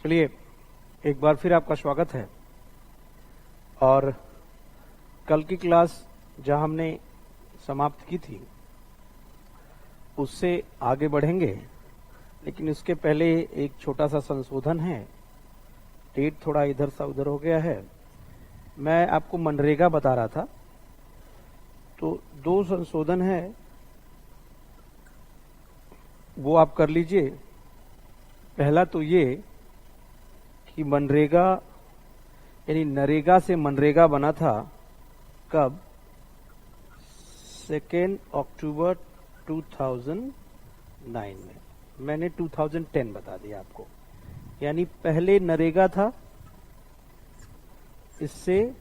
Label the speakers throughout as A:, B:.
A: चलिए, एक बार फिर आपका स्वागत है। और कल की क्लास जहां हमने समाप्त की थी उससे आगे बढ़ेंगे, लेकिन उसके पहले एक छोटा सा संशोधन है। डेट थोड़ा इधर सा उधर हो गया है। मैं आपको मनरेगा बता रहा था, तो दो संशोधन है, वो आप कर लीजिए। पहला तो ये कि मनरेगा यानी नरेगा से मनरेगा बना था कब? 2 अक्टूबर 2009 में। मैंने 2010 बता दिया आपको। यानी पहले नरेगा था, इससे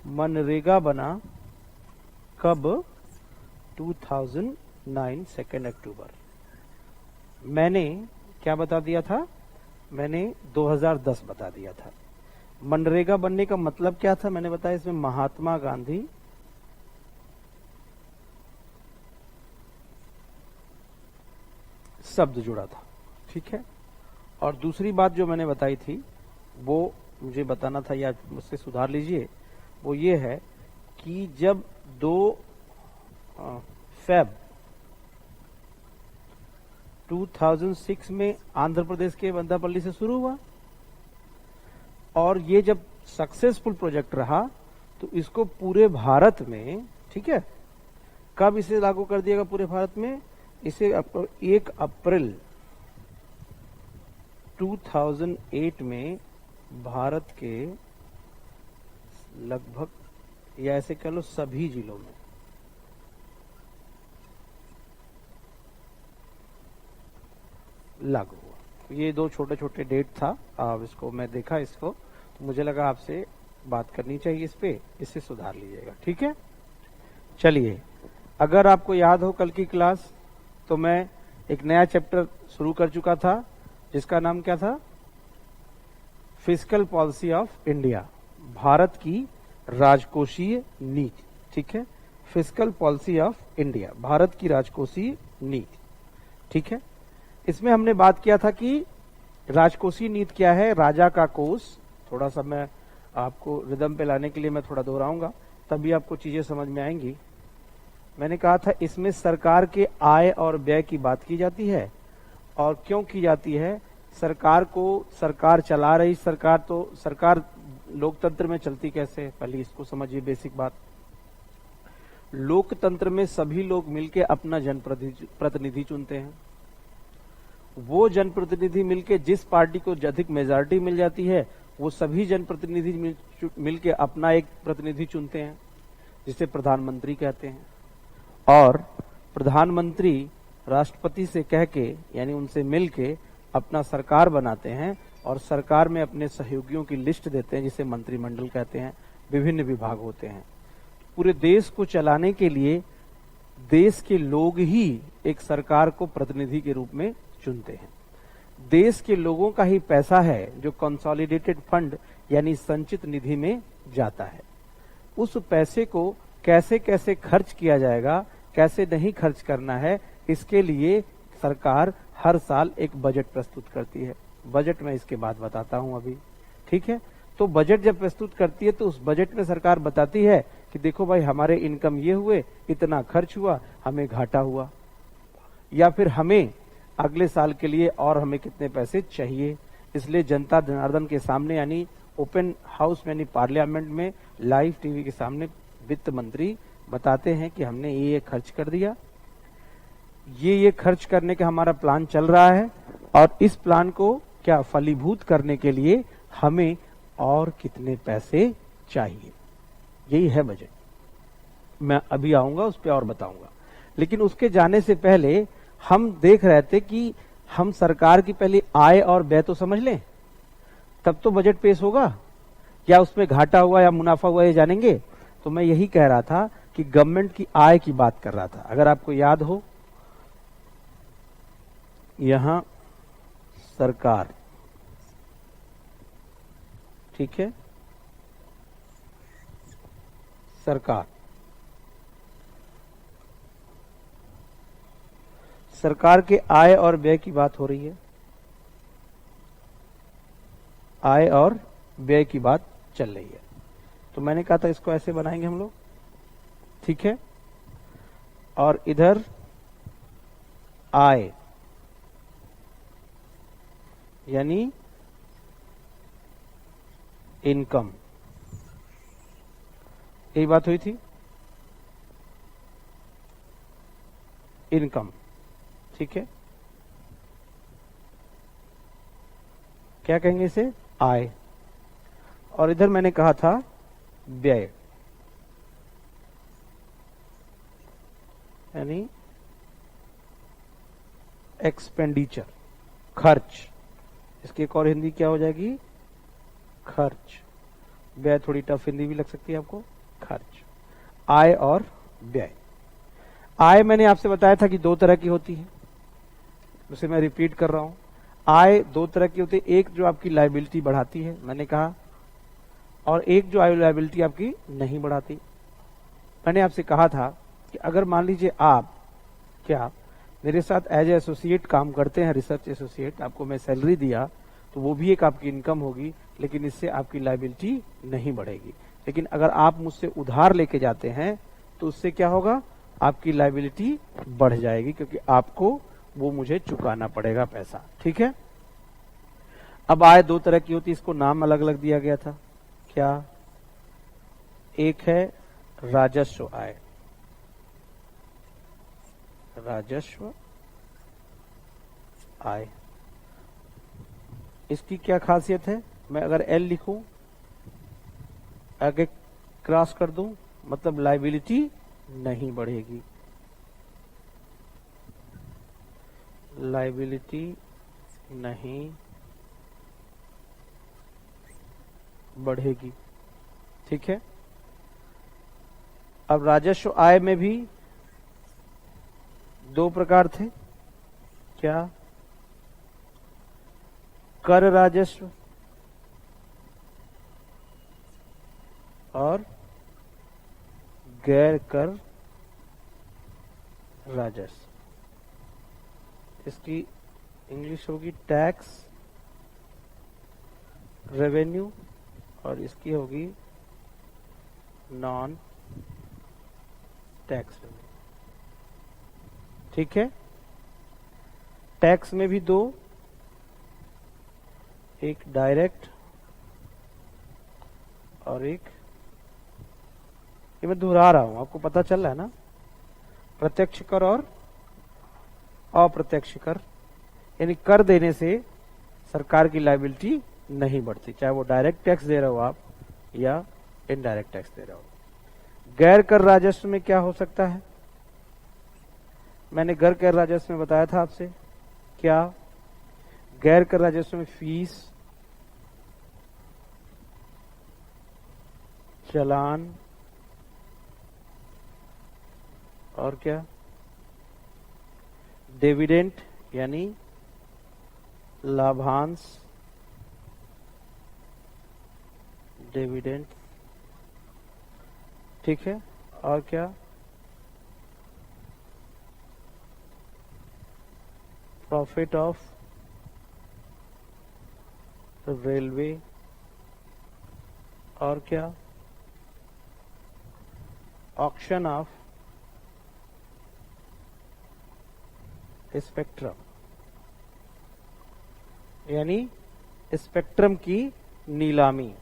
A: मनरेगा बना कब? 2009 2 अक्टूबर। मैंने क्या बता दिया था? मैंने 2010 बता दिया था। मनरेगा बनने का मतलब क्या था मैंने बताया, इसमें महात्मा गांधी शब्द जुड़ा था, ठीक है। और दूसरी बात जो मैंने बताई थी वो मुझे बताना था, या मुझसे सुधार लीजिए, वो ये है कि जब 2 फेब 2006 में आंध्र प्रदेश के बंदापल्ली से शुरू हुआ, और ये जब सक्सेसफुल प्रोजेक्ट रहा तो इसको पूरे भारत में, ठीक है, कब इसे लागू कर दिया गया पूरे भारत में? इसे 1 अप्रैल 2008 में भारत के लगभग, या ऐसे कह लो सभी जिलों में लागू हुआ। ये दो छोटे छोटे डेट था। अब इसको मैं देखा, इसको तो मुझे लगा आपसे बात करनी चाहिए इस पे, इससे सुधार लीजिएगा, ठीक है। चलिए, अगर आपको याद हो कल की क्लास, तो मैं एक नया चैप्टर शुरू कर चुका था जिसका नाम क्या था? Fiscal policy of India, Bharat की राजकोषीय नीति, ठीक है। Fiscal policy of India, Bharat की राजकोषीय नीति, ठीक है। इसमें हमने बात किया था कि राजकोषीय नीति क्या है? राजा का कोष। थोड़ा सा मैं आपको रिदम पे लाने के लिए मैं थोड़ा दोहराऊंगा, तभी आपको चीजें समझ में आएंगी। मैंने कहा था इसमें सरकार के आय और व्यय की बात की जाती है। और क्यों की जाती है? सरकार को, सरकार चला रही सरकार, तो सरकार लोकतंत्र में चलती कैसे? पहले इसको समझिए, बेसिक बात। लोकतंत्र में सभी लोग मिलकर अपना जनप्रतिनिधि चुनते हैं। वो जनप्रतिनिधि मिलके जिस पार्टी को अधिक मेजॉरिटी मिल जाती है, वो सभी जनप्रतिनिधि मिलके अपना एक प्रतिनिधि चुनते हैं, जिसे प्रधानमंत्री कहते हैं। और प्रधानमंत्री राष्ट्रपति से कह के, यानी उनसे मिलके अपना सरकार बनाते हैं, और सरकार में अपने सहयोगियों की लिस्ट देते हैं, जिसे मंत्रिमंडल कहते हैं। विभिन्न विभाग होते हैं। पूरे देश को चलाने के लिए देश के लोग ही एक सरकार को प्रतिनिधि के रूप में चुनते हैं। देश के लोगों का ही पैसा है जो कंसोलिडेटेड फंड यानी संचित निधि में जाता है। उस पैसे को कैसे कैसे खर्च किया जाएगा, कैसे नहीं खर्च करना है, इसके लिए सरकार हर साल एक बजट प्रस्तुत करती है। बजट में इसके बाद बताता हूं अभी, ठीक है। तो बजट जब प्रस्तुत करती है तो उस बजट में सरकार बताती है कि देखो भाई, हमारे इनकम ये हुए, इतना खर्च हुआ, हमें घाटा हुआ, या फिर हमें अगले साल के लिए और हमें कितने पैसे चाहिए। इसलिए जनता जनार्दन के सामने, यानी ओपन हाउस में, यानी पार्लियामेंट में, लाइव टीवी के सामने वित्त मंत्री बताते हैं कि हमने ये खर्च कर दिया, ये खर्च करने का हमारा प्लान चल रहा है, और इस प्लान को क्या फलीभूत करने के लिए हमें और कितने पैसे चाहिए। यही है बजट। मैं अभी आऊंगा उस पर और बताऊंगा, लेकिन उसके जाने से पहले हम देख रहे थे कि हम सरकार की पहले आय और व्यय तो समझ लें, तब तो बजट पेश होगा। क्या उसमें घाटा हुआ या मुनाफा हुआ ये जानेंगे। तो मैं यही कह रहा था कि गवर्नमेंट की आय की बात कर रहा था। अगर आपको याद हो, यहां सरकार, ठीक है, सरकार, सरकार के आय और व्यय की बात हो रही है। आय और व्यय की बात चल रही है। तो मैंने कहा था इसको ऐसे बनाएंगे हम लोग, ठीक है। और इधर आय यानी इनकम, यही बात हुई थी, इनकम, ठीक है। क्या कहेंगे इसे? आय। और इधर मैंने कहा था व्यय, यानी एक्सपेंडिचर, खर्च। इसकी एक और हिंदी क्या हो जाएगी? खर्च। व्यय थोड़ी टफ हिंदी भी लग सकती है आपको, खर्च। आय और व्यय। आय मैंने आपसे बताया था कि दो तरह की होती है, उसे मैं रिपीट कर रहा हूं। आय दो तरह की होती है, एक जो आपकी लायबिलिटी बढ़ाती है मैंने कहा, और एक जो लायबिलिटी आपकी नहीं बढ़ाती। मैंने आपसे कहा था कि अगर मान लीजिए आप क्या मेरे साथ एज एसोसिएट काम करते हैं, रिसर्च एसोसिएट, आपको मैं सैलरी दिया, तो वो भी एक आपकी इनकम होगी, लेकिन इससे आपकी लायबिलिटी नहीं बढ़ेगी। लेकिन अगर आप मुझसे उधार लेके जाते हैं तो उससे क्या होगा? आपकी लायबिलिटी बढ़ जाएगी, क्योंकि आपको वो मुझे चुकाना पड़ेगा पैसा, ठीक है। अब आय दो तरह की होती है, इसको नाम अलग अलग दिया गया था। क्या? एक है राजस्व आय, राजस्व आय। इसकी क्या खासियत है? मैं अगर एल लिखूं, आगे क्रॉस कर दूं, मतलब लायबिलिटी नहीं बढ़ेगी, लायबिलिटी नहीं बढ़ेगी, ठीक है। अब राजस्व आय में भी दो प्रकार थे। क्या? कर राजस्व और गैर कर राजस्व। इसकी इंग्लिश होगी टैक्स रेवेन्यू, और इसकी होगी नॉन टैक्स रेवेन्यू, ठीक है। टैक्स में भी दो, एक डायरेक्ट और एक, ये मैं दोहरा रहा हूं, आपको पता चल रहा है ना, प्रत्यक्ष कर और अप्रत्यक्ष कर। यानी कर देने से सरकार की लायबिलिटी नहीं बढ़ती, चाहे वो डायरेक्ट टैक्स दे रहे हो आप या इनडायरेक्ट टैक्स दे रहे हो। गैर कर राजस्व में क्या हो सकता है? मैंने गैर कर राजस्व में बताया था आपसे। क्या? गैर कर राजस्व में फीस, चालान और क्या? डिविडेंड यानी लाभांश, डिविडेंड, ठीक है। और क्या? प्रॉफिट ऑफ रेलवे, और क्या? ऑक्शन ऑफ स्पेक्ट्रम, यानी स्पेक्ट्रम की नीलामी।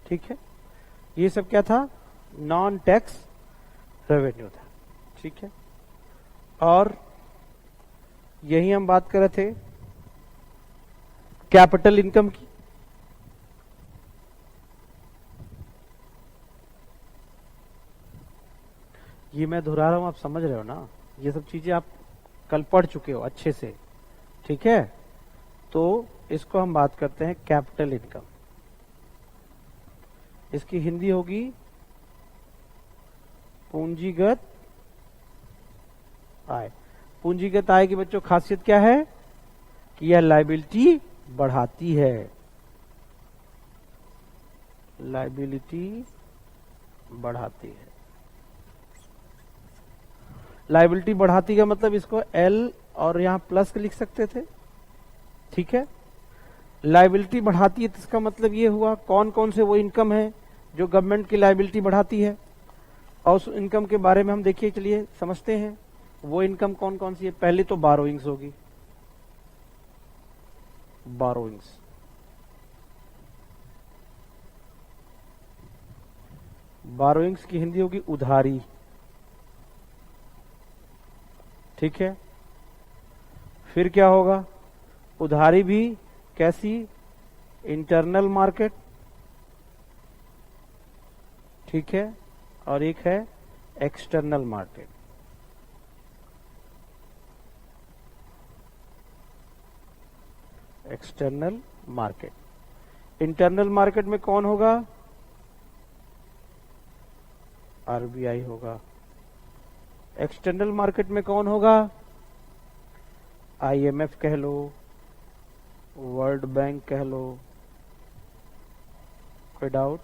A: ठीक है, ये सब क्या था? नॉन टैक्स रेवेन्यू था, ठीक है। और यही हम बात कर रहे थे कैपिटल इनकम की। ये मैं दोहरा रहा हूं, आप समझ रहे हो ना, ये सब चीजें आप कल पढ़ चुके हो अच्छे से, ठीक है। तो इसको हम बात करते हैं कैपिटल इनकम। इसकी हिंदी होगी पूंजीगत आय। पूंजीगत आय की बच्चों खासियत क्या है? कि यह लायबिलिटी बढ़ाती है, लायबिलिटी बढ़ाती है। लायबिलिटी बढ़ाती का मतलब इसको एल और यहां प्लस लिख सकते थे, ठीक है। लायबिलिटी बढ़ाती है तो इसका मतलब ये हुआ कौन कौन से वो इनकम है जो गवर्नमेंट की लायबिलिटी बढ़ाती है, और उस इनकम के बारे में हम देखिए, चलिए समझते हैं वो इनकम कौन कौन सी है। पहले तो बारोइंग्स होगी, बारोइंग्स, बारोइंग्स की हिंदी होगी उधारी, ठीक है। फिर क्या होगा, उधारी भी कैसी, इंटरनल मार्केट, ठीक है, और एक है external market. External market, internal market में कौन होगा, आरबीआई होगा। एक्सटर्नल मार्केट में कौन होगा, आईएमएफ कह लो, वर्ल्ड बैंक कह लो, कोई डाउट।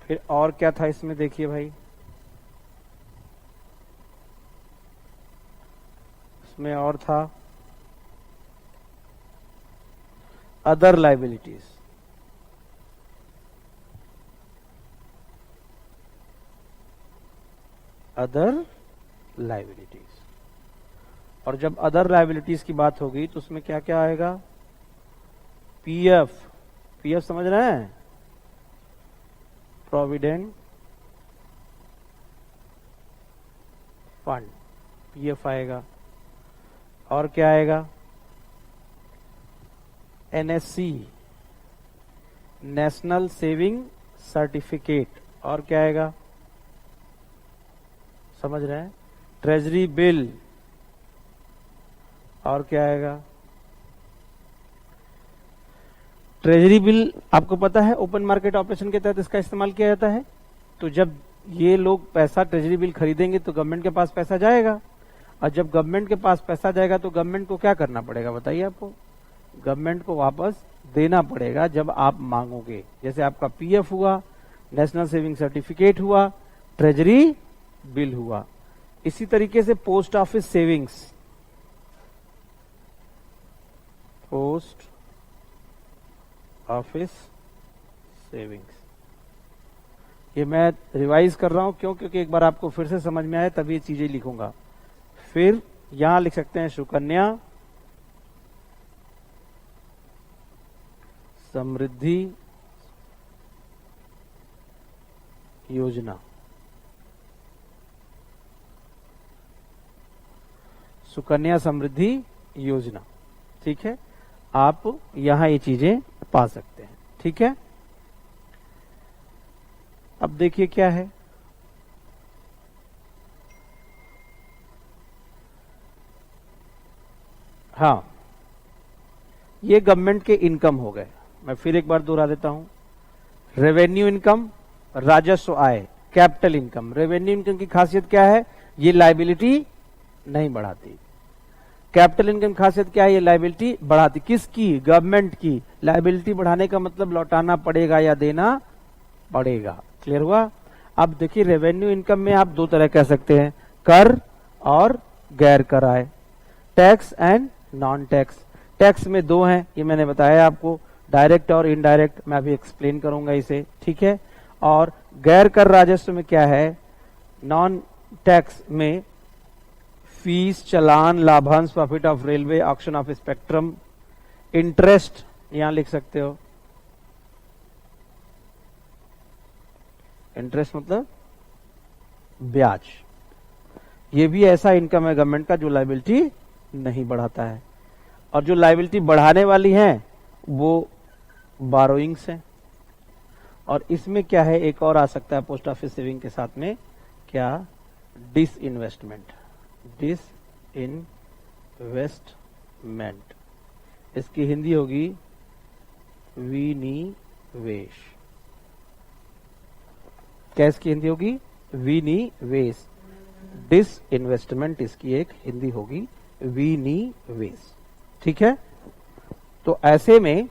A: फिर और क्या था इसमें, देखिए भाई, इसमें और था अदर लायबिलिटीज, अदर लायबिलिटीज। और जब अदर लायबिलिटीज की बात होगी तो उसमें क्या क्या आएगा, पीएफ, पीएफ समझ रहे हैं, प्रोविडेंट फंड, पीएफ आएगा। और क्या आएगा, एनएससी, नेशनल सेविंग सर्टिफिकेट। और क्या आएगा, समझ रहे हैं, ट्रेजरी बिल। और क्या आएगा, ट्रेजरी बिल आपको पता है ओपन मार्केट ऑपरेशन के तहत इसका इस्तेमाल किया जाता है। तो जब ये लोग पैसा ट्रेजरी बिल खरीदेंगे तो गवर्नमेंट के पास पैसा जाएगा, और जब गवर्नमेंट के पास पैसा जाएगा तो गवर्नमेंट को क्या करना पड़ेगा बताइए आपको, गवर्नमेंट को वापस देना पड़ेगा जब आप मांगोगे। जैसे आपका पीएफ हुआ, नेशनल सेविंग सर्टिफिकेट हुआ, ट्रेजरी बिल हुआ। इसी तरीके से post office savings, post office savings, ये मैं रिवाइज कर रहा हूं क्यों, क्योंकि एक बार आपको फिर से समझ में आए तभी ये चीजें लिखूंगा। फिर यहां लिख सकते हैं सुकन्या समृद्धि योजना, सुकन्या समृद्धि योजना, ठीक है। आप यहां ये चीजें पा सकते हैं, ठीक है। अब देखिए क्या है, हाँ, ये गवर्नमेंट के इनकम हो गए। मैं फिर एक बार दोहरा देता हूं, रेवेन्यू इनकम, राजस्व आय, कैपिटल इनकम। रेवेन्यू इनकम की खासियत क्या है, ये लायबिलिटी नहीं बढ़ाती। कैपिटल इनकम खासियत क्या है, ये लायबिलिटी बढ़ाती। किसकी, गवर्नमेंट की। लायबिलिटी बढ़ाने का मतलब लौटाना पड़ेगा या देना पड़ेगा, क्लियर हुआ। अब देखिए रेवेन्यू इनकम में आप दो तरह कह सकते हैं, कर और गैर कर आय, tax and non tax. Tax में दो हैं, ये मैंने बताया आपको, डायरेक्ट और इनडायरेक्ट, मैं अभी एक्सप्लेन करूंगा इसे, ठीक है। और गैर कर राजस्व में क्या है, नॉन टैक्स में फीस, चलान, लाभांश, profit of railway, auction of spectrum, interest यहां लिख सकते हो। इंटरेस्ट मतलब ब्याज। ये भी ऐसा इनकम है गवर्नमेंट का जो लायबिलिटी नहीं बढ़ाता है। और जो लायबिलिटी बढ़ाने वाली है वो बारोइंग्स है। और इसमें क्या है, एक और आ सकता है पोस्ट ऑफिस सेविंग के साथ में, क्या, डिसइन्वेस्टमेंट, डिसइन्वेस्टमेंट, इसकी हिंदी होगी विनिवेश। क्या इसकी हिंदी होगी, विनिवेश। डिसइन्वेस्टमेंट इसकी एक हिंदी होगी विनिवेश, ठीक है। तो ऐसे में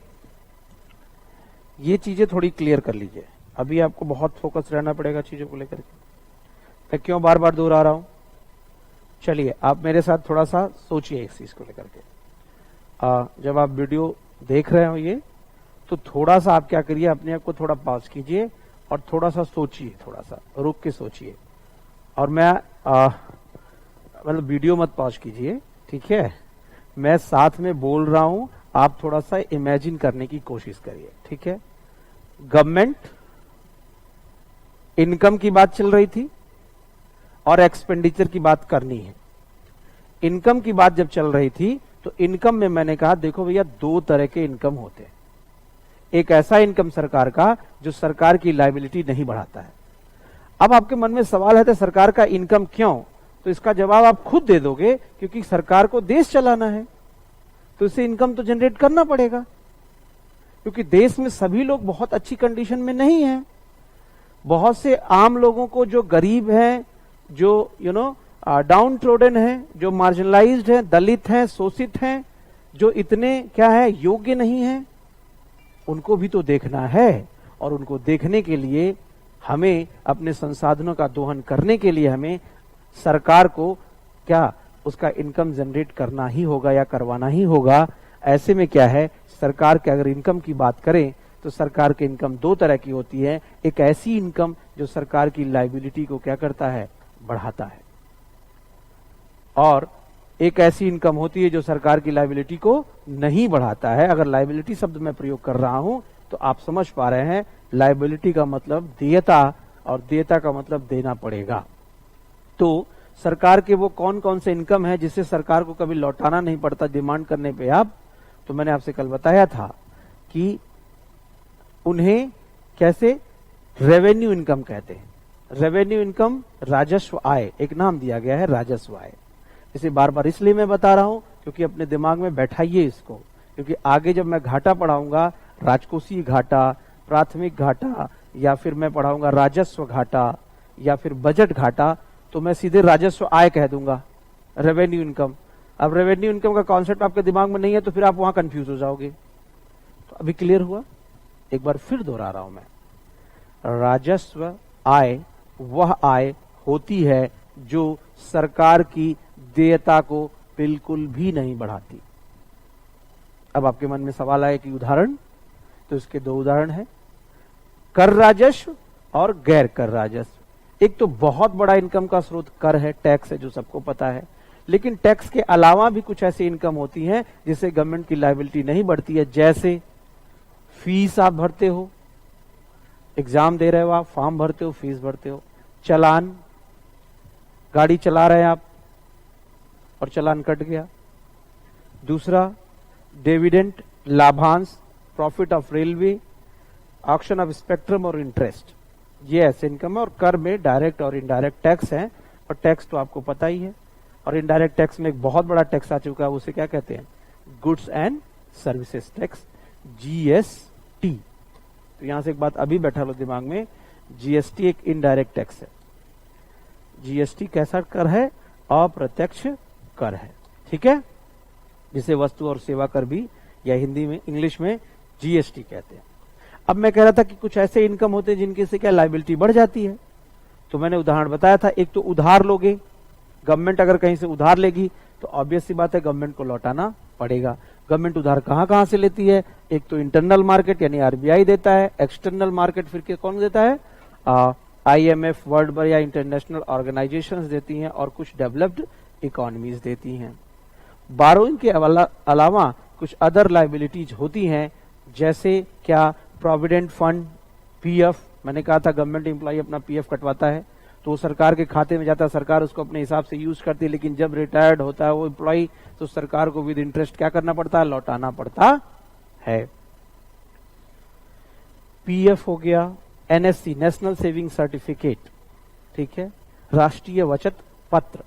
A: ये चीजें थोड़ी क्लियर कर लीजिए। अभी आपको बहुत फोकस रहना पड़ेगा चीजों को लेकर के। मैं क्यों बार बार दोहरा रहा हूं, चलिए आप मेरे साथ थोड़ा सा सोचिए इस चीज को लेकर के। जब आप वीडियो देख रहे हो ये, तो थोड़ा सा आप क्या करिए, अपने आप को थोड़ा पॉज कीजिए और थोड़ा सा सोचिए, थोड़ा सा रुक के सोचिए। और मैं मतलब वीडियो मत पॉज कीजिए, ठीक है, मैं साथ में बोल रहा हूं, आप थोड़ा सा इमेजिन करने की कोशिश करिए, ठीक है। गवर्नमेंट इनकम की बात चल रही थी और एक्सपेंडिचर की बात करनी है। इनकम की बात जब चल रही थी तो इनकम में मैंने कहा देखो भैया, दो तरह के इनकम होते हैं। एक ऐसा इनकम सरकार का जो सरकार की लायबिलिटी नहीं बढ़ाता है। अब आपके मन में सवाल है तो सरकार का इनकम क्यों, तो इसका जवाब आप खुद दे दोगे, क्योंकि सरकार को देश चलाना है तो इसे इनकम तो जनरेट करना पड़ेगा, क्योंकि देश में सभी लोग बहुत अच्छी कंडीशन में नहीं है। बहुत से आम लोगों को, जो गरीब हैं, जो डाउन ट्रोडन है, जो मार्जिनलाइज्ड है, दलित हैं, शोषित हैं, जो इतने क्या है योग्य नहीं है, उनको भी तो देखना है। और उनको देखने के लिए हमें अपने संसाधनों का दोहन करने के लिए हमें सरकार को क्या उसका इनकम जनरेट करना ही होगा या करवाना ही होगा। ऐसे में क्या है, सरकार के अगर इनकम की बात करें तो सरकार की इनकम दो तरह की होती है। एक ऐसी इनकम जो सरकार की लायबिलिटी को क्या करता है, बढ़ाता है, और एक ऐसी इनकम होती है जो सरकार की लायबिलिटी को नहीं बढ़ाता है। अगर लायबिलिटी शब्द मैं प्रयोग कर रहा हूं तो आप समझ पा रहे हैं, लायबिलिटी का मतलब देयता और देयता का मतलब देना पड़ेगा। तो सरकार के वो कौन कौन से इनकम है जिसे सरकार को कभी लौटाना नहीं पड़ता डिमांड करने पे आप, तो मैंने आपसे कल बताया था कि उन्हें कैसे रेवेन्यू इनकम कहते हैं। रेवेन्यू इनकम राजस्व आय, एक नाम दिया गया है राजस्व आय। इसे बार बार इसलिए मैं बता रहा हूं क्योंकि अपने दिमाग में बैठाइए इसको, क्योंकि आगे जब मैं घाटा पढ़ाऊंगा, राजकोषीय घाटा, प्राथमिक घाटा, या फिर मैं पढ़ाऊंगा राजस्व घाटा या फिर बजट घाटा, तो मैं सीधे राजस्व आय कह दूंगा, रेवेन्यू इनकम। अब रेवेन्यू इनकम का कॉन्सेप्ट आपके दिमाग में नहीं है तो फिर आप वहां कंफ्यूज हो जाओगे। तो अभी क्लियर हुआ, एक बार फिर दोहरा रहा हूं मैं, राजस्व आय वह आय होती है जो सरकार की देयता को बिल्कुल भी नहीं बढ़ाती। अब आपके मन में सवाल आए कि उदाहरण, तो इसके दो उदाहरण है, कर राजस्व और गैर कर राजस्व। एक तो बहुत बड़ा इनकम का स्रोत कर है, टैक्स है, जो सबको पता है, लेकिन टैक्स के अलावा भी कुछ ऐसी इनकम होती है जिससे गवर्नमेंट की लायबिलिटी नहीं बढ़ती है। जैसे फीस आप भरते हो, एग्जाम दे रहे हो आप, फॉर्म भरते हो, फीस भरते हो, चालान, गाड़ी चला रहे हैं आप और चालान कट गया। दूसरा डिविडेंड, लाभांश, profit of railway, auction of spectrum और इंटरेस्ट, ये ऐसे इनकम है। और कर में डायरेक्ट और इनडायरेक्ट टैक्स है, और टैक्स तो आपको पता ही है। और इनडायरेक्ट टैक्स में एक बहुत बड़ा टैक्स आ चुका है, उसे क्या कहते हैं, goods and services tax, GST. तो यहां से एक बात अभी बैठा लो दिमाग में, जीएसटी एक इनडायरेक्ट टैक्स है। जीएसटी कैसा कर है, अप्रत्यक्ष कर है, ठीक है, जिसे वस्तु और सेवा कर भी, या हिंदी में इंग्लिश में जीएसटी कहते हैं। अब मैं कह रहा था कि कुछ ऐसे इनकम होते हैं जिनके से क्या लायबिलिटी बढ़ जाती है। तो मैंने उदाहरण बताया था, एक तो उधार लोगे, गवर्नमेंट अगर कहीं से उधार लेगी तो ऑब्वियस सी बात है गवर्नमेंट को लौटाना पड़ेगा। गवर्नमेंट उधार कहां से लेती है, एक तो इंटरनल मार्केट यानी आरबीआई देता है, एक्सटर्नल मार्केट फिर कौन देता है, आईएमएफ, वर्ल्ड बैंक या इंटरनेशनल ऑर्गेनाइजेशंस देती हैं, और कुछ डेवलप्ड इकोनॉमीज देती हैं। बारोइंग के अलावा कुछ अदर लायबिलिटीज होती हैं, जैसे क्या, प्रोविडेंट फंड, पीएफ। मैंने कहा था गवर्नमेंट एम्प्लॉय अपना पीएफ कटवाता है तो सरकार के खाते में जाता है, सरकार उसको अपने हिसाब से यूज करती है, लेकिन जब रिटायर्ड होता है वो एम्प्लॉय तो सरकार को विद इंटरेस्ट क्या करना पड़ता है, लौटाना पड़ता है। पीएफ हो गया, एनएससी, नेशनल सेविंग सर्टिफिकेट, ठीक है, राष्ट्रीय बचत पत्र।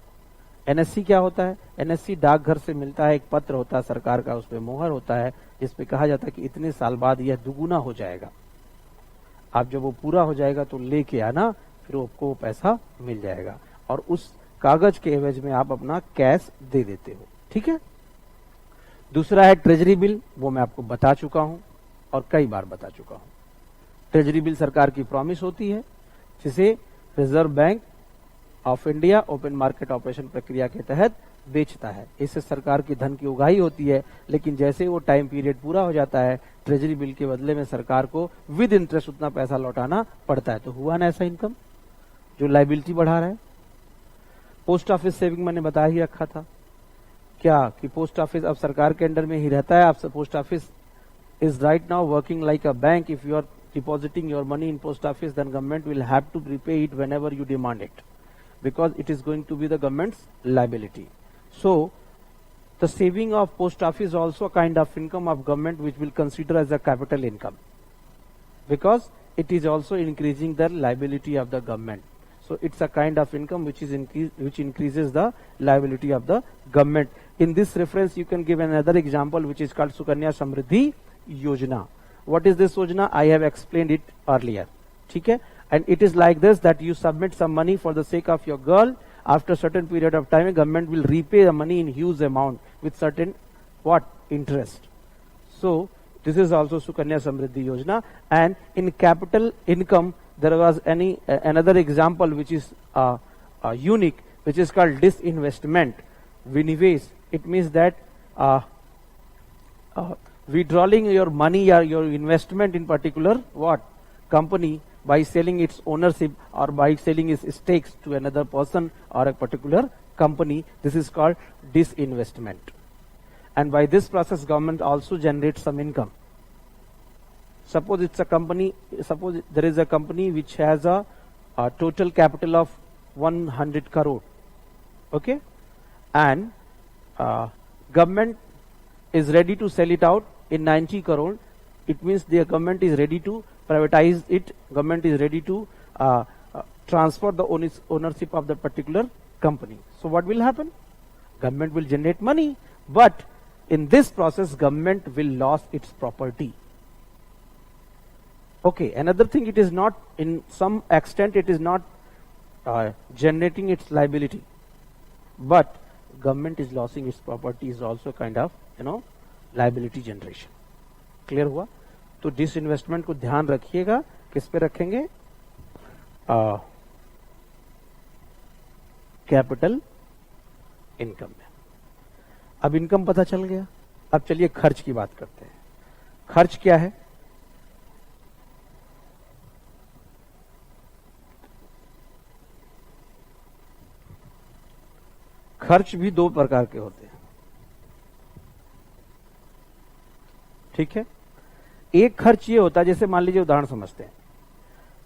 A: एनएससी क्या होता है, एनएससी डाकघर से मिलता है, एक पत्र होता है सरकार का, उसपे मोहर होता है, जिसपे कहा जाता है कि इतने साल बाद यह दुगुना हो जाएगा। आप जब वो पूरा हो जाएगा तो लेके आना, फिर आपको पैसा मिल जाएगा, और उस कागज के एवज में आप अपना कैश दे देते हो, ठीक है। दूसरा है ट्रेजरी बिल, वो मैं आपको बता चुका हूं और कई बार बता चुका हूं। ट्रेजरी बिल सरकार की प्रॉमिस होती है, जिसे reserve bank of India open market operation प्रक्रिया के तहत बेचता है। इससे सरकार की धन की उगाही होती है, लेकिन जैसे वो टाइम पीरियड पूरा हो जाता है, ट्रेजरी बिल के बदले में सरकार को विद इंटरेस्ट उतना पैसा लौटाना पड़ता है। तो हुआ ना ऐसा इनकम जो लायबिलिटी बढ़ा रहा है। पोस्ट ऑफिस सेविंग मैंने बता ही रखा था क्या कि पोस्ट ऑफिस अब सरकार के अंडर में ही रहता है। अब post office is right now working like a bank. If you are depositing your money in post office, then government will have to repay it whenever you demand it, because it is going to be the government's liability. So the saving of post office also a kind of income of government, which will consider as a capital income, because it is also increasing the liability of the government. So it's a kind of income which is which increases the liability of the government. In this reference you can give another example which is called Sukanya Samriddhi Yojana. What is this Yojana? I have explained it earlier. ठीक है? And it is like this, that you submit some money for the sake of your girl. After certain period of time, government will repay the money in huge amount with certain what interest. So this is also Sukanya Samriddhi Yojana. And in capital income, there was another example which is unique, which is called disinvestment. Vinivesh. It means that withdrawing your money or your investment in particular what company by selling its ownership or by selling its stakes to another person or a particular company. This is called disinvestment. And by this process government also generates some income. Suppose it's a company, suppose there is a company which has a total capital of 100 crore. Okay, and government is ready to sell it out in 90 crore. It means the government is ready to privatize it. Government is ready to transfer the ownership of the particular company. So what will happen? Government will generate money, but in this process government will lose its property. Okay, another thing, it is not, in some extent it is not generating its liability, but government is losing its property is also kind of liability generation. Clear हुआ? तो disinvestment को ध्यान रखिएगा. किस पे रखेंगे? Capital income में. अब इनकम पता चल गया. अब चलिए खर्च की बात करते हैं. खर्च क्या है? खर्च भी दो प्रकार के होते हैं. ठीक है? एक खर्च ये होता है, जैसे मान लीजिए, उदाहरण समझते हैं.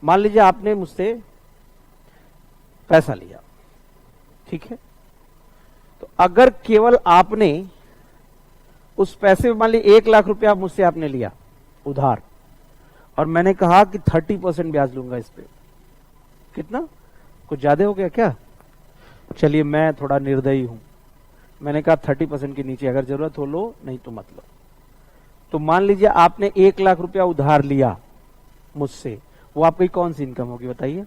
A: मान लीजिए आपने मुझसे पैसा लिया. ठीक है? तो अगर केवल आपने उस पैसे में मान लीजिए 1 लाख रुपया मुझसे आपने लिया उधार, और मैंने कहा कि 30% ब्याज लूंगा इस पे. कितना? कुछ ज्यादा हो गया क्या? चलिए मैं थोड़ा निर्दयी हूं. मैंने कहा 30% के नीचे अगर जरूरत हो लो, नहीं तो मत लो. तो मान लीजिए आपने 1 लाख रुपया उधार लिया मुझसे. वो आपकी कौन सी इनकम होगी बताइए?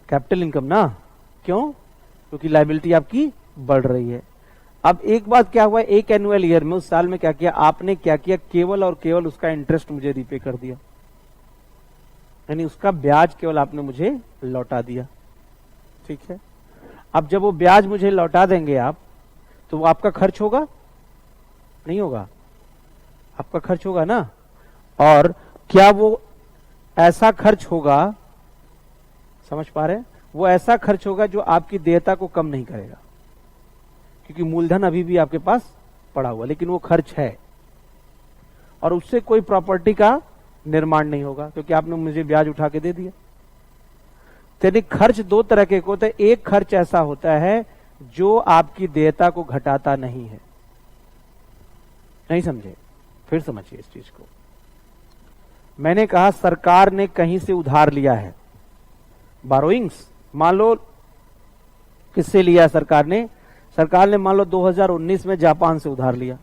A: कैपिटल इनकम ना. क्यों? क्योंकि लायबिलिटी आपकी बढ़ रही है. अब एक बात क्या हुआ, एक एनुअल ईयर में, उस साल में क्या किया आपने? क्या किया? केवल और केवल उसका इंटरेस्ट मुझे रीपे कर दिया, यानी उसका ब्याज केवल आपने मुझे लौटा दिया. ठीक है? अब जब वो ब्याज मुझे लौटा देंगे आप, तो वो आपका खर्च होगा? नहीं होगा? आपका खर्च होगा ना. और क्या वो ऐसा खर्च होगा, समझ पा रहे हैं? वो ऐसा खर्च होगा जो आपकी देयता को कम नहीं करेगा, क्योंकि मूलधन अभी भी आपके पास पड़ा हुआ, लेकिन वो खर्च है, और उससे कोई प्रॉपर्टी का निर्माण नहीं होगा, क्योंकि आपने मुझे ब्याज उठा के दे दिया. यानी खर्च दो तरह के होते हैं. एक खर्च ऐसा होता है जो आपकी देयता को घटाता नहीं है. नहीं समझे? फिर समझिए इस चीज को. मैंने कहा सरकार ने कहीं से उधार लिया है, बारोइंग्स. मान लो किससे लिया सरकार ने? सरकार ने मान लो 2019 में जापान से उधार लिया.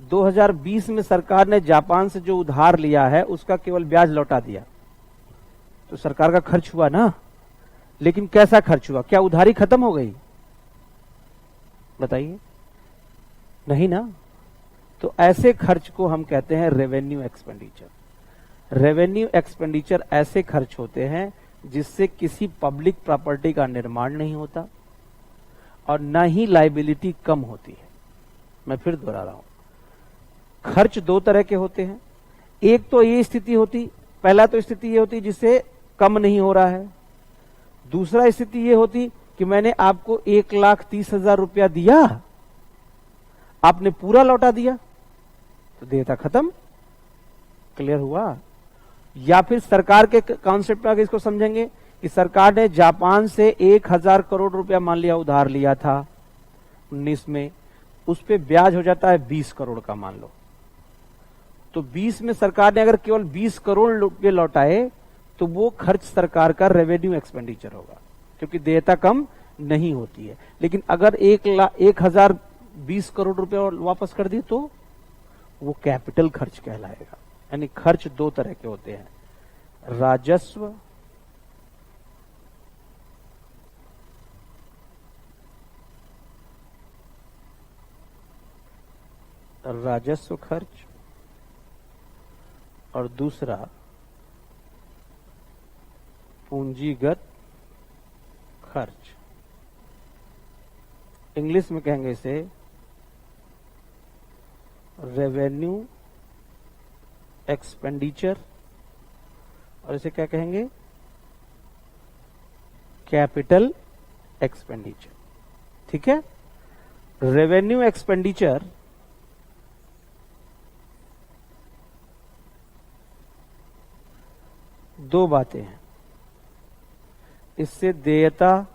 A: 2020 में सरकार ने जापान से जो उधार लिया है उसका केवल ब्याज लौटा दिया. तो सरकार का खर्च हुआ ना. लेकिन कैसा खर्च हुआ? क्या उधारी खत्म हो गई? बताइए. नहीं ना. तो ऐसे खर्च को हम कहते हैं रेवेन्यू एक्सपेंडिचर। रेवेन्यू एक्सपेंडिचर ऐसे खर्च होते हैं जिससे किसी पब्लिक प्रॉपर्टी का निर्माण नहीं होता और न ही लायबिलिटी कम होती है। मैं फिर दोहरा रहा हूं, खर्च दो तरह के होते हैं। एक तो ये स्थिति होती, पहला तो स्थिति ये होती जिससे कम नहीं हो रहा है। दूसरा स्थिति ये होती कि मैंने आपको 1,30,000 रुपया दिया, आपने पूरा लौटा दिया, तो देयता खत्म। क्लियर हुआ? या फिर सरकार के कॉन्सेप्ट में इसको समझेंगे कि सरकार ने जापान से 1,000 करोड़ रुपया मान लिया उधार लिया था 19 में, उस पे ब्याज हो जाता है 20 करोड़ का मान लो। तो 20 में सरकार ने अगर केवल 20 करोड़ रुपये लौटाए तो वो खर्च सरकार का रेवेन्यू एक्सपेंडिचर होगा, क्योंकि देयता कम नहीं होती है। लेकिन अगर 1,20 करोड़ रुपए वापस कर दिए तो वो कैपिटल खर्च कहलाएगा। यानी खर्च दो तरह के होते हैं, राजस्व खर्च और दूसरा पूंजीगत खर्च। इंग्लिश में कहेंगे इसे रेवेन्यू एक्सपेंडिचर और इसे क्या कहेंगे? Capital expenditure. ठीक है? रेवेन्यू एक्सपेंडिचर दो बातें हैं, इससे देयता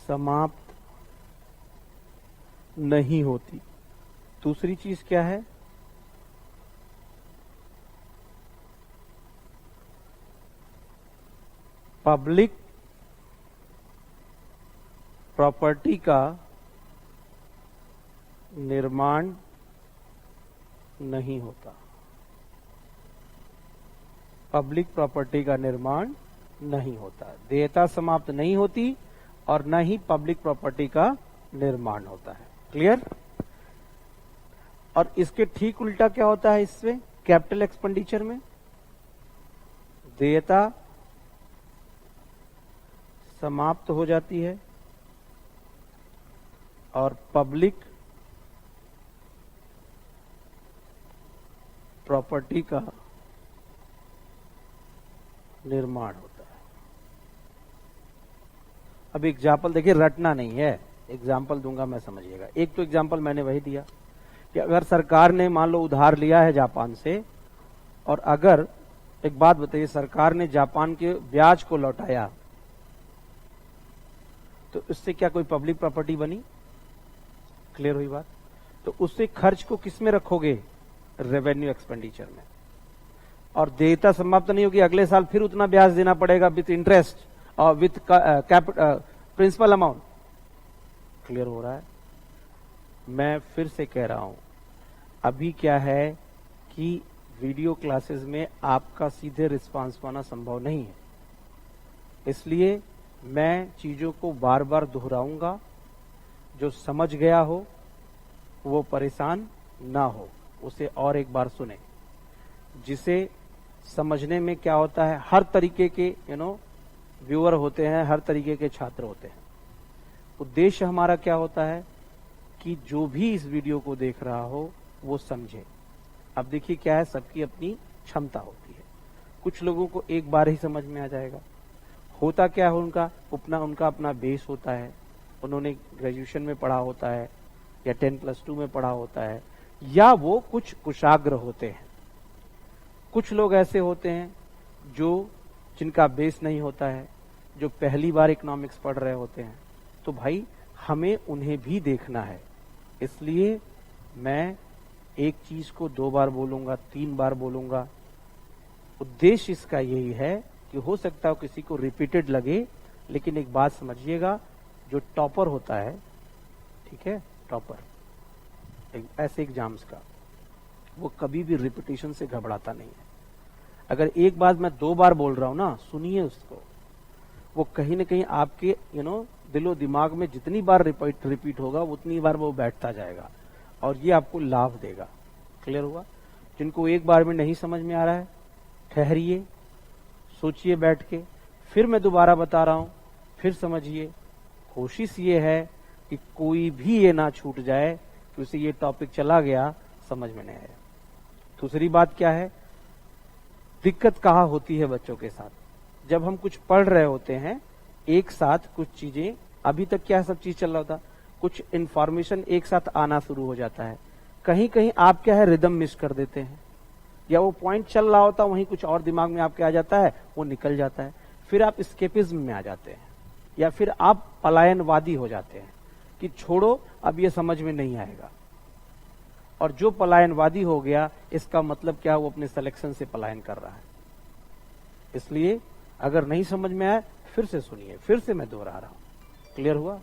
A: समाप्त नहीं होती। दूसरी चीज क्या है? पब्लिक प्रॉपर्टी का निर्माण नहीं होता। पब्लिक प्रॉपर्टी का निर्माण नहीं होता, देयता समाप्त नहीं होती और न ही पब्लिक प्रॉपर्टी का निर्माण होता है। क्लियर? और इसके ठीक उल्टा क्या होता है इसमें, कैपिटल एक्सपेंडिचर में? देयता समाप्त हो जाती है और पब्लिक प्रॉपर्टी का निर्माण होता है। अब एग्जाम्पल देखिए, रटना नहीं है, एग्जाम्पल दूंगा मैं, समझिएगा। एक तो एग्जाम्पल मैंने वही दिया कि अगर सरकार ने मान लो उधार लिया है जापान से, और अगर एक बात बताइए, सरकार ने जापान के ब्याज को लौटाया तो इससे क्या कोई पब्लिक प्रॉपर्टी बनी? क्लियर हुई बात? तो उससे खर्च को किस में रखोगे? रेवेन्यू एक्सपेंडिचर में। और देयता समाप्त नहीं होगी, अगले साल फिर उतना ब्याज देना पड़ेगा विथ इंटरेस्ट और विथ प्रिंसिपल अमाउंट। क्लियर हो रहा है? मैं फिर से कह रहा हूं, अभी क्या है कि वीडियो क्लासेस में आपका सीधे रिस्पांस पाना संभव नहीं है, इसलिए मैं चीजों को बार बार दोहराऊंगा। जो समझ गया हो वो परेशान ना हो, उसे और एक बार सुने। जिसे समझने में क्या होता है, हर तरीके के व्यूअर होते हैं, हर तरीके के छात्र होते हैं। उद्देश्य हमारा क्या होता है कि जो भी इस वीडियो को देख रहा हो वो समझे। अब देखिए क्या है, सबकी अपनी क्षमता होती है। कुछ लोगों को एक बार ही समझ में आ जाएगा। होता क्या है, उनका अपना बेस होता है, उन्होंने ग्रेजुएशन में पढ़ा होता है या 10+2 में पढ़ा होता है, या वो कुछ कुशाग्र होते हैं। कुछ लोग ऐसे होते हैं जिनका बेस नहीं होता है, जो पहली बार इकोनॉमिक्स पढ़ रहे होते हैं। तो भाई हमें उन्हें भी देखना है, इसलिए मैं एक चीज को 2 बार बोलूंगा, 3 बार बोलूंगा। उद्देश्य इसका यही है कि हो सकता है किसी को रिपीटेड लगे, लेकिन एक बात समझिएगा, जो टॉपर होता है, ठीक है, टॉपर ऐसे एग्जाम्स का, वो कभी भी रिपीटिशन से घबराता नहीं है। अगर एक बात मैं 2 बार बोल रहा हूं ना, सुनिए उसको, वो कहीं ना कहीं आपके दिलो दिमाग में जितनी बार रिपीट होगा उतनी बार वो बैठता जाएगा और ये आपको लाभ देगा। क्लियर हुआ? जिनको एक बार में नहीं समझ में आ रहा है, ठहरिए, सोचिए बैठ के, फिर मैं दोबारा बता रहा हूं, फिर समझिए। कोशिश ये है कि कोई भी ये ना छूट जाए कि उसे ये टॉपिक चला गया, समझ में नहीं आया। दूसरी बात क्या है, दिक्कत कहाँ होती है बच्चों के साथ? जब हम कुछ पढ़ रहे होते हैं एक साथ, कुछ चीजें, अभी तक क्या सब चीज चल रहा होता, कुछ इंफॉर्मेशन एक साथ आना शुरू हो जाता है, कहीं कहीं आप क्या है रिदम मिस कर देते हैं, या वो पॉइंट चल रहा होता वहीं कुछ और दिमाग में आपके आ जाता है, वो निकल जाता है, फिर आप स्केपिज्म में आ जाते हैं, या फिर आप पलायनवादी हो जाते हैं कि छोड़ो अब ये समझ में नहीं आएगा। और जो पलायनवादी हो गया, इसका मतलब क्या, वो अपने सिलेक्शन से पलायन कर रहा है। इसलिए अगर नहीं समझ में आए फिर से सुनिए, फिर से मैं दोहरा रहा हूं। क्लियर हुआ?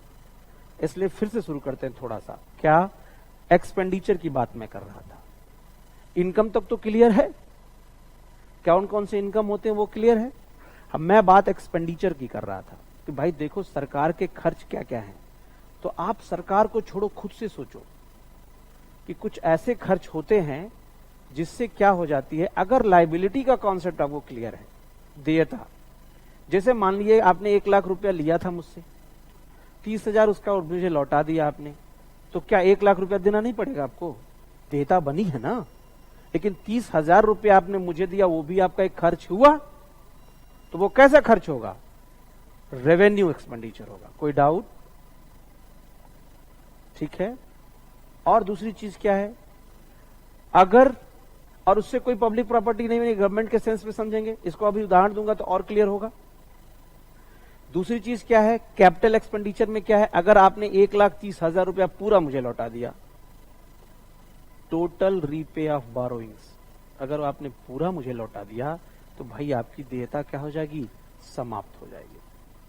A: इसलिए फिर से शुरू करते हैं थोड़ा सा। क्या? एक्सपेंडिचर की बात मैं कर रहा था। इनकम तक तो क्लियर है, कौन कौन से इनकम होते हैं वो क्लियर है। अब मैं बात एक्सपेंडिचर की कर रहा था कि भाई देखो सरकार के खर्च क्या क्या हैं। तो आप सरकार को छोड़ो, खुद से सोचो कि कुछ ऐसे खर्च होते हैं जिससे क्या हो जाती है, अगर लाइबिलिटी का कॉन्सेप्ट आपको क्लियर है, देयता, जैसे मान लीजिए आपने 1 लाख रुपया लिया था मुझसे, 30,000 उसका और मुझे लौटा दिया आपने, तो क्या 1 लाख रुपया देना नहीं पड़ेगा आपको? देयता बनी है ना। लेकिन 30,000 रुपया आपने मुझे दिया, वो भी आपका एक खर्च हुआ, तो वो कैसा खर्च होगा? रेवेन्यू एक्सपेंडिचर होगा। कोई डाउट? ठीक है। और दूसरी चीज क्या है, अगर और उससे कोई पब्लिक प्रॉपर्टी नहीं बनी, गवर्नमेंट के सेंस में समझेंगे, इसको अभी उदाहरण दूंगा तो और क्लियर होगा। दूसरी चीज क्या है, कैपिटल एक्सपेंडिचर में क्या है, अगर आपने 1,30,000 रुपया पूरा मुझे लौटा दिया, टोटल रीपे ऑफ बारोइंग्स, अगर आपने पूरा मुझे लौटा दिया तो भाई आपकी देयता क्या हो जाएगी? समाप्त हो जाएगी।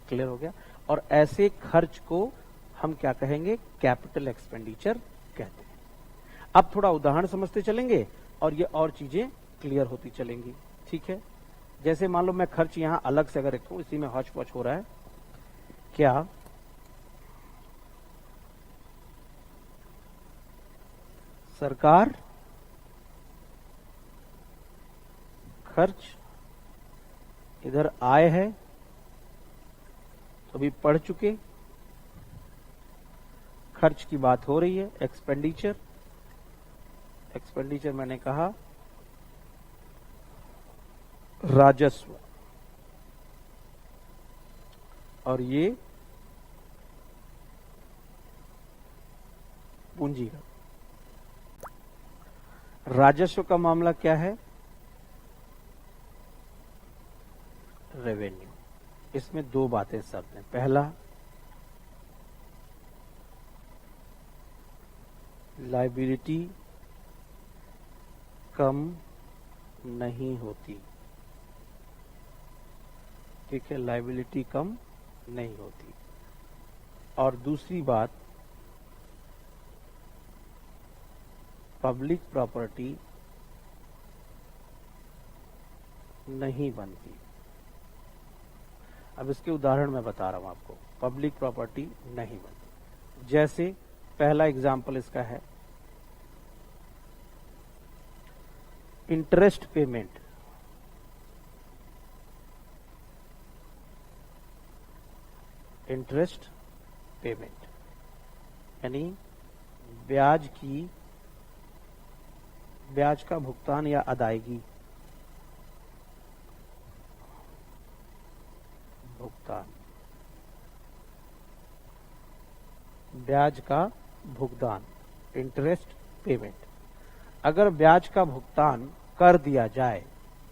A: क्लियर हो गया? और ऐसे खर्च को हम क्या कहेंगे? कैपिटल एक्सपेंडिचर कहते हैं। अब थोड़ा उदाहरण समझते चलेंगे और ये और चीजें क्लियर होती चलेंगी। ठीक है। जैसे मान लो मैं खर्च यहां अलग से अगर रखूं, इसी में हौच पौच हो रहा है, क्या सरकार खर्च, इधर आय है तो अभी पढ़ चुके, खर्च की बात हो रही है, एक्सपेंडिचर, एक्सपेंडिचर मैंने कहा राजस्व, और ये पूंजीगत। राजस्व का मामला क्या है? रेवेन्यू। इसमें दो बातें सब हैं। पहला, लायबिलिटी कम नहीं होती। ठीक है, लायबिलिटी कम नहीं होती। और दूसरी बात, पब्लिक प्रॉपर्टी नहीं बनती। अब इसके उदाहरण मैं बता रहा हूं आपको। पब्लिक प्रॉपर्टी नहीं बनती, जैसे पहला एग्जाम्पल इसका है इंटरेस्ट पेमेंट। इंटरेस्ट पेमेंट यानी ब्याज का भुगतान या अदायगी, ब्याज का भुगतान, इंटरेस्ट पेमेंट। अगर ब्याज का भुगतान कर दिया जाए,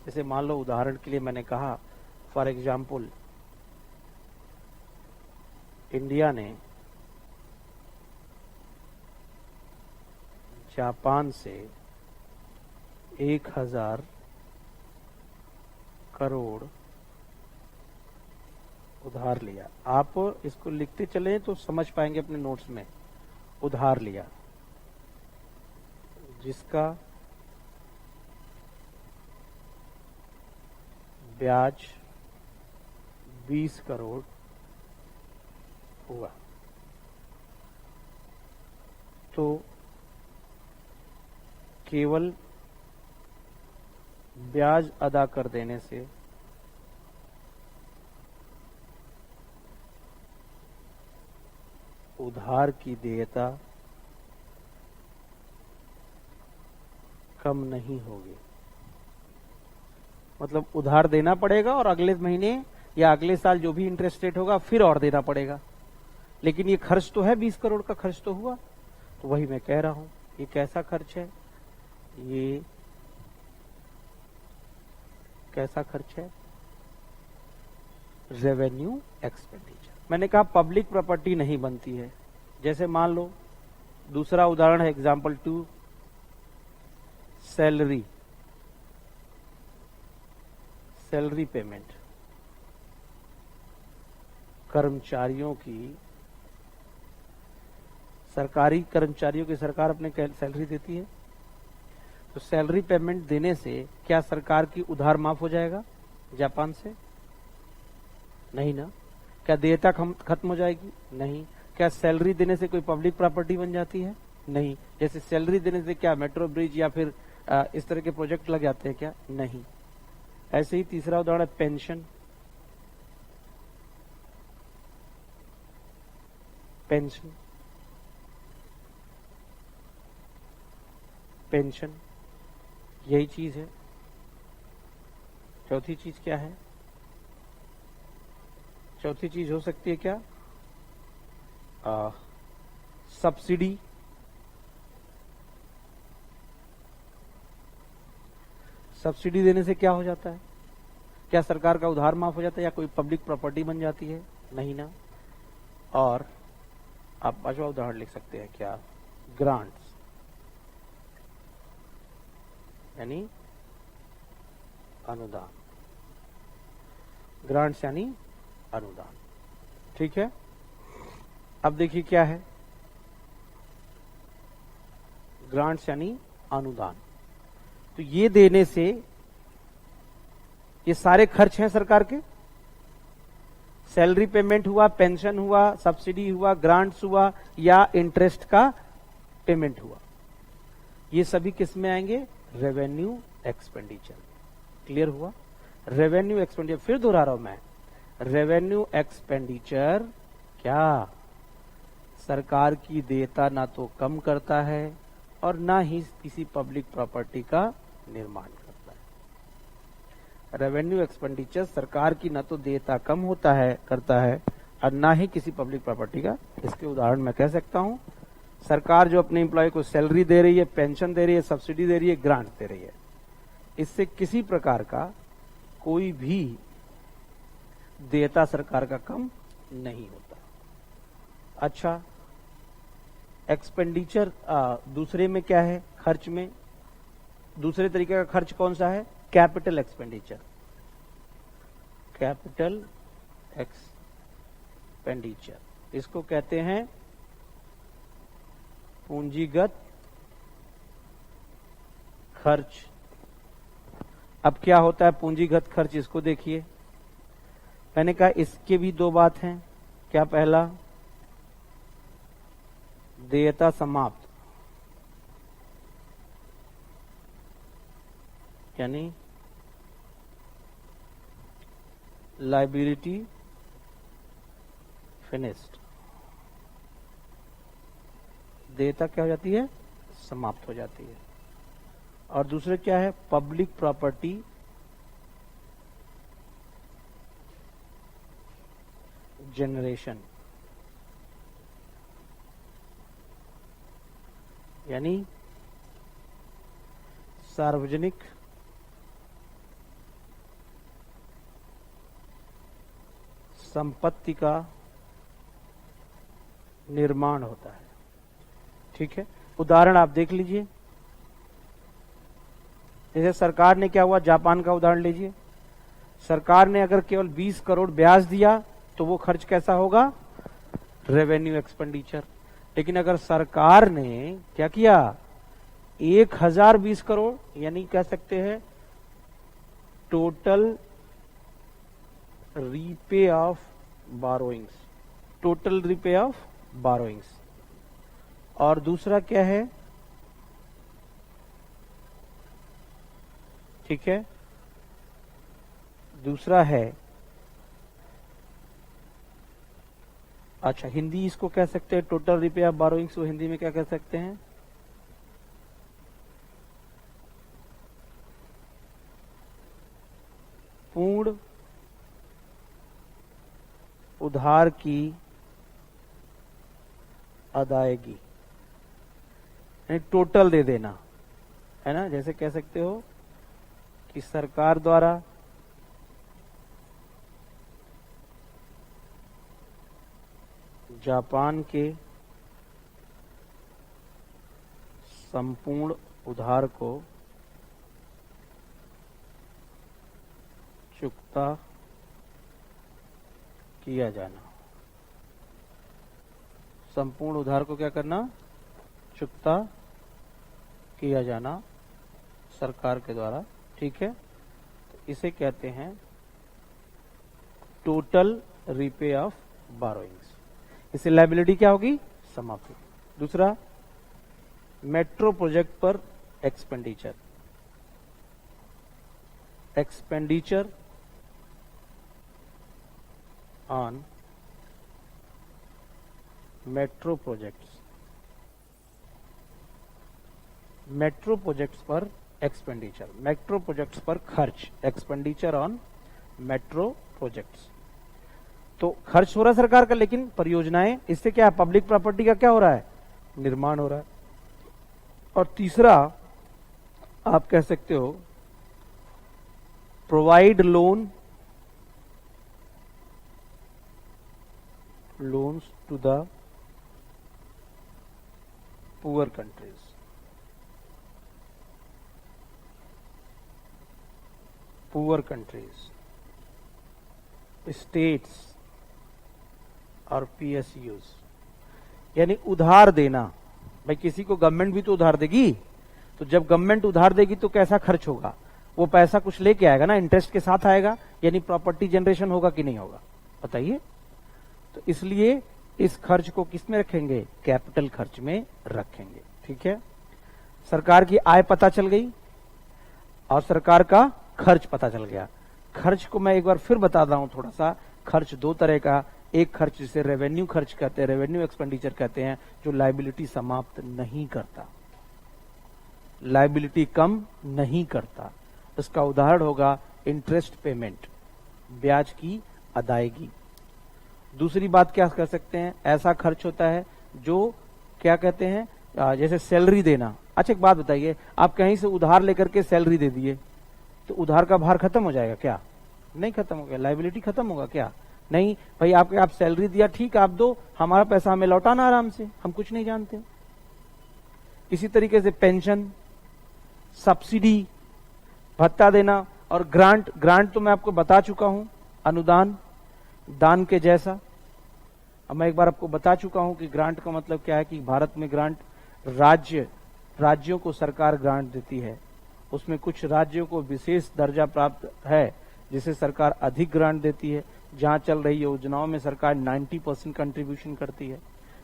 A: जैसे मान लो उदाहरण के लिए मैंने कहा, फॉर एग्जाम्पल इंडिया ने जापान से 1,000 करोड़ उधार लिया। आप इसको लिखते चले तो समझ पाएंगे अपने नोट्स में। उधार लिया जिसका ब्याज 20 करोड़ हुआ। तो केवल ब्याज अदा कर देने से उधार की देयता कम नहीं होगी। मतलब उधार देना पड़ेगा और अगले महीने या अगले साल जो भी इंटरेस्ट रेट होगा फिर और देना पड़ेगा, लेकिन ये खर्च तो है, 20 करोड़ का खर्च तो हुआ। तो वही मैं कह रहा हूं, ये कैसा खर्च है, ये कैसा खर्च है, रेवेन्यू एक्सपेंडिचर। मैंने कहा पब्लिक प्रॉपर्टी नहीं बनती है। जैसे मान लो दूसरा उदाहरण है, एग्जांपल 2, सैलरी पेमेंट। कर्मचारियों की, सरकारी कर्मचारियों की सरकार अपने सैलरी देती है, तो सैलरी पेमेंट देने से क्या सरकार की उधार माफ हो जाएगा जापान से? नहीं ना। क्या देयता खत्म हो जाएगी? नहीं। क्या सैलरी देने से कोई पब्लिक प्रॉपर्टी बन जाती है? नहीं। जैसे सैलरी देने से क्या मेट्रो ब्रिज या फिर इस तरह के प्रोजेक्ट लग जाते हैं क्या? नहीं। ऐसे ही तीसरा उदाहरण है पेंशन। पेंशन यही चीज है। चौथी चीज क्या है? चौथी चीज हो सकती है क्या? सब्सिडी। सब्सिडी देने से क्या हो जाता है? क्या सरकार का उधार माफ हो जाता है या कोई पब्लिक प्रॉपर्टी बन जाती है? नहीं ना। और आप पांचवा उदाहरण लिख सकते हैं क्या? ग्रांट्स, यानी अनुदान। ग्रांट्स यानी अनुदान। ठीक है। अब देखिए क्या है, ग्रांट्स यानी अनुदान। तो ये देने से ये सारे खर्च हैं सरकार के। सैलरी पेमेंट हुआ, पेंशन हुआ, सब्सिडी हुआ, ग्रांट्स हुआ या इंटरेस्ट का पेमेंट हुआ, ये सभी किस में आएंगे? Revenue expenditure. क्लियर हुआ? रेवेन्यू एक्सपेंडिचर, फिर दोहरा रहा हूं मैं, रेवेन्यू एक्सपेंडिचर क्या सरकार की देयता ना तो कम करता है और ना ही किसी पब्लिक प्रॉपर्टी का निर्माण करता है। रेवेन्यू एक्सपेंडिचर सरकार की ना तो देयता कम करता है और ना ही किसी पब्लिक प्रॉपर्टी का। इसके उदाहरण मैं कह सकता हूं, सरकार जो अपने एम्प्लॉय को सैलरी दे रही है, पेंशन दे रही है, सब्सिडी दे रही है, ग्रांट दे रही है, इससे किसी प्रकार का कोई भी देयता सरकार का कम नहीं होता। अच्छा, एक्सपेंडिचर दूसरे में क्या है? खर्च में दूसरे तरीके का खर्च कौन सा है? Capital expenditure. कैपिटल एक्सपेंडिचर, इसको कहते हैं पूंजीगत खर्च। अब क्या होता है पूंजीगत खर्च? इसको देखिए, मैंने कहा इसके भी दो बात हैं। क्या? पहला, देयता समाप्त, यानी लायबिलिटी फिनिश्ड। देयता क्या हो जाती है? समाप्त हो जाती है। और दूसरे क्या है? पब्लिक प्रॉपर्टी जनरेशन, यानी सार्वजनिक संपत्ति का निर्माण होता है। ठीक है। उदाहरण आप देख लीजिए, जैसे सरकार ने क्या हुआ, जापान का उदाहरण लीजिए। सरकार ने अगर केवल 20 करोड़ ब्याज दिया तो वो खर्च कैसा होगा? Revenue expenditure. लेकिन अगर सरकार ने क्या किया, 1020 करोड़, यानी कह सकते हैं total repay of borrowings, total repay of borrowings. और दूसरा क्या है, ठीक है, दूसरा है, अच्छा हिंदी इसको कह सकते हैं टोटल रिपे ऑफ बारोइंग्स को हिंदी में क्या कह सकते हैं, पूर्ण उधार की अदायगी, यानी टोटल दे देना, है ना। जैसे कह सकते हो कि सरकार द्वारा जापान के संपूर्ण उधार को चुकता किया जाना, संपूर्ण उधार को क्या करना, चुकता किया जाना सरकार के द्वारा, ठीक है। तो इसे कहते हैं टोटल रिपे ऑफ बारोइंग्स। इससे लायबिलिटी क्या होगी, समाप्त होगी। दूसरा, मेट्रो प्रोजेक्ट पर expenditure, expenditure on metro projects, metro projects पर एक्सपेंडिचर, मेट्रो प्रोजेक्ट्स पर खर्च, एक्सपेंडिचर ऑन मेट्रो प्रोजेक्ट्स। तो खर्च हो रहा है सरकार का, लेकिन परियोजनाएं, इससे क्या है, पब्लिक प्रॉपर्टी का क्या हो रहा है, निर्माण हो रहा है। और तीसरा आप कह सकते हो provide loans to the poor countries, poor countries, states और पीएसयूज, यानी उधार देना। भाई किसी को गवर्नमेंट भी तो उधार देगी, तो जब गवर्नमेंट उधार देगी तो कैसा खर्च होगा, वो पैसा कुछ लेके आएगा ना, इंटरेस्ट के साथ आएगा, यानी प्रॉपर्टी जनरेशन होगा कि नहीं होगा, बताइए। तो इसलिए इस खर्च को किस में रखेंगे, कैपिटल खर्च में रखेंगे, ठीक है। सरकार की आय पता चल गई और सरकार का खर्च पता चल गया। खर्च को मैं एक बार फिर बता रहा हूं थोड़ा सा, खर्च दो तरह का, एक खर्च जिसे रेवेन्यू खर्च कहते हैं, रेवेन्यू एक्सपेंडिचर कहते हैं, जो लायबिलिटी समाप्त नहीं करता, लायबिलिटी कम नहीं करता। इसका उदाहरण होगा इंटरेस्ट पेमेंट, ब्याज की अदायगी। दूसरी बात क्या कर सकते हैं, ऐसा खर्च होता है जो क्या कहते हैं, जैसे सैलरी देना। अच्छा एक बात बताइए, आप कहीं से उधार लेकर के सैलरी दे दिए तो उधार का भार खत्म हो जाएगा क्या, नहीं खत्म हो गया, लायबिलिटी खत्म होगा क्या, नहीं। भाई आप सैलरी दिया, ठीक आप दो, हमारा पैसा हमें लौटाना आराम से, हम कुछ नहीं जानते। इसी तरीके से पेंशन, सब्सिडी, भत्ता देना और ग्रांट, ग्रांट तो मैं आपको बता चुका हूं, अनुदान, दान के जैसा। अब मैं एक बार आपको बता चुका हूं कि ग्रांट का मतलब क्या है, कि भारत में ग्रांट राज्यों को सरकार ग्रांट देती है, उसमें कुछ राज्यों को विशेष दर्जा प्राप्त है जिसे सरकार अधिक ग्रांट देती है। जहां चल रही योजनाओं में सरकार 90% कंट्रीब्यूशन करती है।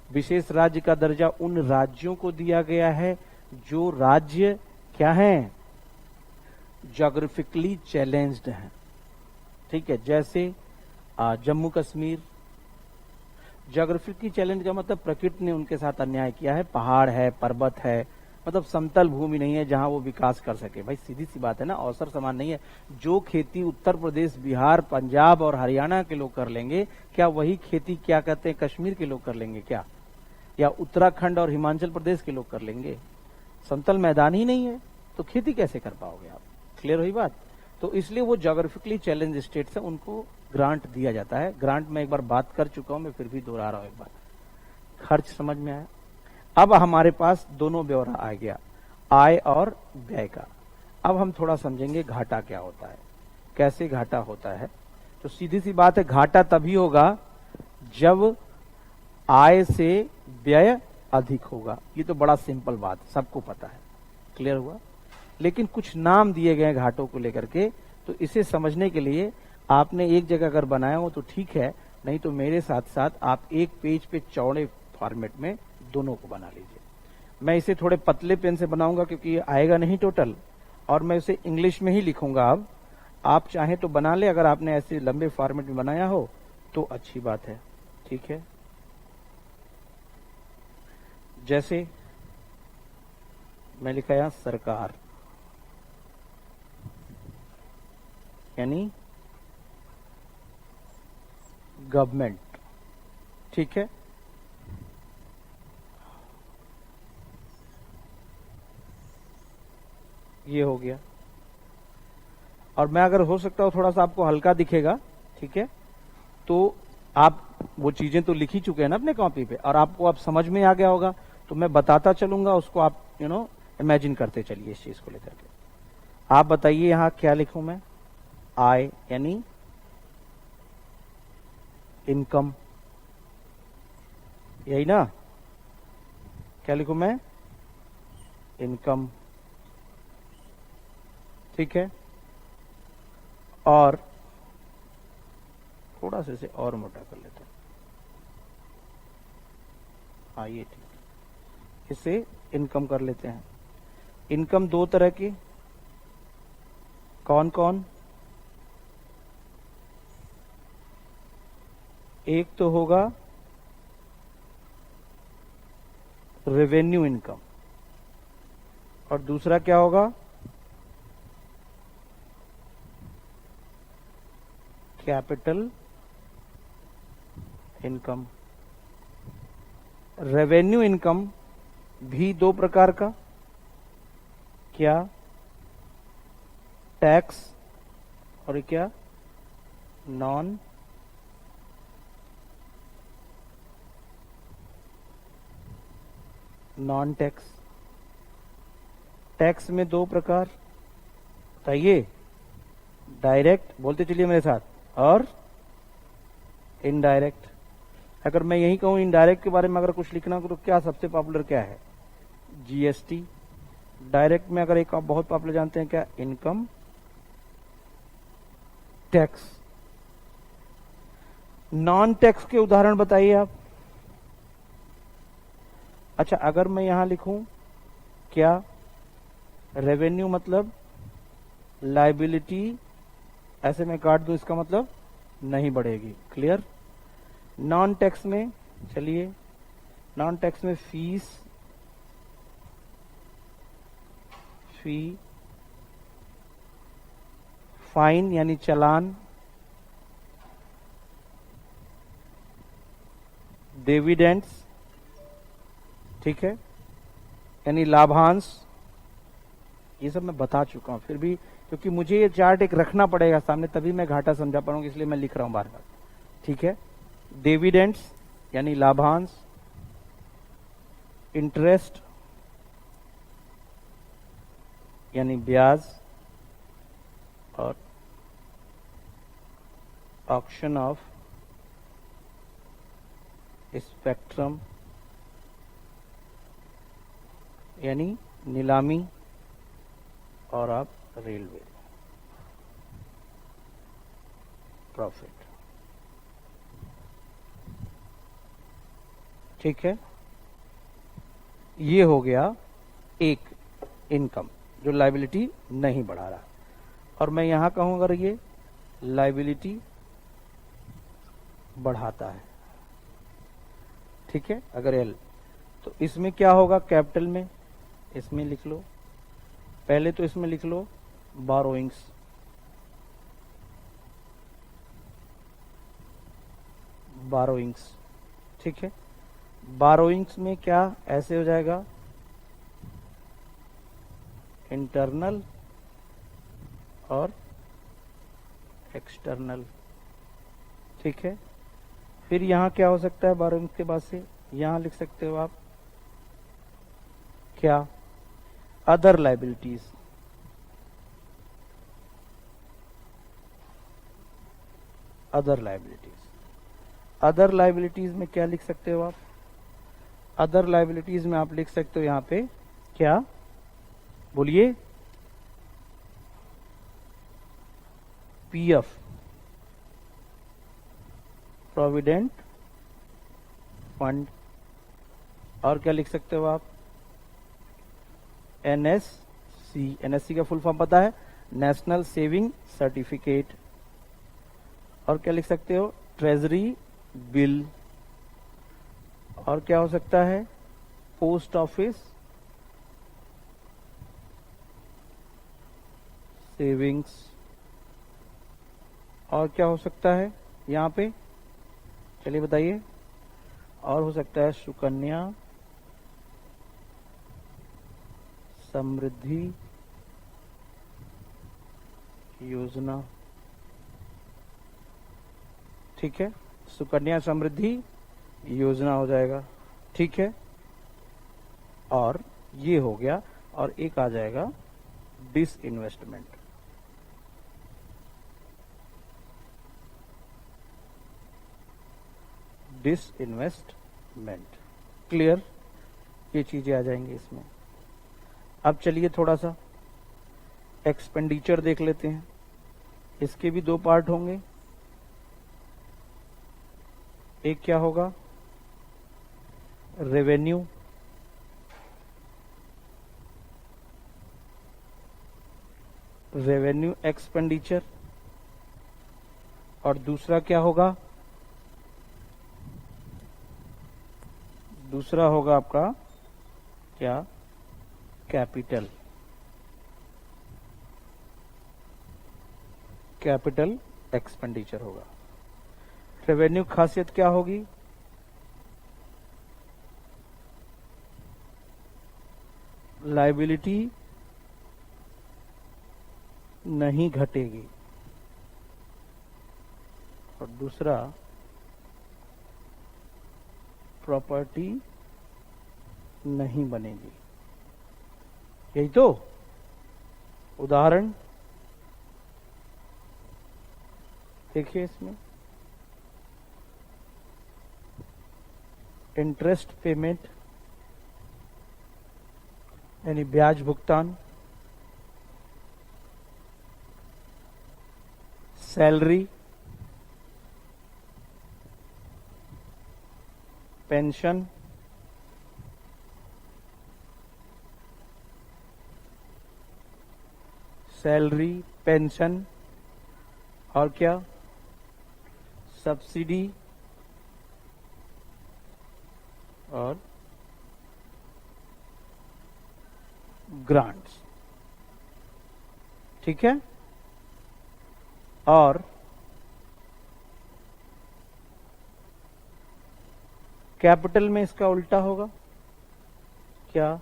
A: विशेष राज्य का दर्जा उन राज्यों को दिया गया है जो राज्य क्या हैं, ज्योग्राफिकली चैलेंज्ड हैं, ठीक है। जैसे जम्मू कश्मीर, ज्योग्राफिकली चैलेंज का मतलब प्रकृति ने उनके साथ अन्याय किया है, पहाड़ है, पर्वत है, मतलब समतल भूमि नहीं है जहां वो विकास कर सके। भाई सीधी सी बात है ना, अवसर समान नहीं है। जो खेती उत्तर प्रदेश, बिहार, पंजाब और हरियाणा के लोग कर लेंगे, क्या वही खेती क्या कहते हैं कश्मीर के लोग कर लेंगे क्या, या उत्तराखंड और हिमाचल प्रदेश के लोग कर लेंगे? समतल मैदान ही नहीं है, तो खेती कैसे कर पाओगे आप? क्लियर हुई बात? तो इसलिए वो ज्योग्राफिकली चैलेंज स्टेट्स है, उनको ग्रांट दिया जाता है। ग्रांट में एक बार बात कर चुका हूं, मैं फिर भी दोहरा रहा हूं एक बार। खर्च समझ में आया? अब हमारे पास दोनों ब्यौरा आ गया, आय और व्यय का। अब हम थोड़ा समझेंगे घाटा क्या होता है, कैसे घाटा होता है। तो सीधी सी बात है, घाटा तभी होगा जब आय से व्यय अधिक होगा। ये तो बड़ा सिंपल बात, सबको पता है। क्लियर हुआ? लेकिन कुछ नाम दिए गए घाटों को लेकर के, तो इसे समझने के लिए आपने एक जगह अगर बनाया हो तो ठीक है, नहीं तो मेरे साथ साथ आप एक पेज पे चौड़े फॉर्मेट में दोनों को बना लीजिए। मैं इसे थोड़े पतले पेन से बनाऊंगा क्योंकि ये आएगा नहीं टोटल, और मैं इसे इंग्लिश में ही लिखूंगा। अब आप चाहें तो बना ले, अगर आपने ऐसे लंबे फॉर्मेट में बनाया हो तो अच्छी बात है, ठीक है। जैसे मैं लिखाया सरकार, यानी गवर्नमेंट, ठीक है। ये हो गया। और मैं अगर हो सकता हो थोड़ा सा आपको हल्का दिखेगा, ठीक है, तो आप वो चीजें तो लिख ही चुके हैं ना अपने कॉपी पे, और आपको अब समझ में आ गया होगा, तो मैं बताता चलूंगा, उसको आप इमेजिन करते चलिए इस चीज को लेकर के। आप बताइए यहां क्या लिखूं मैं? आय यानी इनकम, यही ना? क्या लिखूं मैं? इनकम, ठीक है। और थोड़ा सा इसे और मोटा कर लेते हैं, हाँ ये ठीक है। इसे इनकम कर लेते हैं। इनकम दो तरह की, कौन कौन? एक तो होगा रेवेन्यू इनकम, और दूसरा क्या होगा? Capital income. रेवेन्यू इनकम भी दो प्रकार का, क्या? टैक्स, और क्या? Non tax. टैक्स में दो प्रकार बताइए, डायरेक्ट, बोलते चलिए मेरे साथ, और इनडायरेक्ट। अगर मैं यही कहूं इनडायरेक्ट के बारे में अगर कुछ लिखना हो तो क्या सबसे पॉपुलर क्या है? जीएसटी। डायरेक्ट में अगर एक आप बहुत पॉपुलर जानते हैं, क्या? Income tax. नॉन टैक्स के उदाहरण बताइए आप। अच्छा, अगर मैं यहां लिखूं क्या? रेवेन्यू मतलब लायबिलिटी, ऐसे मैं काट दूं, इसका मतलब नहीं बढ़ेगी, क्लियर। नॉन टैक्स में चलिए, नॉन टैक्स में फीस, फी, फाइन यानी चालान, डिविडेंड्स, ठीक है, यानी लाभांश। ये सब मैं बता चुका हूं, फिर भी क्योंकि मुझे ये चार्ट एक रखना पड़ेगा सामने, तभी मैं घाटा समझा पाऊंगा, इसलिए मैं लिख रहा हूं बार बार, ठीक है। डिविडेंड्स यानी लाभांश, इंटरेस्ट यानी ब्याज, और ऑक्शन ऑफ स्पेक्ट्रम यानी नीलामी, और आप रेलवे प्रॉफिट, ठीक है। ये हो गया एक इनकम जो लायबिलिटी नहीं बढ़ा रहा, और मैं यहां कहूं अगर ये लायबिलिटी बढ़ाता है, ठीक है, अगर एल, तो इसमें क्या होगा? कैपिटल में इसमें लिख लो, पहले तो इसमें लिख लो बारोइंग्स, बारोइंग्स, ठीक है। बारोइंग्स में क्या ऐसे हो जाएगा? इंटरनल और एक्सटर्नल, ठीक है। फिर यहां क्या हो सकता है? बारोइंग्स के बाद से यहां लिख सकते हो आप क्या? Other liabilities, other liabilities. Other liabilities में क्या लिख सकते हो आप? अदर लायबिलिटीज में आप लिख सकते हो यहां पे क्या? बोलिए। PF, provident fund. और क्या लिख सकते हो आप, एनएससी। एनएससी का फुल फॉर्म पता है, नेशनल सेविंग सर्टिफिकेट। और क्या लिख सकते हो, ट्रेजरी बिल। और क्या हो सकता है, पोस्ट ऑफिस सेविंग्स। और क्या हो सकता है यहां पे, चलिए बताइए। और हो सकता है सुकन्या समृद्धि योजना। ठीक है, सुकन्या समृद्धि योजना हो जाएगा। ठीक है, और ये हो गया। और एक आ जाएगा डिसइन्वेस्टमेंट। डिसइन्वेस्टमेंट, क्लियर, ये चीजें आ जाएंगी इसमें। अब चलिए थोड़ा सा एक्सपेंडिचर देख लेते हैं। इसके भी दो पार्ट होंगे। एक क्या होगा, रेवेन्यू, रेवेन्यू एक्सपेंडिचर। और दूसरा क्या होगा, दूसरा होगा आपका क्या, कैपिटल, कैपिटल एक्सपेंडिचर होगा। रेवेन्यू खासियत क्या होगी, लायबिलिटी नहीं घटेगी। और दूसरा प्रॉपर्टी नहीं बनेगी। यही तो उदाहरण देखिए इसमें, इंटरेस्ट पेमेंट यानी ब्याज भुगतान, सैलरी, पेंशन, सैलरी, पेंशन। और क्या, सब्सिडी और ग्रांट्स। ठीक है, और कैपिटल में इसका उल्टा होगा क्या,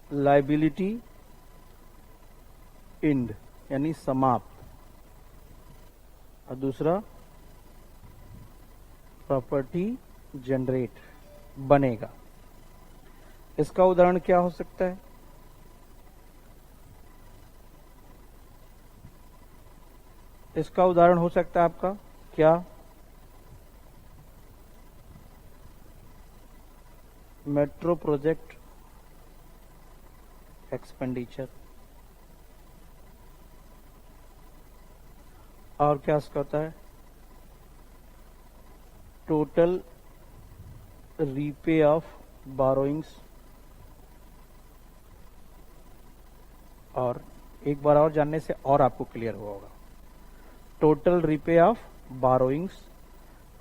A: लायबिलिटी इंड यानी समाप्त। और दूसरा प्रॉपर्टी जनरेट बनेगा। इसका उदाहरण क्या हो सकता है, इसका उदाहरण हो सकता है आपका क्या, मेट्रो प्रोजेक्ट एक्सपेंडिचर। और क्या इसका होता है, टोटल रीपे ऑफ बारोइंग्स। और एक बार और जानने से और आपको क्लियर हुआ होगा, टोटल रीपे ऑफ बारोइंग्स।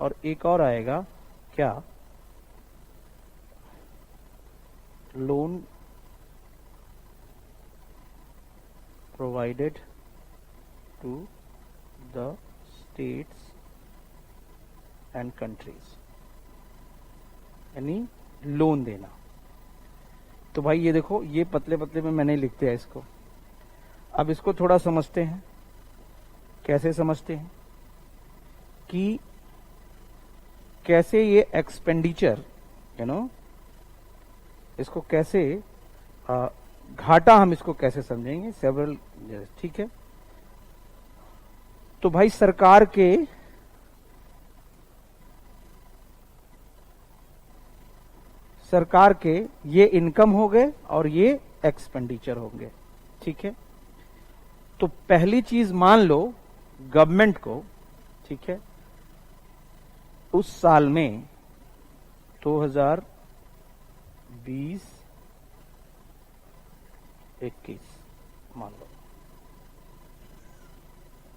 A: और एक और आएगा क्या, loan provided to the states and countries, यानी लोन देना। तो भाई ये देखो, ये पतले पतले में मैंने लिख दिया इसको। अब इसको थोड़ा समझते हैं। कैसे समझते हैं कि कैसे ये एक्सपेंडिचर इसको कैसे घाटा हम इसको कैसे समझेंगे, सेवरल। ठीक है, तो भाई सरकार के ये इनकम हो गए और ये एक्सपेंडिचर होंगे। ठीक है, तो पहली चीज मान लो
B: गवर्नमेंट को, ठीक है, उस साल में 2020-21 मान लो,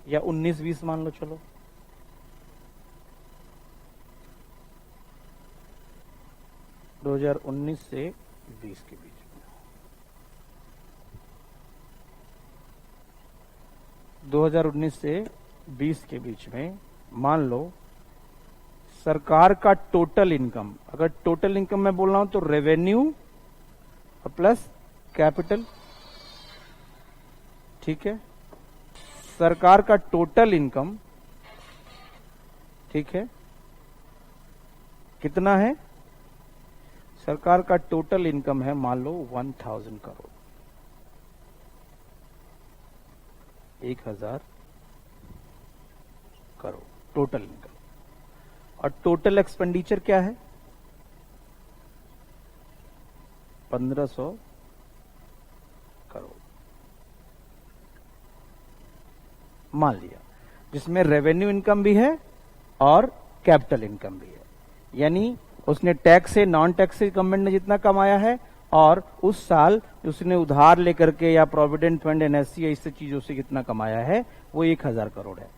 B: या 19-20 मान लो, चलो 2019 से 20 के बीच में, 2019 से 20 के बीच में मान लो सरकार का टोटल इनकम, अगर टोटल इनकम मैं बोल रहा हूं तो रेवेन्यू प्लस कैपिटल, ठीक है, सरकार का टोटल इनकम, ठीक है, कितना है? सरकार का टोटल इनकम है मान लो 1000 करोड़, 1000 करोड़ टोटल इनकम। और टोटल एक्सपेंडिचर क्या है? 1500 करोड़ मान लिया, जिसमें रेवेन्यू इनकम भी है और कैपिटल इनकम भी है। यानी उसने टैक्स से, नॉन टैक्स से गवर्नमेंट ने जितना कमाया है, और उस साल उसने उधार लेकर के या प्रोविडेंट फंड, एनएससी, इससे चीजों से कितना कमाया है, वो 1000 करोड़ है।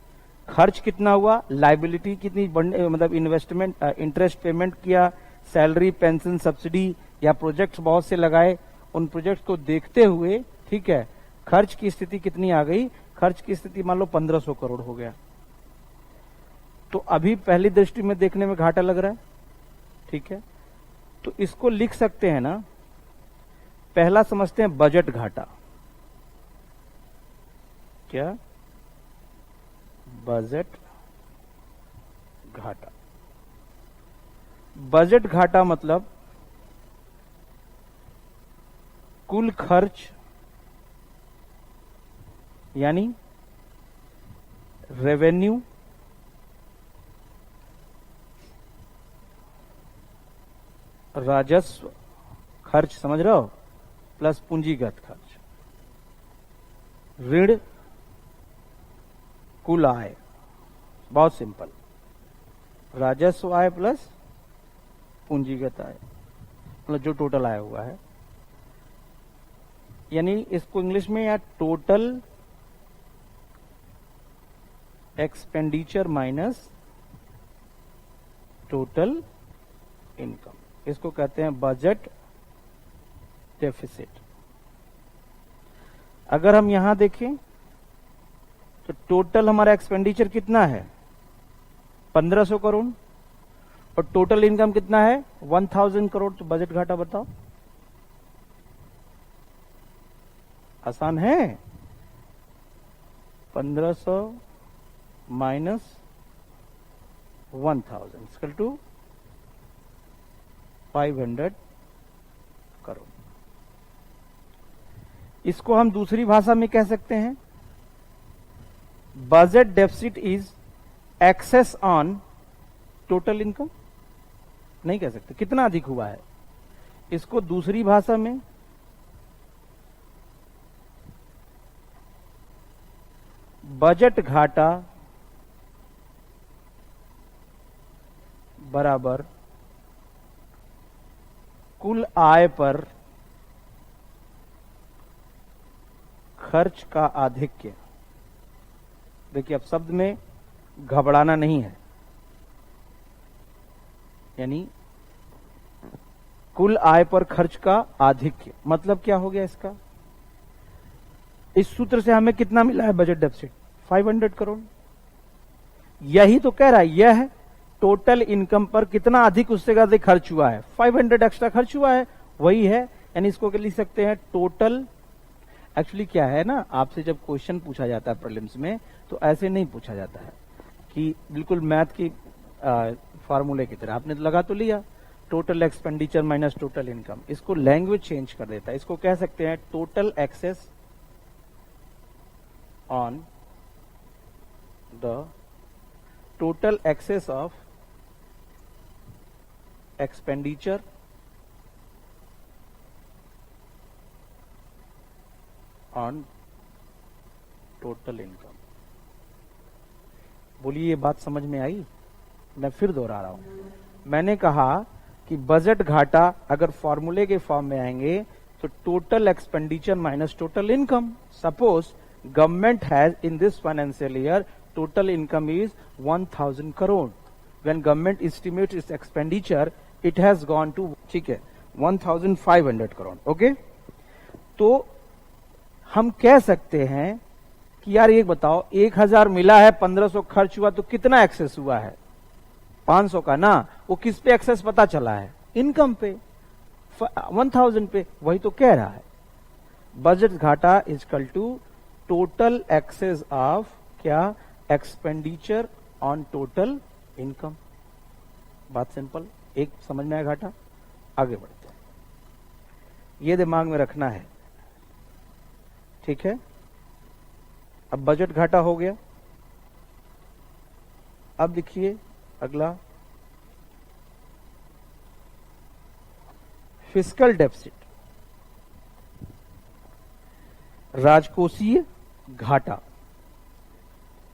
B: खर्च कितना हुआ, लाइबिलिटी कितनी, मतलब इन्वेस्टमेंट, इंटरेस्ट पेमेंट किया, सैलरी, पेंशन, सब्सिडी, या प्रोजेक्ट्स बहुत से लगाए, उन प्रोजेक्ट्स को देखते हुए, ठीक है, खर्च की स्थिति कितनी आ गई? खर्च की स्थिति मान लो 1500 करोड़ हो गया। तो अभी पहली दृष्टि में देखने में घाटा लग रहा है, ठीक है, तो इसको लिख सकते हैं ना, पहला समझते हैं बजट घाटा। क्या? बजट घाटा। बजट घाटा मतलब कुल खर्च, यानी रेवेन्यू राजस्व खर्च, समझ रहे हो, प्लस पूंजीगत खर्च, ऋण कुल आय, बहुत सिंपल, राजस्व आय प्लस पूंजीगत आय, मतलब जो टोटल आया हुआ है। यानी इसको इंग्लिश में या total expenditure minus total income, इसको कहते हैं बजट डेफिसिट। अगर हम यहां देखें तो टोटल हमारा एक्सपेंडिचर कितना है? 1500 करोड़, और टोटल इनकम कितना है? 1000 करोड़। तो बजट घाटा बताओ, आसान है, 1500 माइनस 1000 इक्वल टू 500 करोड़। इसको हम दूसरी भाषा में कह सकते हैं, budget deficit is excess on total income. नहीं कह सकते, कितना अधिक हुआ है। इसको दूसरी भाषा में बजट घाटा बराबर कुल आय पर खर्च का आधिक्य। देखिए, अब शब्द में घबराना नहीं है, यानी कुल आय पर खर्च का आधिक्य मतलब क्या हो गया इसका? इस सूत्र से हमें कितना मिला है बजट डेफिसिट? 500 करोड़। यही तो कह रहा है, यह टोटल इनकम पर कितना अधिक, उससे ज्यादा खर्च हुआ है, 500 एक्स्ट्रा खर्च हुआ है, वही है। यानी इसको लिख सकते हैं टोटल। एक्चुअली क्या है ना, आपसे जब क्वेश्चन पूछा जाता है प्रीलिम्स में, तो ऐसे नहीं पूछा जाता है कि बिल्कुल मैथ की फार्मूले की तरह। आपने लगा तो लिया total expenditure minus total income, इसको लैंग्वेज चेंज कर देता है। इसको कह सकते हैं total excess on the total excess of expenditure on total income. बोलिए ये बात समझ में आई? मैं फिर दोहरा रहा हूं। मैंने कहा कि बजट घाटा अगर फॉर्मूले के फॉर्म में आएंगे तो total expenditure minus total income. Suppose government has in this financial year total income is 1000 crore. When government estimate its expenditure it has gone to, ठीक है, 1500 करोड़। ओके, तो हम कह सकते हैं कि यार एक बताओ, 1000 मिला है, 1500 खर्च हुआ, तो कितना एक्सेस हुआ है? 500 का ना। वो किस पे एक्सेस पता चला है? इनकम पे, 1000 पे। वही तो कह रहा है, बजट घाटा equal to total excess of क्या? Expenditure on total income. बात सिंपल, एक समझ में आया घाटा। आगे बढ़ते हैं, ये दिमाग में रखना है, ठीक है। अब बजट घाटा हो गया। अब देखिए अगला, फिस्कल डेफिसिट, राजकोषीय घाटा।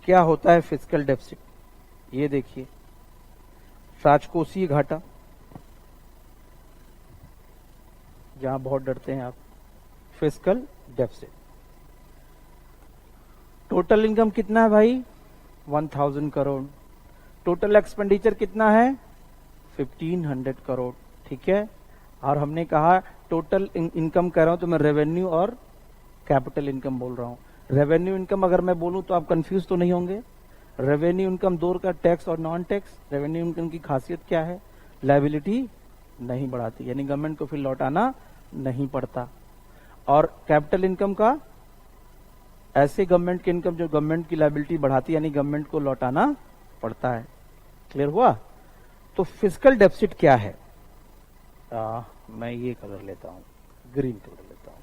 B: क्या होता है फिस्कल डेफिसिट? ये देखिए, राजकोषीय घाटा, जहां बहुत डरते हैं आप, फिस्कल डेफिसिट। टोटल इनकम कितना है भाई? 1000 करोड़। टोटल एक्सपेंडिचर कितना है? 1500 करोड़, ठीक है। और हमने कहा टोटल इनकम कह रहा हूं तो मैं रेवेन्यू और कैपिटल इनकम बोल रहा हूं। रेवेन्यू इनकम अगर मैं बोलूं तो आप कंफ्यूज तो नहीं होंगे। रेवेन्यू इनकम दो का, टैक्स और नॉन टैक्स। रेवेन्यू इनकम की खासियत क्या है? लायबिलिटी नहीं बढ़ाती, यानी गवर्नमेंट को फिर लौटाना नहीं पड़ता। और कैपिटल इनकम का, ऐसे गवर्नमेंट की इनकम जो गवर्नमेंट की लायबिलिटी बढ़ाती है, यानी गवर्नमेंट को लौटाना पड़ता है। क्लियर हुआ? तो फिस्कल डेफिसिट क्या है? मैं ये कलर लेता हूं, ग्रीन कलर लेता हूं,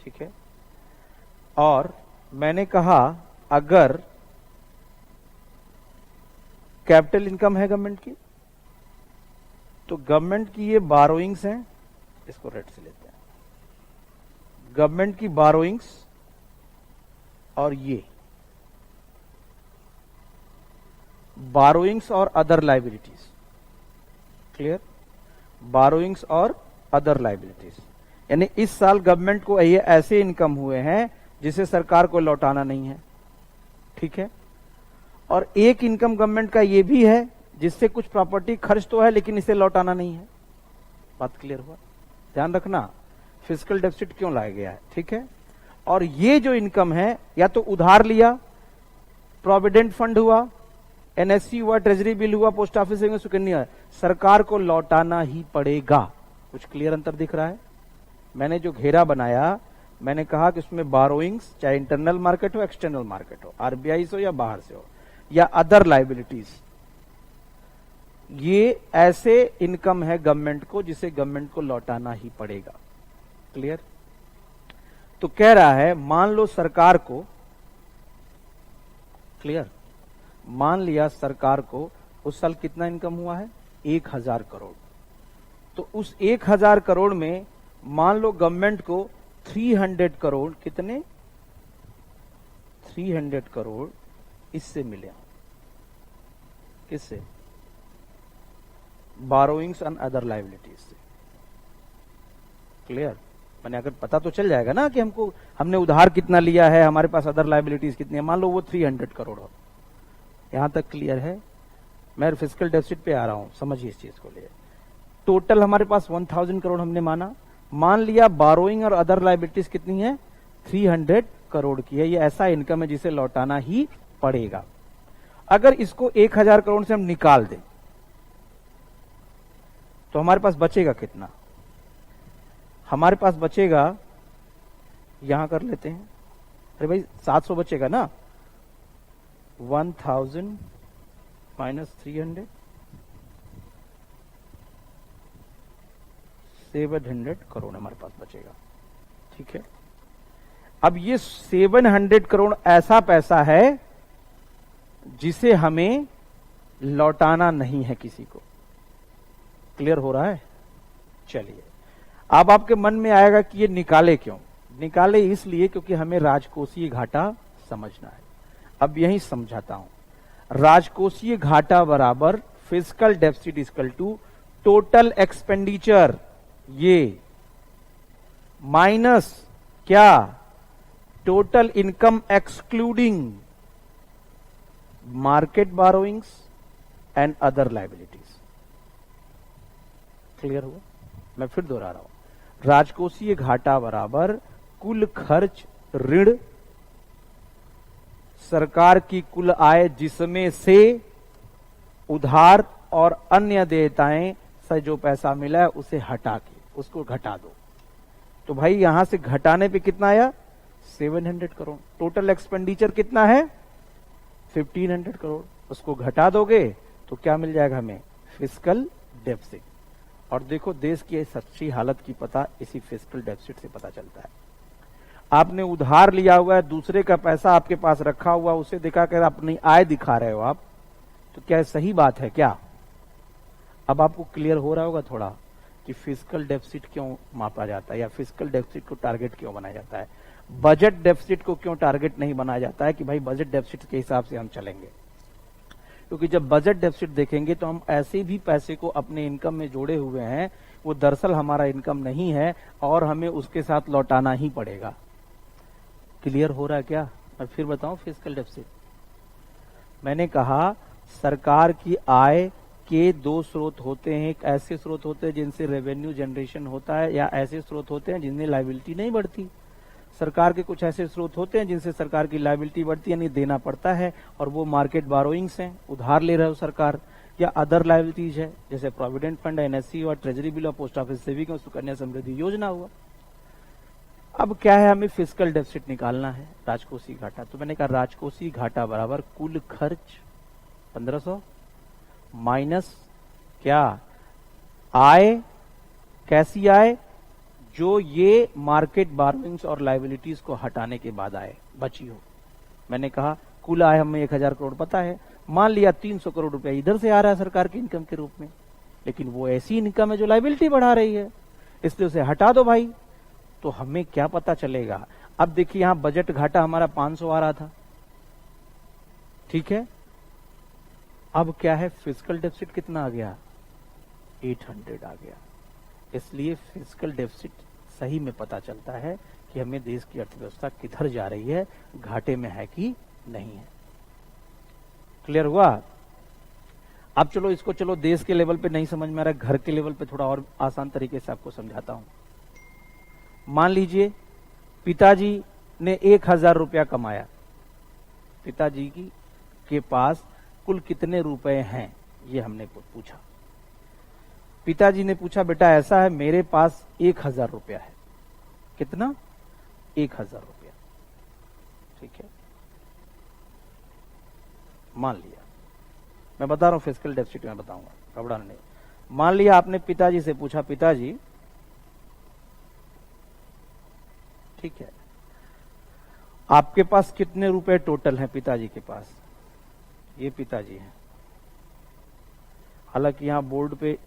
B: ठीक है। और मैंने कहा अगर कैपिटल इनकम है गवर्नमेंट की, तो गवर्नमेंट की ये बारोइंग्स हैं, इसको रेड से लेते हैं, गवर्नमेंट की बारोइंग्स, और ये बारोइंग्स और अदर लाइबिलिटीज। क्लियर? बारोइंग्स और अदर लाइबिलिटीज, यानी इस साल गवर्नमेंट को ये ऐसे इनकम हुए हैं जिसे सरकार को लौटाना नहीं है, ठीक है। और एक इनकम गवर्नमेंट का ये भी है जिससे कुछ प्रॉपर्टी खर्च तो है लेकिन इसे लौटाना नहीं है। बात क्लियर हुआ? ध्यान रखना फिस्कल डेफिसिट क्यों लाया गया है, ठीक है। और ये जो इनकम है, या तो उधार लिया, प्रोविडेंट फंड हुआ, एनएससी हुआ, ट्रेजरी बिल हुआ, पोस्ट ऑफिस में सुकन्या, सरकार को लौटाना ही पड़ेगा। कुछ क्लियर अंतर दिख रहा है? मैंने जो घेरा बनाया, मैंने कहा कि उसमें बारोइंग्स, चाहे इंटरनल मार्केट हो, एक्सटर्नल मार्केट हो, आरबीआई से हो या बाहर से हो, या अदर लाइबिलिटीज, ये ऐसे इनकम है गवर्नमेंट को जिसे गवर्नमेंट को लौटाना ही पड़ेगा। क्लियर? तो कह रहा है, मान लो सरकार को, क्लियर, मान लिया सरकार को उस साल कितना इनकम हुआ है? 1000 करोड़। तो उस 1000 करोड़ में मान लो गवर्नमेंट को 300 करोड़, कितने? 300 करोड़ इससे मिले। किससे? बारोइंग्स एंड अदर लाइबिलिटीज से। क्लियर? मैंने अगर पता तो चल जाएगा ना कि हमने उधार कितना लिया है, हमारे पास अदर लाइबिलिटीज कितनी है। मान लो वो 300 करोड़ हो। यहां तक क्लियर है? मैं फिस्कल डेफिसिट पे आ रहा हूं, समझिए इस चीज को लिए। टोटल हमारे पास 1000 करोड़ हमने माना, मान लिया बारोइंग और अदर लाइबिलिटीज कितनी है? 300 करोड़ की है। ये ऐसा इनकम है जिसे लौटाना ही पड़ेगा। अगर इसको 1000 करोड़ से हम निकाल दें तो हमारे पास बचेगा कितना? हमारे पास बचेगा, यहां कर लेते हैं, अरे भाई 700 बचेगा ना। 1000 माइनस 300, 700 करोड़ हमारे पास बचेगा, ठीक है। अब ये 700 करोड़ ऐसा पैसा है जिसे हमें लौटाना नहीं है किसी को। क्लियर हो रहा है? चलिए, अब आपके मन में आएगा कि ये निकाले क्यों? निकाले इसलिए क्योंकि हमें राजकोषीय घाटा समझना है। अब यही समझाता हूं। राजकोषीय घाटा बराबर physical deficit equal to total expenditure, ये माइनस क्या, total income excluding market borrowings and other liabilities. Clear हुआ? मैं फिर दोहरा रहा हूं, राजकोषीय घाटा बराबर कुल खर्च ऋण सरकार की कुल आय जिसमें से उधार और अन्य देयताएं से जो पैसा मिला है उसे हटा के उसको घटा दो। तो भाई यहां से घटाने पे कितना आया? 700 करोड़। टोटल एक्सपेंडिचर कितना है? 1500 करोड़। उसको घटा दोगे तो क्या मिल जाएगा हमें? Fiscal deficit. और देखो देश की सच्ची हालत की पता इसी फिस्कल डेफिसिट से पता चलता है। आपने उधार लिया हुआ है, दूसरे का पैसा आपके पास रखा हुआ, उसे दिखा कर अपनी आय दिखा रहे हो आप, तो क्या सही बात है क्या? अब आपको क्लियर हो रहा होगा थोड़ा कि फिस्कल डेफिसिट क्यों मापा जाता है या फिस्कल डेफिसिट को टारगेट क्यों बनाया जाता है। बजट डेफिसिट को क्यों टारगेट नहीं बनाया जाता है कि भाई बजट डेफिसिट के हिसाब से हम चलेंगे, क्योंकि जब बजट डेफिसिट देखेंगे तो हम ऐसे भी पैसे को अपने इनकम में जोड़े हुए हैं, वो दरअसल हमारा इनकम नहीं है और हमें उसके साथ लौटाना ही पड़ेगा। क्लियर हो रहा है क्या? मैं फिर बताऊं फिस्कल डेफिसिट। मैंने कहा सरकार की आय के दो स्रोत होते हैं, एक ऐसे स्रोत होते हैं जिनसे रेवेन्यू जनरेशन होता है या ऐसे स्रोत होते हैं जिनमें लायबिलिटी नहीं बढ़ती। सरकार के कुछ ऐसे स्रोत होते हैं जिनसे सरकार की लायबिलिटी बढ़ती है, यानी देना पड़ता है, और वो मार्केट बारोइंग्स हैं, उधार ले रहे हो सरकार, या अदर लायबिलिटीज है जैसे प्रोविडेंट फंड, एनएससी और ट्रेजरी बिल और पोस्ट ऑफिस सेविंग और सुकन्या समृद्धि योजना हुआ। अब क्या है, हमें फिस्कल डेफिसिट निकालना है, राजकोषीय घाटा। तो मैंने कहा राजकोषीय घाटा बराबर कुल खर्च 1500 माइनस क्या, आय, कैसी आय, जो ये मार्केट बारोइंग्स और लायबिलिटीज को हटाने के बाद आए बची हो। मैंने कहा कुल आय हमें 1000 करोड़ पता है, मान लिया 300 करोड़ रुपया इधर से आ रहा है सरकार की इनकम के रूप में, लेकिन वो ऐसी इनकम है जो लायबिलिटी बढ़ा रही है, इसलिए उसे हटा दो भाई। तो हमें क्या पता चलेगा? अब देखिए यहां बजट घाटा हमारा 500 आ रहा था, ठीक है। अब क्या है, फिस्कल डेफिसिट कितना आ गया? 800 आ गया। इसलिए फिस्कल डेफिसिट सही में पता चलता है कि हमें देश की अर्थव्यवस्था किधर जा रही है, घाटे में है कि नहीं है। क्लियर हुआ? अब चलो इसको, चलो देश के लेवल पे नहीं समझ में आ रहा है, घर के लेवल पे थोड़ा और आसान तरीके से आपको समझाता हूं। मान लीजिए पिताजी ने 1000 रुपया कमाया, पिताजी के पास कुल कितने रुपए हैं ये हमने पूछा। पिताजी ने पूछा बेटा ऐसा है मेरे पास 1000 रुपया है। कितना? 1000 रुपया, ठीक है। मान लिया, मैं बता रहा हूं फिस्कल डेफिसिट में बताऊंगा, घबराना नहीं। मान लिया आपने पिताजी से पूछा, पिताजी ठीक है आपके पास कितने रुपए टोटल हैं? पिताजी के पास, ये पिताजी हैं, हालांकि यहां बोर्ड पे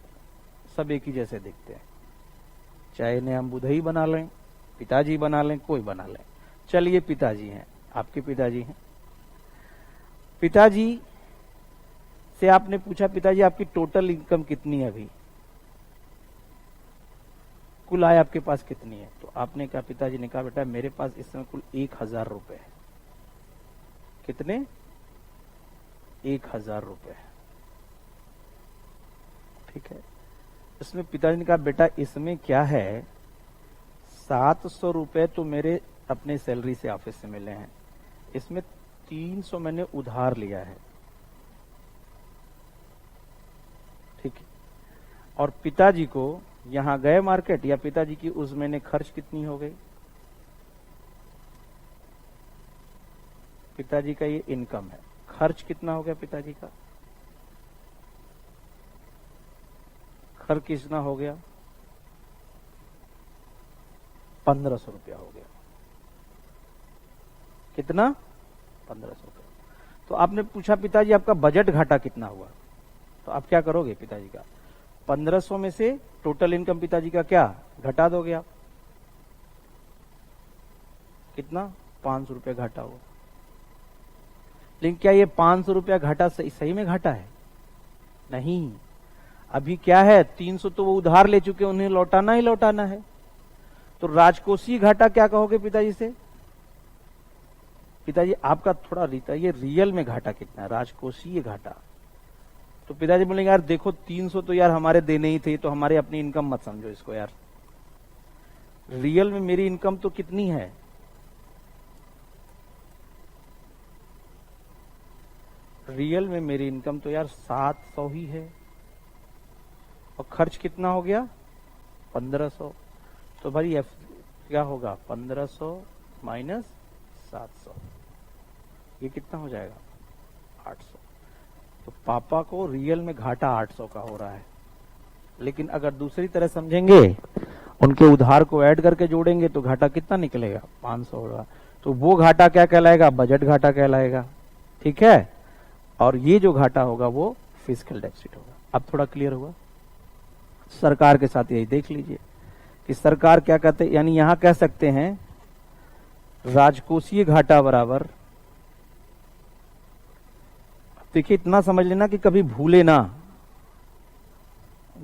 B: सब एक ही जैसे दिखते हैं, चाहे इन्हें हम बुधई बना लें, पिताजी बना लें, कोई बना लें। चलिए पिताजी हैं, आपके पिताजी हैं। पिताजी से आपने पूछा पिताजी आपकी टोटल इनकम कितनी है, अभी कुल आय आपके पास कितनी है? तो आपने कहा, पिताजी ने कहा बेटा मेरे पास इस समय कुल 1000 रुपए है। कितने? 1000 रुपए, ठीक है। इसमें पिताजी ने कहा बेटा इसमें क्या है, 700 रुपए तो मेरे अपने सैलरी से ऑफिस से मिले हैं, इसमें 300 मैंने उधार लिया है, ठीक है। और पिताजी को यहां गए मार्केट, या पिताजी की उस महीने खर्च कितनी हो गई? पिताजी का ये इनकम है, खर्च कितना हो गया पिताजी का? खर्च कितना हो गया? 1500 रुपया हो गया। कितना? 1500 रुपया। तो आपने पूछा पिताजी आपका बजट घाटा कितना हुआ? तो आप क्या करोगे? पिताजी का 1500 में से टोटल इनकम पिताजी का क्या घटा दोगे आप? कितना? 500 रुपया घाटा हुआ। लेकिन क्या ये 500 रुपया घाटा सही में घाटा है? नहीं। अभी क्या है, 300 तो वो उधार ले चुके, उन्हें लौटाना ही लौटाना है। तो राजकोषीय घाटा क्या कहोगे पिताजी से? पिताजी आपका थोड़ा रीता, ये रियल में घाटा कितना है, राजकोषीय घाटा? तो पिताजी बोलेंगे यार देखो 300 तो यार हमारे देने ही थे, तो हमारे अपनी इनकम मत समझो इसको यार, रियल में मेरी इनकम तो कितनी है? रियल में मेरी इनकम तो यार 700 ही है, और खर्च कितना हो गया 1500। तो भाई एफ क्या होगा, 1500 माइनस 700, ये कितना हो जाएगा 800। तो पापा को रियल में घाटा 800 का हो रहा है। लेकिन अगर दूसरी तरह समझेंगे, उनके उधार को ऐड करके जोड़ेंगे तो घाटा कितना निकलेगा 500 होगा। तो वो घाटा क्या कहलाएगा, बजट घाटा कहलाएगा, ठीक है। और ये जो घाटा होगा वो फिस्कल डेफिसिट होगा। अब थोड़ा क्लियर हुआ? सरकार के साथ यही देख लीजिए कि सरकार क्या कहते हैं, यानी यहां कह सकते हैं राजकोषीय घाटा बराबर, देखिए इतना समझ लेना कि कभी भूले ना,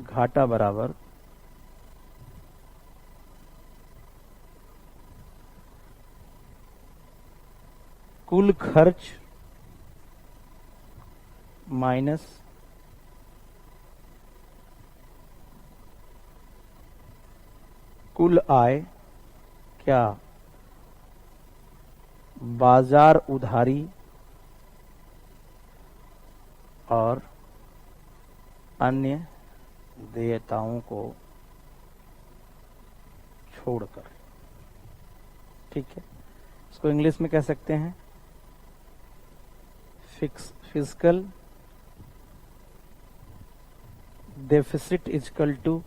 B: घाटा बराबर कुल खर्च माइनस कुल आय, क्या बाजार उधारी और अन्य देयताओं को छोड़कर, ठीक है। इसको इंग्लिश में कह सकते हैं fiscal deficit is equal to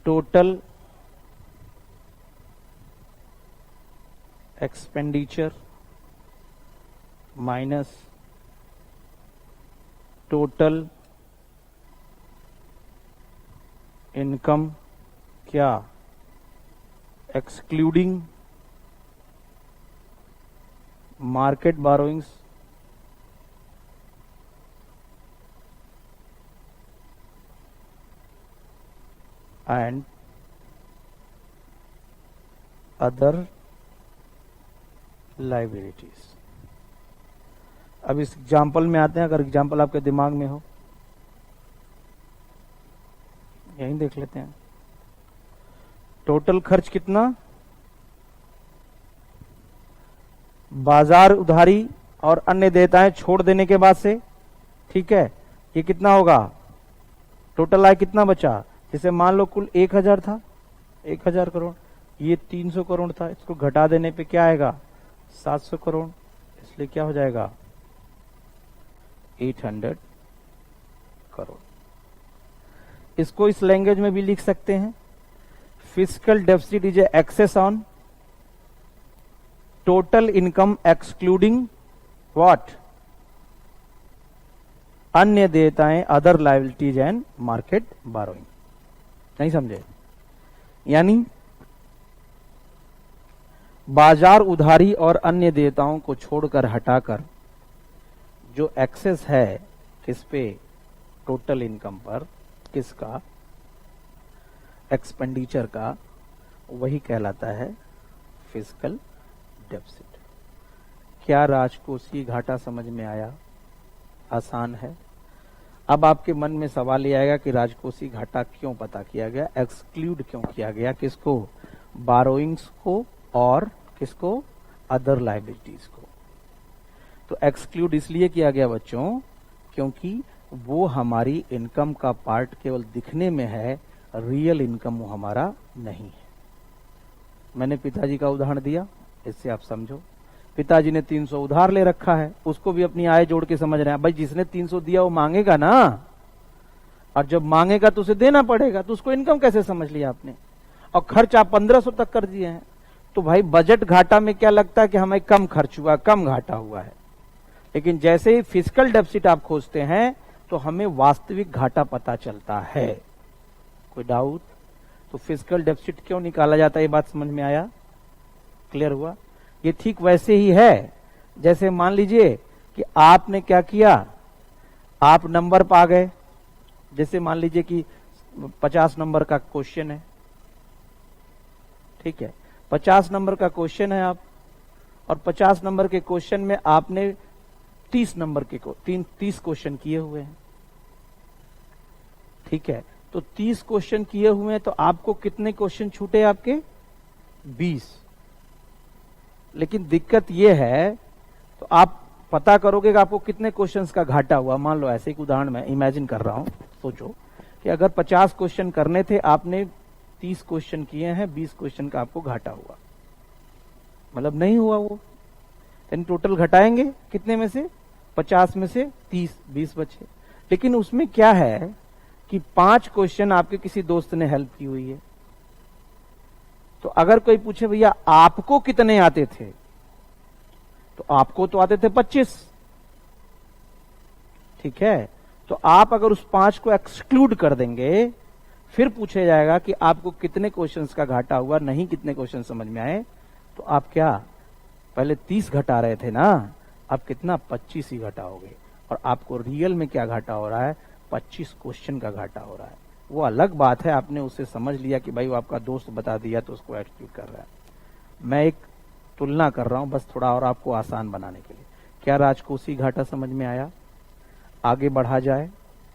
B: total expenditure minus total income, क्या excluding market borrowings and other liabilities. अब इस एग्जाम्पल में आते हैं, अगर एग्जाम्पल आपके दिमाग में हो, यहीं देख लेते हैं। टोटल खर्च कितना, बाजार उधारी और अन्य देयताएं छोड़ देने के बाद से, ठीक है, ये कितना होगा, टोटल आय कितना बचा। जैसे मान लो कुल 1000 था, 1000 करोड़, ये 300 करोड़ था, इसको घटा देने पे क्या आएगा 700 करोड़, इसलिए क्या हो जाएगा 800 करोड़। इसको इस लैंग्वेज में भी लिख सकते हैं, fiscal deficit is excess on total income excluding what, अन्य देयताएं, other liabilities and market borrowing. नहीं समझे? यानी बाजार उधारी और अन्य देयताओं को छोड़कर, हटाकर जो एक्सेस है किस पे, टोटल इनकम पर, किसका, एक्सपेंडिचर का, वही कहलाता है फिस्कल डेफिसिट। क्या राजकोषीय घाटा समझ में आया? आसान है। अब आपके मन में सवाल ये आएगा कि राजकोषीय घाटा क्यों पता किया गया, एक्सक्लूड क्यों किया गया, किसको, बारोइंग्स को और किसको, अदर लायबिलिटीज को। तो एक्सक्लूड इसलिए किया गया बच्चों क्योंकि वो हमारी इनकम का पार्ट केवल दिखने में है, रियल इनकम वो हमारा नहीं है। मैंने पिताजी का उदाहरण दिया, इससे आप समझो। पिताजी ने 300 उधार ले रखा है, उसको भी अपनी आय जोड़ के समझ रहे हैं। भाई जिसने 300 दिया वो मांगेगा ना, और जब मांगेगा तो उसे देना पड़ेगा, तो उसको इनकम कैसे समझ लिया आपने। और खर्च आप 1500 तक कर दिए हैं, तो भाई बजट घाटा में क्या लगता है कि हमें कम खर्च हुआ, कम घाटा हुआ है। लेकिन जैसे ही फिस्कल डेफिसिट आप खोजते हैं तो हमें वास्तविक घाटा पता चलता है। कोई डाउट? तो फिस्कल डेफिसिट क्यों निकाला जाता है, ये बात समझ में आया, क्लियर हुआ? ये ठीक वैसे ही है जैसे मान लीजिए कि आपने क्या किया, आप नंबर पा गए। जैसे मान लीजिए कि 50 नंबर का क्वेश्चन है, ठीक है, 50 नंबर का क्वेश्चन है आप, और 50 नंबर के क्वेश्चन में आपने 30 नंबर के 30 क्वेश्चन किए हुए हैं, ठीक है। तो 30 क्वेश्चन किए हुए हैं तो आपको कितने क्वेश्चन छूटे आपके? 20। लेकिन दिक्कत यह है, तो आप पता करोगे कि आपको कितने क्वेश्चंस का घाटा हुआ। मान लो ऐसे एक उदाहरण मैं इमेजिन कर रहा हूं, सोचो कि अगर 50 क्वेश्चन करने थे, आपने 30 क्वेश्चन किए हैं, 20 क्वेश्चन का आपको घाटा हुआ, मतलब नहीं हुआ वो। यानी टोटल घटाएंगे कितने में से? 50 में से 30, 20 बचे। लेकिन उसमें क्या है कि 5 क्वेश्चन आपके किसी दोस्त ने हेल्प की हुई है। तो अगर कोई पूछे भैया आपको कितने आते थे, तो आपको तो आते थे 25, ठीक है। तो आप अगर उस 5 को एक्सक्लूड कर देंगे, फिर पूछा जाएगा कि आपको कितने क्वेश्चंस का घाटा हुआ, नहीं कितने क्वेश्चन समझ में आए, तो आप क्या पहले 30 घटा रहे थे ना, अब कितना 25 ही घटाओगे। और आपको रियल में क्या घाटा हो रहा है? 25 क्वेश्चन का घाटा हो रहा है। वो अलग बात है, आपने उसे समझ लिया कि भाई वो आपका दोस्त बता दिया तो उसको एक्सक्लूड कर रहा है। मैं एक तुलना कर रहा हूं बस थोड़ा और आपको आसान बनाने के लिए। क्या राजकोषीय घाटा समझ में आया? आगे बढ़ा जाए,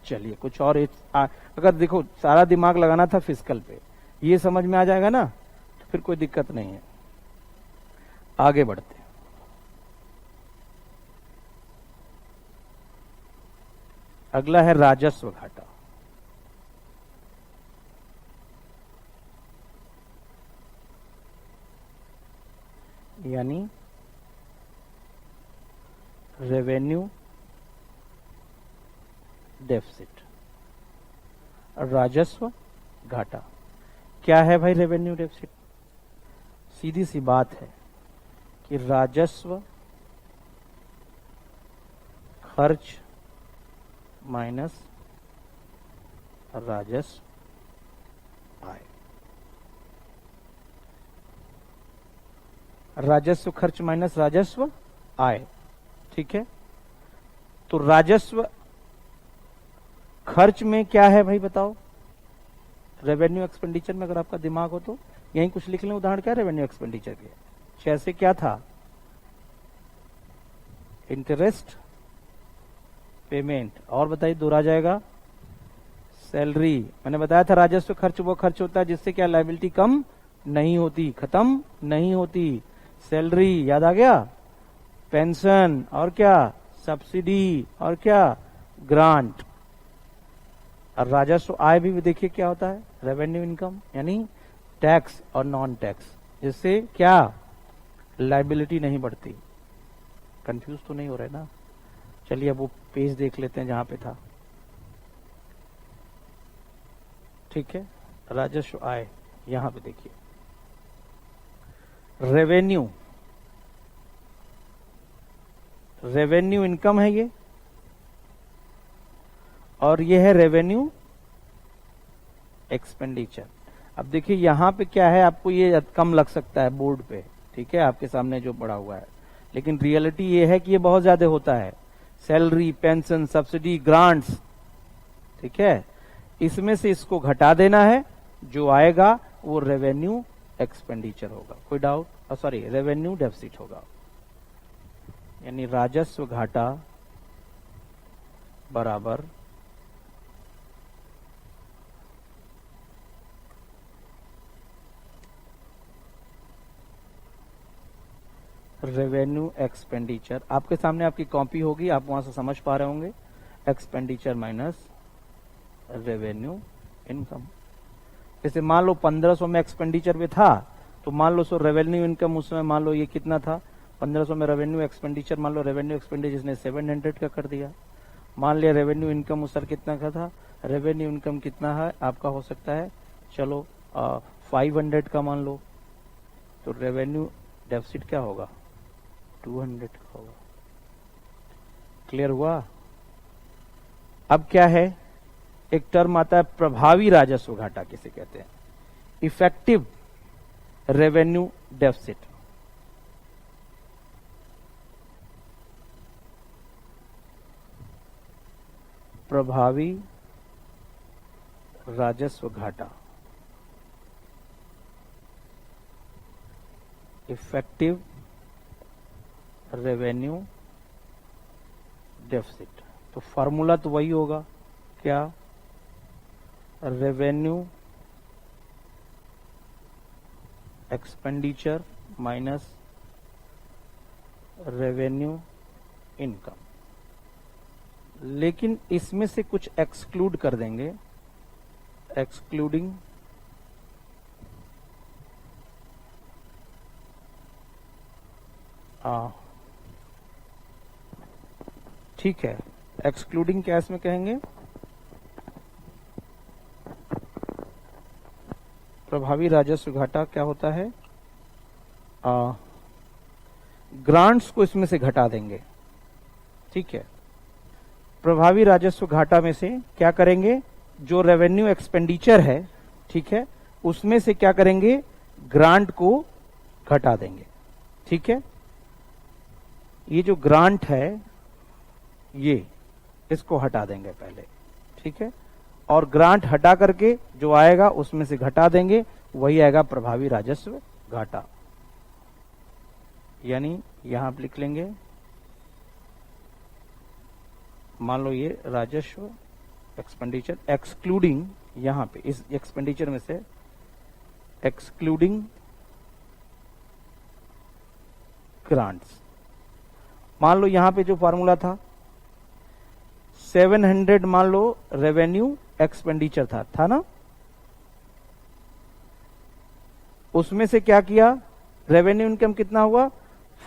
B: चलिए कुछ और अगर देखो सारा दिमाग लगाना था फिजिकल पे, ये समझ में आ जाएगा ना, तो फिर कोई दिक्कत नहीं है। आगे बढ़ते हैं। अगला है राजस्व घाटा। यानी रेवेन्यू डेफिसिट। राजस्व घाटा क्या है भाई? रेवेन्यू डेफिसिट सीधी सी बात है कि राजस्व खर्च माइनस राजस्व आय। राजस्व खर्च माइनस राजस्व आय, ठीक है। तो राजस्व खर्च में क्या है भाई बताओ? रेवेन्यू एक्सपेंडिचर में अगर आपका दिमाग हो तो यहीं कुछ लिख लें। उदाहरण क्या है रेवेन्यू एक्सपेंडिचर के? जैसे क्या था? इंटरेस्ट पेमेंट, और बताइए दोहरा जाएगा, सैलरी। मैंने बताया था राजस्व खर्च वो खर्च होता है जिससे क्या लायबिलिटी कम नहीं होती, खत्म नहीं होती। सैलरी याद आ गया, पेंशन, और क्या सब्सिडी, और क्या ग्रांट। और राजस्व आय भी देखिए क्या होता है, रेवेन्यू इनकम, यानी टैक्स और नॉन टैक्स, जिससे क्या लायबिलिटी नहीं बढ़ती। कंफ्यूज तो नहीं हो रहा है ना? चलिए अब वो पेज देख लेते हैं जहां पे था, ठीक है। राजस्व आय यहां पे देखिए, रेवेन्यू, रेवेन्यू इनकम है ये, और ये है रेवेन्यू एक्सपेंडिचर। अब देखिए यहां पे क्या है, आपको ये कम लग सकता है बोर्ड पे, ठीक है, आपके सामने जो पड़ा हुआ है, लेकिन रियलिटी ये है कि ये बहुत ज्यादा होता है। सैलरी, पेंशन, सब्सिडी, ग्रांट्स, ठीक है, इसमें से इसको घटा देना है, जो आएगा वो रेवेन्यू एक्सपेंडिचर होगा। कोई डाउट? सॉरी, रेवेन्यू डेफिसिट होगा। यानी राजस्व घाटा बराबर रेवेन्यू एक्सपेंडिचर। आपके सामने आपकी कॉपी होगी, आप वहां से समझ पा रहे होंगे। Expenditure minus revenue income. जैसे मान लो 1500 में एक्सपेंडिचर में था, तो मान लो सो रेवेन्यू इनकम उसमें मान लो ये कितना था, 1500 में रेवेन्यू एक्सपेंडिचर, मान लो रेवेन्यू एक्सपेंडिचर ने 700 का कर दिया। मान लिया रेवेन्यू इनकम उस सर कितना का था, रेवेन्यू इनकम कितना है आपका हो सकता है, चलो 500 का मान लो, तो रेवेन्यू डेफिसिट क्या होगा, 200 का होगा। क्लियर हुआ? अब क्या है, एक टर्म आता है प्रभावी राजस्व घाटा, किसे कहते हैं, इफेक्टिव रेवेन्यू डेफिसिट। प्रभावी राजस्व घाटा, इफेक्टिव रेवेन्यू डेफिसिट। तो फॉर्मूला तो वही होगा, क्या? Revenue expenditure minus revenue income. लेकिन इसमें से कुछ एक्सक्लूड कर देंगे, एक्सक्लूडिंग ठीक है, एक्सक्लूडिंग क्या इसमें कहेंगे? प्रभावी राजस्व घाटा क्या होता है? ग्रांट्स को इसमें से घटा देंगे, ठीक है। प्रभावी राजस्व घाटा में से क्या करेंगे? जो रेवेन्यू एक्सपेंडिचर है, ठीक है, उसमें से क्या करेंगे? ग्रांट को घटा देंगे, ठीक है। ये जो ग्रांट है ये, इसको हटा देंगे पहले, ठीक है। और ग्रांट हटा करके जो आएगा उसमें से घटा देंगे, वही आएगा प्रभावी राजस्व घाटा। यानी यहां आप लिख लेंगे, मान लो ये राजस्व एक्सपेंडिचर एक्सक्लूडिंग, यहां पे इस एक्सपेंडिचर में से एक्सक्लूडिंग ग्रांट्स। मान लो यहां पे जो फॉर्मूला था 700, मान लो रेवेन्यू एक्सपेंडिचर था ना, उसमें से क्या किया? रेवेन्यू इनकम कितना हुआ?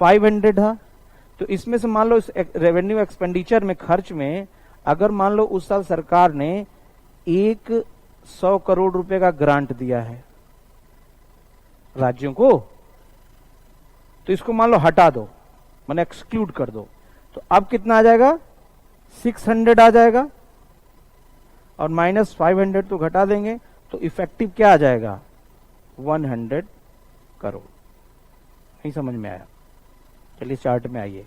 B: 500 था। तो इसमें से मान लो इस रेवेन्यू एक्सपेंडिचर में, खर्च में, अगर मान लो उस साल सरकार ने 100 करोड़ रुपए का ग्रांट दिया है राज्यों को, तो इसको मान लो हटा दो, माने एक्सक्लूड कर दो, तो अब कितना आ जाएगा? 600 आ जाएगा, और माइनस 500 तो घटा देंगे, तो इफेक्टिव क्या आ जाएगा? 100 करोड़। नहीं समझ में आया? चलिए चार्ट में आइए।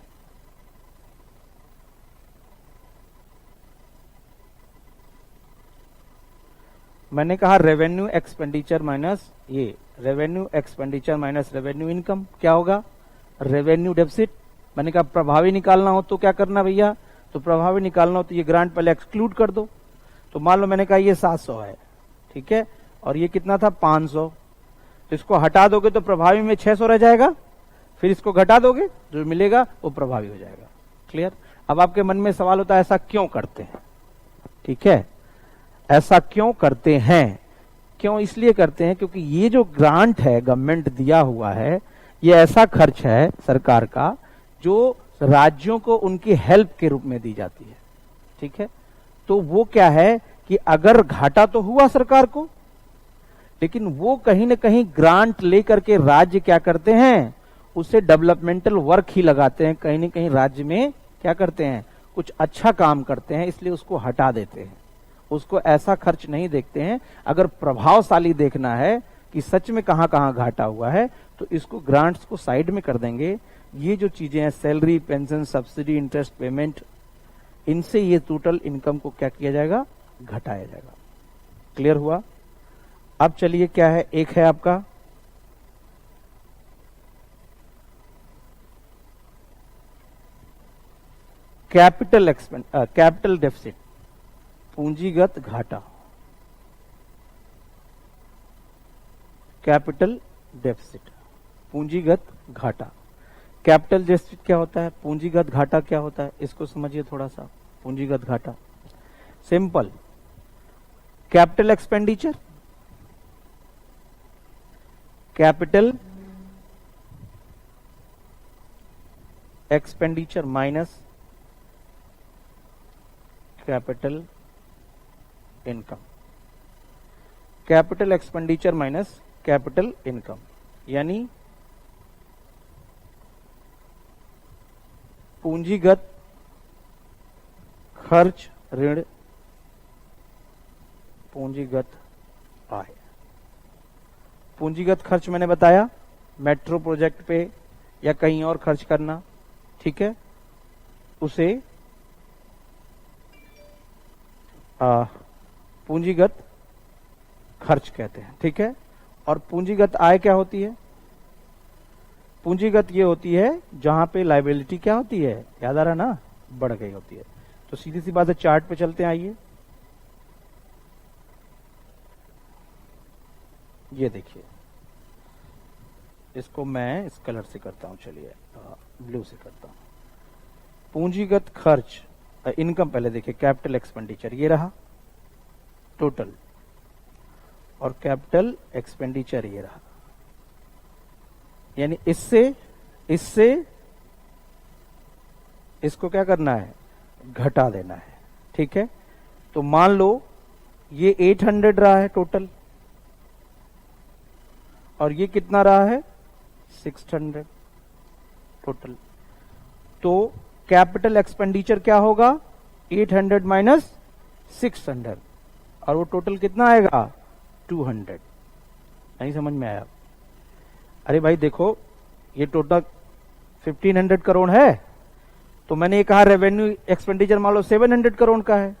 B: मैंने कहा रेवेन्यू एक्सपेंडिचर माइनस ये, revenue expenditure minus revenue income क्या होगा? Revenue deficit. मैंने कहा प्रभावी निकालना हो तो क्या करना भैया? तो प्रभावी निकालना हो तो ये ग्रांट पहले एक्सक्लूड कर दो। तो मान लो मैंने कहा ये 700 है, ठीक है, और ये कितना था? 500। तो इसको हटा दोगे तो प्रभावी में 600 रह जाएगा, फिर इसको घटा दोगे, जो मिलेगा वो प्रभावी हो जाएगा। क्लियर? अब आपके मन में सवाल होता है ऐसा क्यों करते हैं? ठीक है, ऐसा क्यों करते हैं? क्यों इसलिए करते हैं क्योंकि ये जो ग्रांट है गवर्नमेंट दिया हुआ है, ये ऐसा खर्च है सरकार का जो राज्यों को उनकी हेल्प के रूप में दी जाती है। ठीक है, तो वो क्या है कि अगर घाटा तो हुआ सरकार को, लेकिन वो कहीं ना कहीं ग्रांट लेकर के राज्य क्या करते हैं, उसे डेवलपमेंटल वर्क ही लगाते हैं, कहीं ना कहीं राज्य में क्या करते हैं, कुछ अच्छा काम करते हैं, इसलिए उसको हटा देते हैं, उसको ऐसा खर्च नहीं देखते हैं। अगर प्रभावशाली देखना है कि सच में कहां कहां घाटा हुआ है, तो इसको ग्रांट्स को साइड में कर देंगे। ये जो चीजें हैं, salary, pension, subsidy, interest payment, इनसे ये टोटल इनकम को क्या किया जाएगा, घटाया जाएगा। क्लियर हुआ? अब चलिए क्या है, एक है आपका कैपिटल डेफिसिट, पूंजीगत घाटा। कैपिटल डेफिसिट, पूंजीगत घाटा। कैपिटल डेफिसिट क्या होता है, पूंजीगत घाटा क्या होता है, इसको समझिए थोड़ा सा। पूंजीगत घाटा simple, capital expenditure, capital expenditure minus capital income. Capital expenditure minus capital income, यानी पूंजीगत खर्च ऋण पूंजीगत आय। पूंजीगत खर्च मैंने बताया, मेट्रो प्रोजेक्ट पे या कहीं और खर्च करना, ठीक है, उसे पूंजीगत खर्च कहते हैं, ठीक है। और पूंजीगत आय क्या होती है? पूंजीगत ये होती है जहां पे लाइबिलिटी क्या होती है, याद आ रहा ना, बढ़ गई होती है। तो सीधी सी बात है, चार्ट पे चलते हैं, आइए। ये देखिए, इसको मैं इस कलर से करता हूं, चलिए ब्लू से करता हूं। पूंजीगत खर्च, इनकम पहले देखिए, कैपिटल एक्सपेंडिचर ये रहा टोटल, और कैपिटल एक्सपेंडिचर ये रहा, यानी इससे इसको क्या करना है, घटा देना है, ठीक है। तो मान लो ये 800 रहा है टोटल, और ये कितना रहा है, 600 टोटल। तो कैपिटल एक्सपेंडिचर क्या होगा, 800 माइनस 600, और वो टोटल कितना आएगा, 200। नहीं समझ में आया? अरे भाई देखो, ये टोटल 1500 करोड़ है, तो मैंने ये कहा रेवेन्यू एक्सपेंडिचर मान लो 700 करोड़ का है,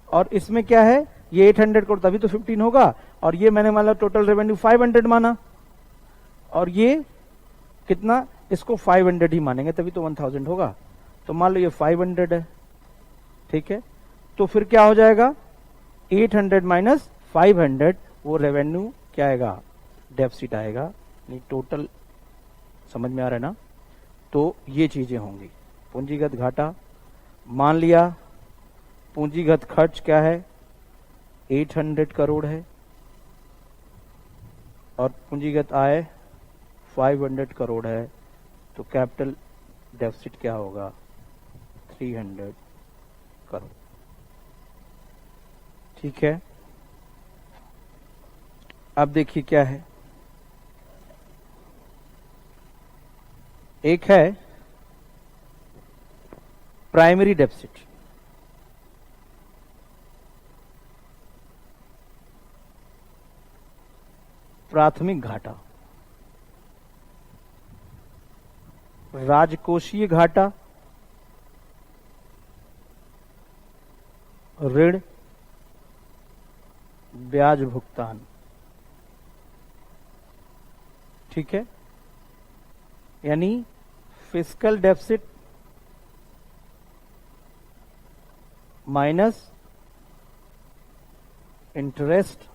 B: और इसमें क्या है, ये 800 करोड़, तभी तो 15 होगा। और ये मैंने मान लो टोटल रेवेन्यू 500 माना, और ये कितना, इसको 500 ही मानेंगे, तभी तो 1000 होगा। तो मान लो ये 500 है, ठीक है। तो फिर क्या हो जाएगा, 800 माइनस 500, वो रेवेन्यू क्या आएगा, डेफिसिट आएगा, नहीं टोटल। समझ में आ रहा है ना? तो ये चीजें होंगी। पूंजीगत घाटा मान लिया, पूंजीगत खर्च क्या है, 800 करोड़ है, और पूंजीगत आय 500 करोड़ है, तो कैपिटल डेफिसिट क्या होगा, 300 करोड़, ठीक है। अब देखिए क्या है, एक है प्राइमरी डेफिसिट, प्राथमिक घाटा, राजकोषीय घाटा, ऋण, ब्याज भुगतान, ठीक है। यानी fiscal deficit minus interest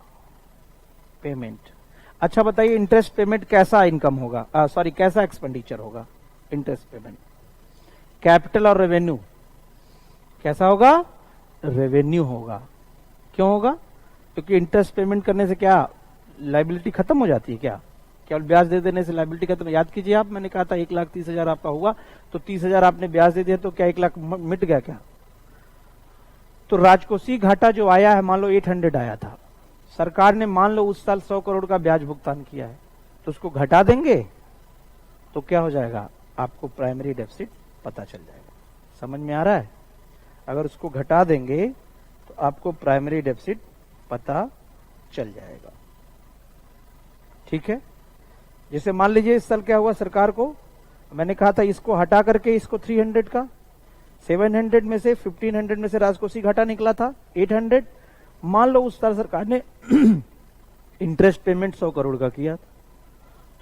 B: payment. अच्छा बताइए, इंटरेस्ट पेमेंट कैसा इनकम होगा, सॉरी कैसा एक्सपेंडिचर होगा, इंटरेस्ट पेमेंट। कैपिटल और रेवेन्यू कैसा होगा, रेवेन्यू होगा। क्यों होगा, क्योंकि इंटरेस्ट पेमेंट करने से क्या लाइबिलिटी खत्म हो जाती है, क्या केवल ब्याज दे देने से लाइबिलिटी खत्म। याद कीजिए आप, मैंने कहा था 1,30,000 आपका हुआ, तो 30,000 आपने ब्याज दे दिया, तो क्या 1 लाख मिट गया क्या? तो राजकोषीय घाटा जो आया है, मान लो 800 आया था, सरकार ने मान लो उस साल 100 करोड़ का ब्याज भुगतान किया है, तो उसको घटा देंगे तो क्या हो जाएगा, आपको प्राइमरी डेफिसिट पता चल जाएगा। समझ में आ रहा है? अगर उसको घटा देंगे तो आपको प्राइमरी डेफिसिट पता चल जाएगा, ठीक है। जैसे मान लीजिए इस साल क्या हुआ, सरकार को मैंने कहा था इसको हटा करके इसको 300 का, 700 में से 1500 में से राजकोषीय घाटा निकला था 800। मान लो उस साल सरकार ने इंटरेस्ट पेमेंट 100 करोड़ का किया,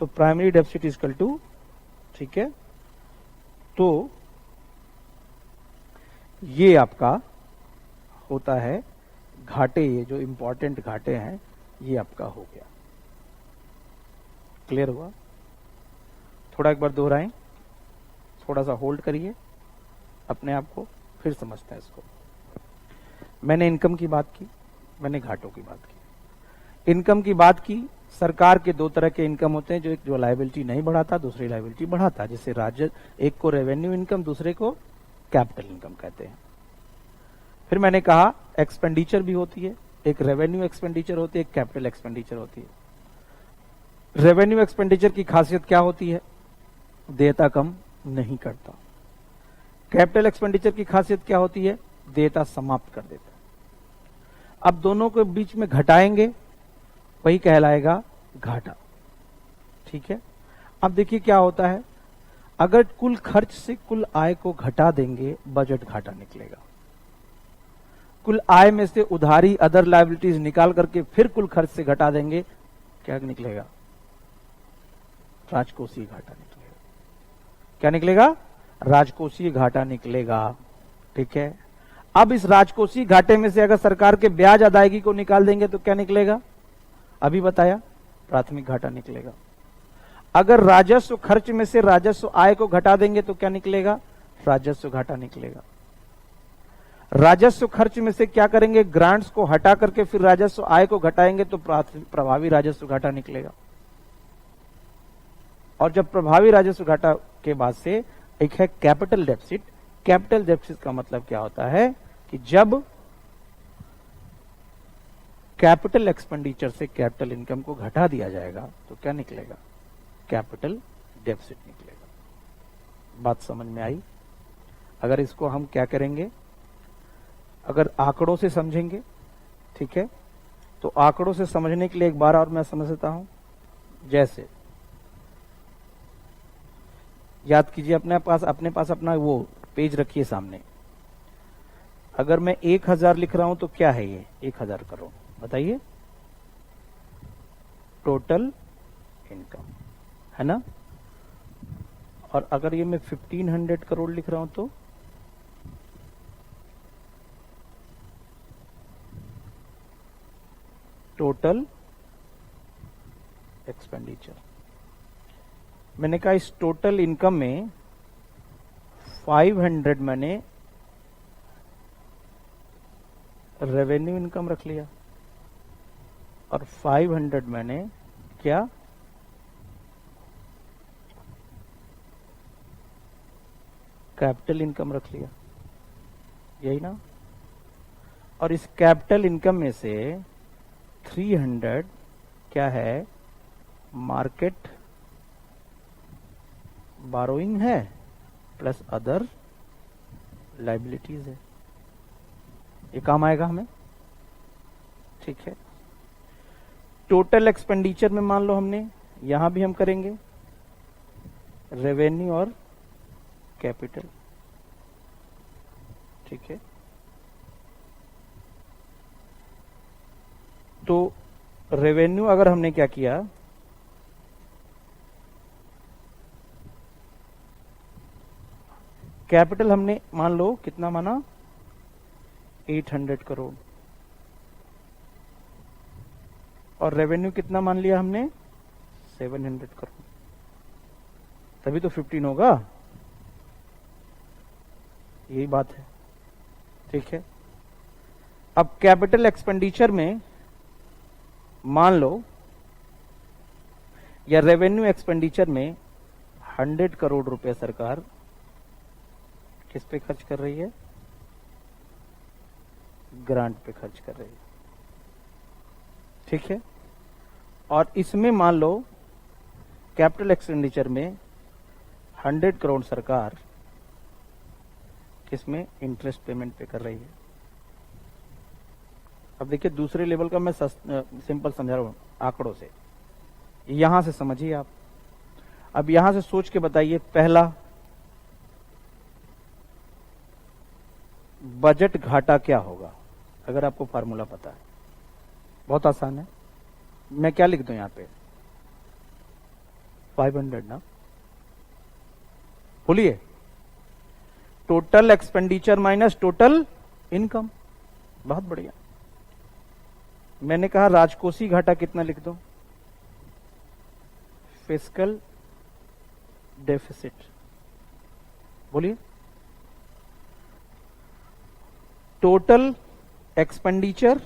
B: तो प्राइमरी डेफिसिट इक्वल टू, ठीक है। तो ये आपका होता है घाटे, ये जो इंपॉर्टेंट घाटे हैं ये आपका हो गया। क्लियर हुआ? थोड़ा एक बार दोहराएं, थोड़ा सा होल्ड करिए अपने आप को, फिर समझते हैं इसको। मैंने इनकम की बात की, मैंने घाटों की बात की। इनकम की बात की, सरकार के दो तरह के इनकम होते हैं, जो एक जो लायबिलिटी नहीं बढ़ाता, दूसरी लायबिलिटी बढ़ाता, जैसे राज्य, एक को रेवेन्यू इनकम, दूसरे को कैपिटल इनकम कहते हैं। फिर मैंने कहा एक्सपेंडिचर भी होती है, एक रेवेन्यू एक्सपेंडिचर होती है, एक कैपिटल एक्सपेंडिचर होती है। रेवेन्यू एक्सपेंडिचर की खासियत क्या होती है, देयता कम नहीं करता। कैपिटल एक्सपेंडिचर की खासियत क्या होती है, देयता समाप्त कर देता है। अब दोनों के बीच में घटाएंगे, वही कहलाएगा घाटा, ठीक है। अब देखिए क्या होता है, अगर कुल खर्च से कुल आय को घटा देंगे, बजट घाटा निकलेगा। कुल आय में से उधारी अदर लायबिलिटीज निकाल करके फिर कुल खर्च से घटा देंगे, क्या निकलेगा? राजकोषीय घाटा निकलेगा। क्या निकलेगा? राजकोषीय घाटा निकलेगा। ठीक है, अब इस राजकोषीय घाटे में से अगर सरकार के ब्याज अदायगी को निकाल देंगे तो क्या निकलेगा? अभी बताया, प्राथमिक घाटा निकलेगा। अगर राजस्व खर्च में से राजस्व आय को घटा देंगे तो क्या निकलेगा? राजस्व घाटा निकलेगा। राजस्व खर्च में से क्या करेंगे? ग्रांट्स को हटा करके फिर राजस्व आय को घटाएंगे तो प्रभावी राजस्व घाटा निकलेगा। और जब प्रभावी राजस्व घाटा के बाद से एक है कैपिटल डेफिसिट। कैपिटल डेफिसिट का मतलब क्या होता है कि जब कैपिटल एक्सपेंडिचर से कैपिटल इनकम को घटा दिया जाएगा तो क्या निकलेगा? कैपिटल डेफिसिट निकलेगा। बात समझ में आई? अगर इसको हम क्या करेंगे, अगर आंकड़ों से समझेंगे, ठीक है, तो आंकड़ों से समझने के लिए एक बार और मैं समझता हूं। जैसे याद कीजिए, अपने पास अपना वो पेज रखिए सामने। अगर मैं 1000 लिख रहा हूं तो क्या है ये? 1000 करोड़, बताइए, टोटल इनकम है ना। और अगर ये मैं 1500 करोड़ लिख रहा हूं तो टोटल एक्सपेंडिचर। मैंने कहा इस टोटल इनकम में 500 मैंने रेवेन्यू इनकम रख लिया और 500 मैंने क्या? कैपिटल इनकम रख लिया, यही ना। और इस कैपिटल इनकम में से 300 क्या है? मार्केट बारोइंग है प्लस अदर लाइबिलिटीज है। ये काम आएगा हमें, ठीक है। टोटल एक्सपेंडिचर में मान लो हमने, यहां भी हम करेंगे रेवेन्यू और कैपिटल, ठीक है। तो रेवेन्यू अगर हमने क्या किया, कैपिटल हमने मान लो कितना माना? 800 करोड़। और रेवेन्यू कितना मान लिया हमने? 700 करोड़। तभी तो 15 होगा, यही बात है, ठीक है। अब कैपिटल एक्सपेंडिचर में मान लो, या रेवेन्यू एक्सपेंडिचर में 100 करोड़ रुपए सरकार किस पे खर्च कर रही है? ग्रांट पे खर्च कर रही है, ठीक है। और इसमें मान लो कैपिटल एक्सपेंडिचर में 100 करोड़ सरकार किसमें? इंटरेस्ट पेमेंट पे कर रही है। अब देखिए दूसरे लेवल का मैं सिंपल समझा रहा हूं आंकड़ों से, यहां से समझिए आप। अब यहां से सोच के बताइए, पहला बजट घाटा क्या होगा? अगर आपको फार्मूला पता है, बहुत आसान है। मैं क्या लिख दूं यहां पे? 500 ना, बोलिए। Total expenditure minus total income, बहुत बढ़िया। मैंने कहा राजकोषीय घाटा कितना लिख दो? फिस्कल डेफिसिट, बोलिए। Total expenditure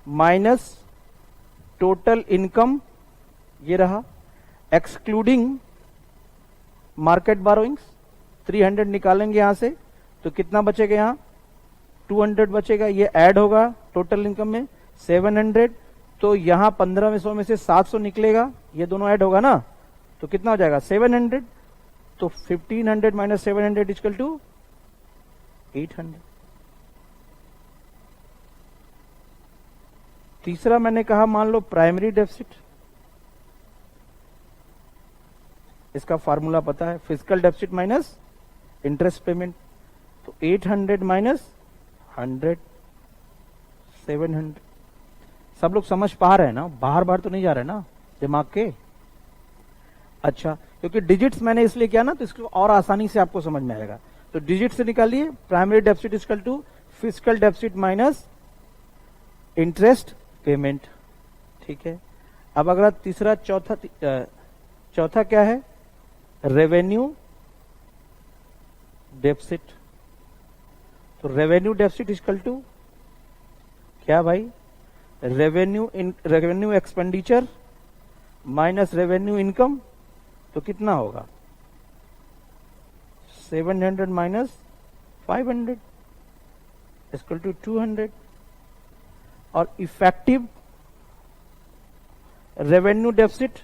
B: minus total income, ये रहा, एक्सक्लूडिंग मार्केट बारोइंग्स। 300 निकालेंगे यहां से तो कितना बचेगा? यहां 200 बचेगा, ये ऐड होगा टोटल इनकम में 700। तो यहां 1500 में से 700 निकलेगा, ये दोनों ऐड होगा ना, तो कितना हो जाएगा? 700। तो 1500 माइनस 700 इक्वल टू 800। तीसरा मैंने कहा मान लो प्राइमरी डेफिसिट, इसका फार्मूला पता है, physical deficit minus interest payment. तो 800 माइनस 100, 700। सब लोग समझ पा रहे हैं ना, बाहर बाहर तो नहीं जा रहे ना दिमाग के? अच्छा, क्योंकि डिजिट्स मैंने इसलिए किया ना, तो इसको और आसानी से आपको समझ में आएगा। तो डिजिट से निकालिए, primary deficit equal to physical deficit minus interest payment. ठीक है, अब अगला तीसरा चौथा क्या है? Revenue deficit. तो रेवेन्यू डेफिसिट इक्वल टू क्या भाई? Revenue expenditure minus revenue income. तो कितना होगा? 700 माइनस 500 इक्वल टू 200। और effective revenue deficit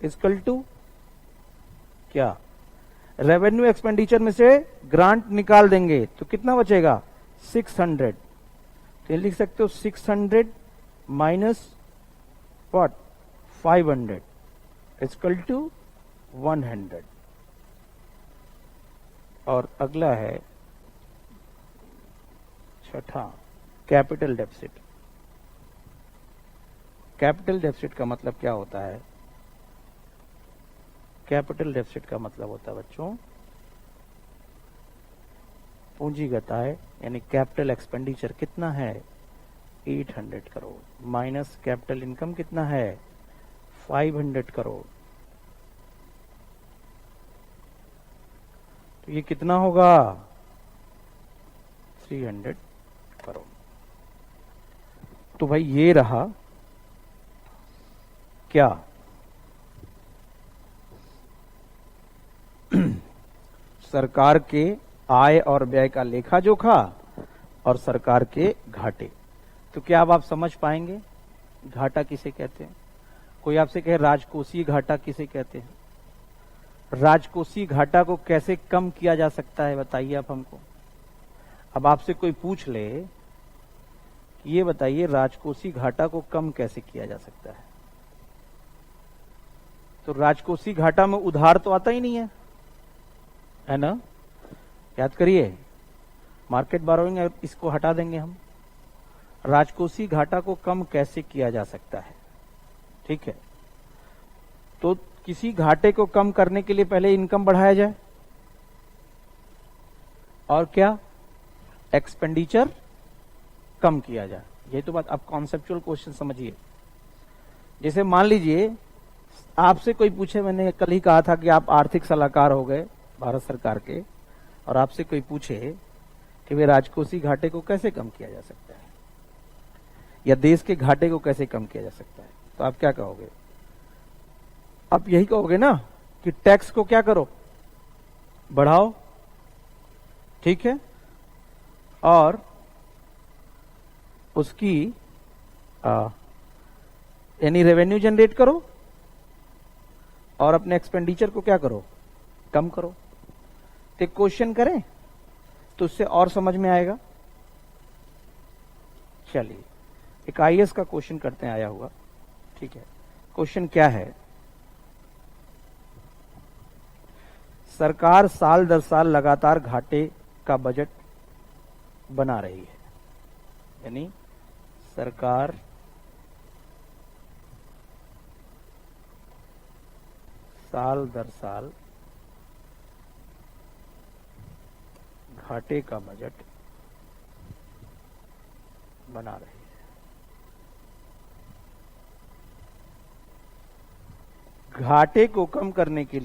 B: equal to क्या? रेवेन्यू एक्सपेंडिचर में से ग्रांट निकाल देंगे तो कितना बचेगा? 600। तो लिख सकते हो 600 माइनस व्हाट? 500 equal to 100। और अगला है छठा, कैपिटल डेफिसिट। कैपिटल डेफिसिट का मतलब क्या होता है? कैपिटल डेफिसिट का मतलब होता है बच्चों पूंजीगत आय, यानी कैपिटल एक्सपेंडिचर कितना है? 800 करोड़ माइनस कैपिटल इनकम कितना है? 500 करोड़। तो ये कितना होगा? 300 करोड़। तो भाई ये रहा क्या? सरकार के आय और व्यय का लेखा जोखा और सरकार के घाटे। तो क्या अब आप समझ पाएंगे घाटा किसे कहते हैं? कोई आपसे कहे राजकोषीय घाटा किसे कहते हैं? राजकोषीय घाटा को कैसे कम किया जा सकता है बताइए आप हमको। अब आपसे कोई पूछ ले कि ये बताइए राजकोषीय घाटा को कम कैसे किया जा सकता है, तो राजकोषीय घाटा में उधार तो आता ही नहीं है ना? याद करिए, मार्केट बोरोइंग इसको हटा देंगे हम। राजकोषीय घाटा को कम कैसे किया जा सकता है? ठीक है, तो किसी घाटे को कम करने के लिए पहले इनकम बढ़ाया जाए और क्या? एक्सपेंडिचर कम किया जाए। ये तो बात, आप कॉन्सेप्चुअल क्वेश्चन समझिए। जैसे मान लीजिए आपसे कोई पूछे, मैंने कल ही कहा था कि आप आर्थिक सलाहकार हो गए भारत सरकार के, और आपसे कोई पूछे कि वे राजकोषीय घाटे को कैसे कम किया जा सकता है या देश के घाटे को कैसे कम किया जा सकता है, तो आप क्या कहोगे? आप यही कहोगे ना कि टैक्स को क्या करो? बढ़ाओ। ठीक है, और उसकी यानी रेवेन्यू जनरेट करो और अपने एक्सपेंडिचर को क्या करो? कम करो। तो क्वेश्चन करें तो उससे और समझ में आएगा। चलिए एक आईएएस का क्वेश्चन करते हैं आया हुआ। ठीक है, क्वेश्चन क्या है? सरकार साल दर साल लगातार घाटे का बजट बना रही है, यानी सरकार साल दर साल घाटे का बजट बना रही है। घाटे को कम करने के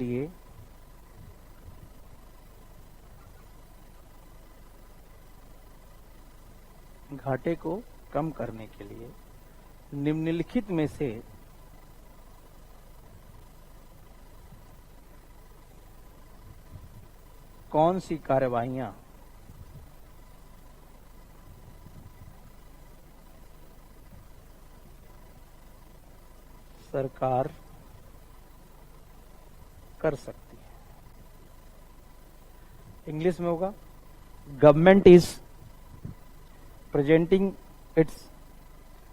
B: लिए निम्नलिखित में से कौन सी कार्यवाहियां सरकार कर सकती है? इंग्लिश में होगा, government is presenting it's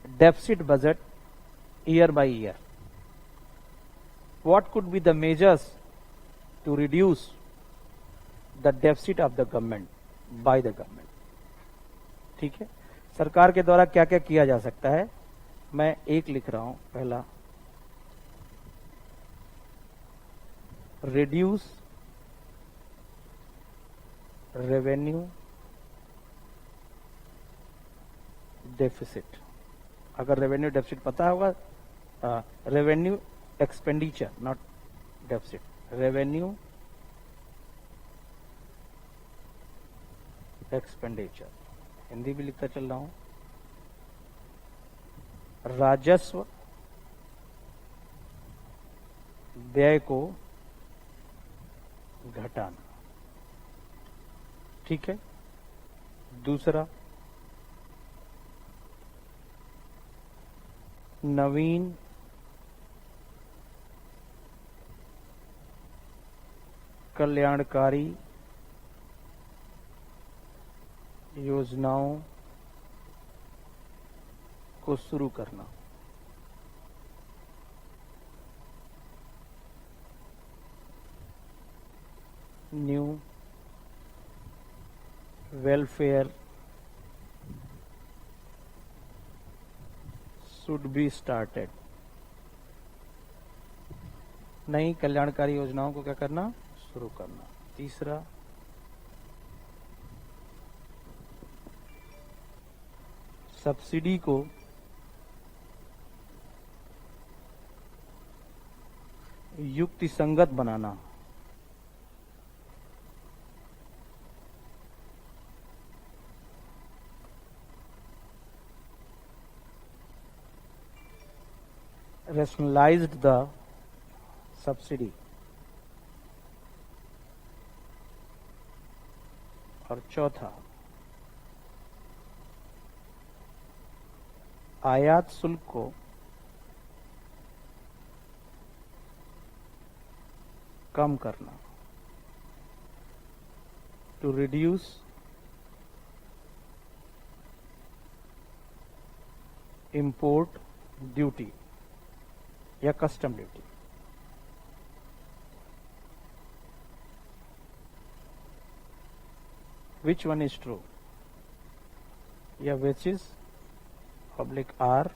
B: deficit budget year by year. What could be the measures to reduce the deficit of the government? By the government. ठीक है, सरकार के द्वारा क्या क्या किया जा सकता है, मैं एक लिख रहा हूं। पहला, रिड्यूस रेवेन्यू डेफिसिट। अगर रेवेन्यू डेफिसिट पता होगा, revenue expenditure, not deficit, revenue expenditure, Hindi भी लिखता चल रहा हूं। राजस्व व्यय को घटाना। ठीक है, दूसरा, नवीन कल्याणकारी योजनाओं को शुरू करना। New welfare should be started. नई कल्याणकारी योजनाओं को क्या करना, शुरू करना। तीसरा, सब्सिडी को युक्तिसंगत बनाना। rationalized the subsidy। और चौथा, आयात शुल्क को कम करना, टू रिड्यूस इंपोर्ट ड्यूटी या custom duty. Which one is true, या which is public are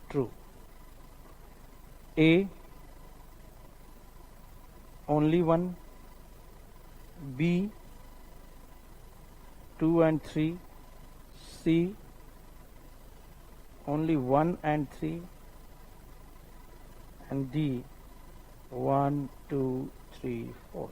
B: true? A, only one, B, 2 and 3, C, only 1 and 3, and D, 1, 2, 3, 4.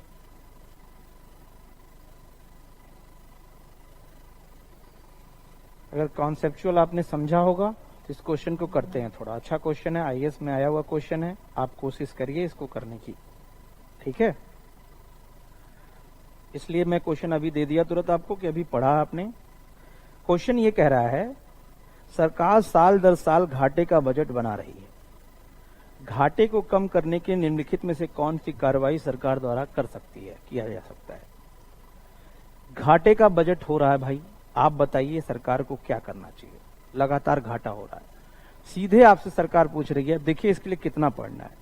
B: अगर कॉन्सेप्चुअल आपने समझा होगा तो इस क्वेश्चन को करते हैं। थोड़ा अच्छा क्वेश्चन है, आईएएस में आया हुआ क्वेश्चन है, आप कोशिश करिए इसको करने की। ठीक है, इसलिए मैं क्वेश्चन अभी दे दिया तुरंत आपको कि अभी पढ़ा आपने। क्वेश्चन ये कह रहा है, सरकार साल दर साल घाटे का बजट बना रही है, घाटे को कम करने के निम्नलिखित में से कौन सी कार्रवाई सरकार द्वारा कर सकती है, किया जा सकता है। घाटे का बजट हो रहा है भाई, आप बताइए सरकार को क्या करना चाहिए। लगातार घाटा हो रहा है, सीधे आपसे सरकार पूछ रही है, देखिए इसके लिए कितना पढ़ना है।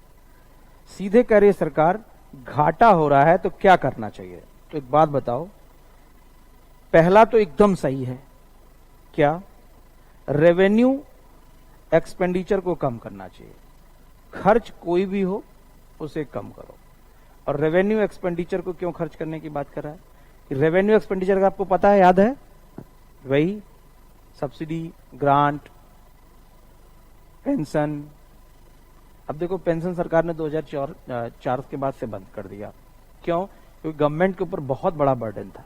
B: सीधे कह रही है सरकार, घाटा हो रहा है तो क्या करना चाहिए। तो एक बात बताओ, पहला तो एकदम सही है, क्या, रेवेन्यू एक्सपेंडिचर को कम करना चाहिए। खर्च कोई भी हो उसे कम करो। और रेवेन्यू एक्सपेंडिचर को क्यों खर्च करने की बात कर रहा है। रेवेन्यू एक्सपेंडिचर का आपको पता है, याद है, वही सब्सिडी, ग्रांट, पेंशन। अब देखो पेंशन सरकार ने 2004 के बाद से बंद कर दिया। क्यों, क्योंकि गवर्नमेंट के ऊपर बहुत बड़ा बर्डन था।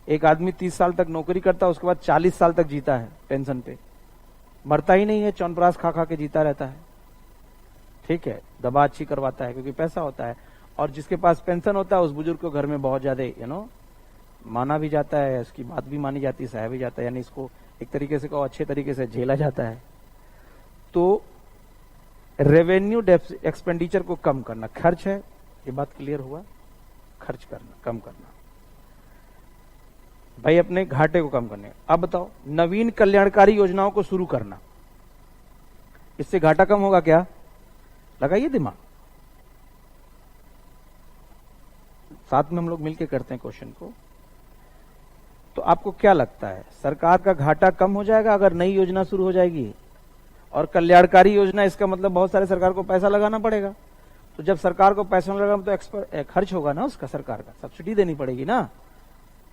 B: एक आदमी 30 साल तक नौकरी करता है, उसके बाद 40 साल तक जीता है पेंशन पे, मरता ही नहीं है, च्यवनप्राश खा खा के जीता रहता है। ठीक है, दवा अच्छी करवाता है क्योंकि पैसा होता है। और जिसके पास पेंशन होता है उस बुजुर्ग को घर में बहुत ज्यादा माना भी जाता है, इसकी बात भी मानी जाती है, सहा भी जाता है, यानी इसको एक तरीके से कहो अच्छे तरीके से झेला जाता है। तो रेवेन्यू एक्सपेंडिचर को कम करना, खर्च है, ये बात क्लियर हुआ, खर्च करना, कम करना भाई, अपने घाटे को कम करने। अब बताओ, नवीन कल्याणकारी योजनाओं को शुरू करना, इससे घाटा कम होगा क्या, लगाइए दिमाग। साथ में हम लोग मिलकर करते हैं क्वेश्चन को। तो आपको क्या लगता है, सरकार का घाटा कम हो जाएगा अगर नई योजना शुरू हो जाएगी? और कल्याणकारी योजना, इसका मतलब बहुत सारे सरकार को पैसा लगाना पड़ेगा। तो जब सरकार को पैसा लगाना तो खर्च होगा ना उसका, सरकार का सब्सिडी देनी पड़ेगी ना।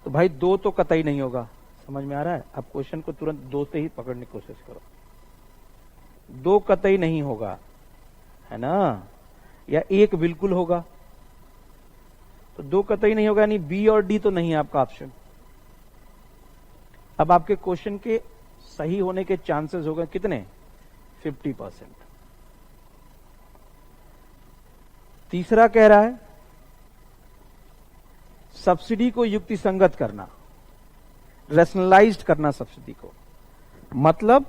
B: तो भाई दो तो कतई नहीं होगा। समझ में आ रहा है? आप क्वेश्चन को तुरंत दो से ही पकड़ने की कोशिश करो। दो कतई नहीं होगा, है ना, या एक बिल्कुल होगा। तो दो कतई नहीं होगा, यानी बी और डी तो नहीं है आपका ऑप्शन। अब आपके क्वेश्चन के सही होने के चांसेस हो गए कितने? 50%। तीसरा कह रहा है सब्सिडी को युक्तिसंगत करना, रैशनलाइज्ड करना सब्सिडी को। मतलब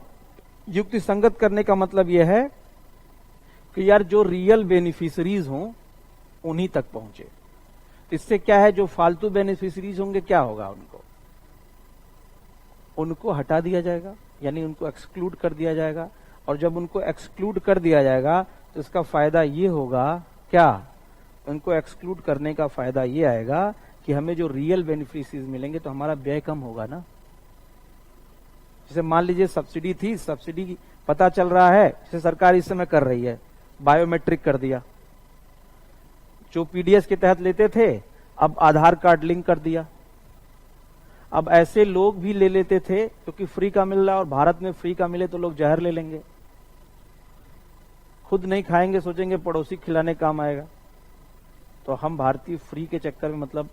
B: युक्तिसंगत करने का मतलब यह है कि यार जो रियल बेनिफिशरीज हों उन्हीं तक पहुंचे। इससे क्या है, जो फालतू बेनिफिशरीज होंगे क्या होगा, उनको हटा दिया जाएगा, यानी उनको एक्सक्लूड कर दिया जाएगा। और जब उनको एक्सक्लूड कर दिया जाएगा तो इसका फायदा ये होगा, क्या, उनको एक्सक्लूड करने का फायदा ये आएगा कि हमें जो रियल बेनिफिशरीज मिलेंगे तो हमारा व्यय कम होगा ना। जैसे मान लीजिए सब्सिडी थी, सब्सिडी पता चल रहा है जैसे सरकार इस समय कर रही है, बायोमेट्रिक कर दिया। जो पीडीएस के तहत लेते थे अब आधार कार्ड लिंक कर दिया। अब ऐसे लोग भी ले लेते थे क्योंकि फ्री का मिल रहा है, और भारत में फ्री का मिले तो लोग जहर ले लेंगे, खुद नहीं खाएंगे, सोचेंगे पड़ोसी खिलाने काम आएगा। तो हम भारतीय फ्री के चक्कर में, मतलब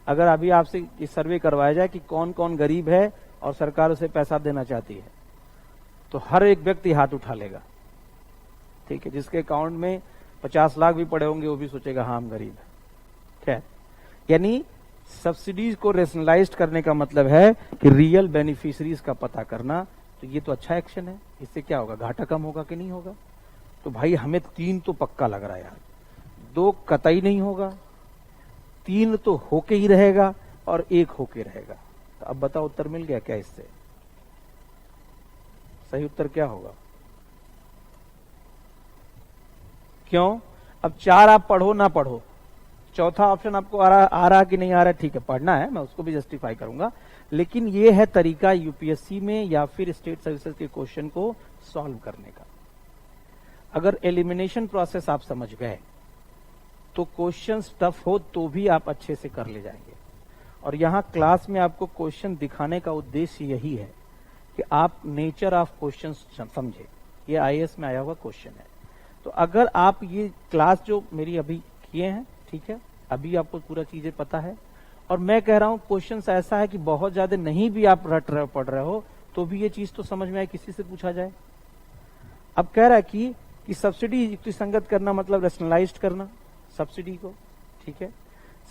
B: अगर अभी आपसे ये सर्वे करवाया जाए कि कौन कौन गरीब है और सरकार उसे पैसा देना चाहती है, तो हर एक व्यक्ति हाथ उठा लेगा। ठीक है, जिसके अकाउंट में 50 लाख भी पड़े होंगे वो भी सोचेगा हाँ हम गरीब है। खैर, यानी सब्सिडीज को रेशनलाइज्ड करने का मतलब है कि रियल बेनिफिशरीज का पता करना। तो ये तो अच्छा एक्शन है, इससे क्या होगा, घाटा कम होगा कि नहीं होगा? तो भाई हमें 3 तो पक्का लग रहा है यार, 2 कतई नहीं होगा, 3 तो होके ही रहेगा और 1 होके रहेगा। तो अब बताओ उत्तर मिल गया क्या इससे? सही उत्तर क्या होगा? क्यों? अब 4 आप पढ़ो ना पढ़ो, चौथा ऑप्शन आपको आ रहा कि नहीं आ रहा, ठीक है पढ़ना है, मैं उसको भी जस्टिफाई करूंगा। लेकिन ये है तरीका यूपीएससी में या फिर स्टेट सर्विसेज के क्वेश्चन को सॉल्व करने का। अगर एलिमिनेशन प्रोसेस आप समझ गए तो क्वेश्चन टफ हो तो भी आप अच्छे से कर ले जाएंगे। और यहां क्लास में आपको क्वेश्चन दिखाने का उद्देश्य यही है कि आप नेचर ऑफ क्वेश्चन समझे। ये आईएएस में आया हुआ क्वेश्चन है। तो अगर आप ये क्लास जो मेरी अभी किए हैं, ठीक है, अभी आपको पूरा चीजें पता है, और मैं कह रहा हूं क्वेश्चन ऐसा है कि बहुत ज्यादा नहीं भी आप रट रहे हो, पढ़ रहे हो, तो भी ये चीज तो समझ में आए, किसी से पूछा जाए। अब कह रहा है कि सब्सिडी युक्तिसंगत करना मतलब रैशनलाइज्ड करना सब्सिडी को। ठीक है,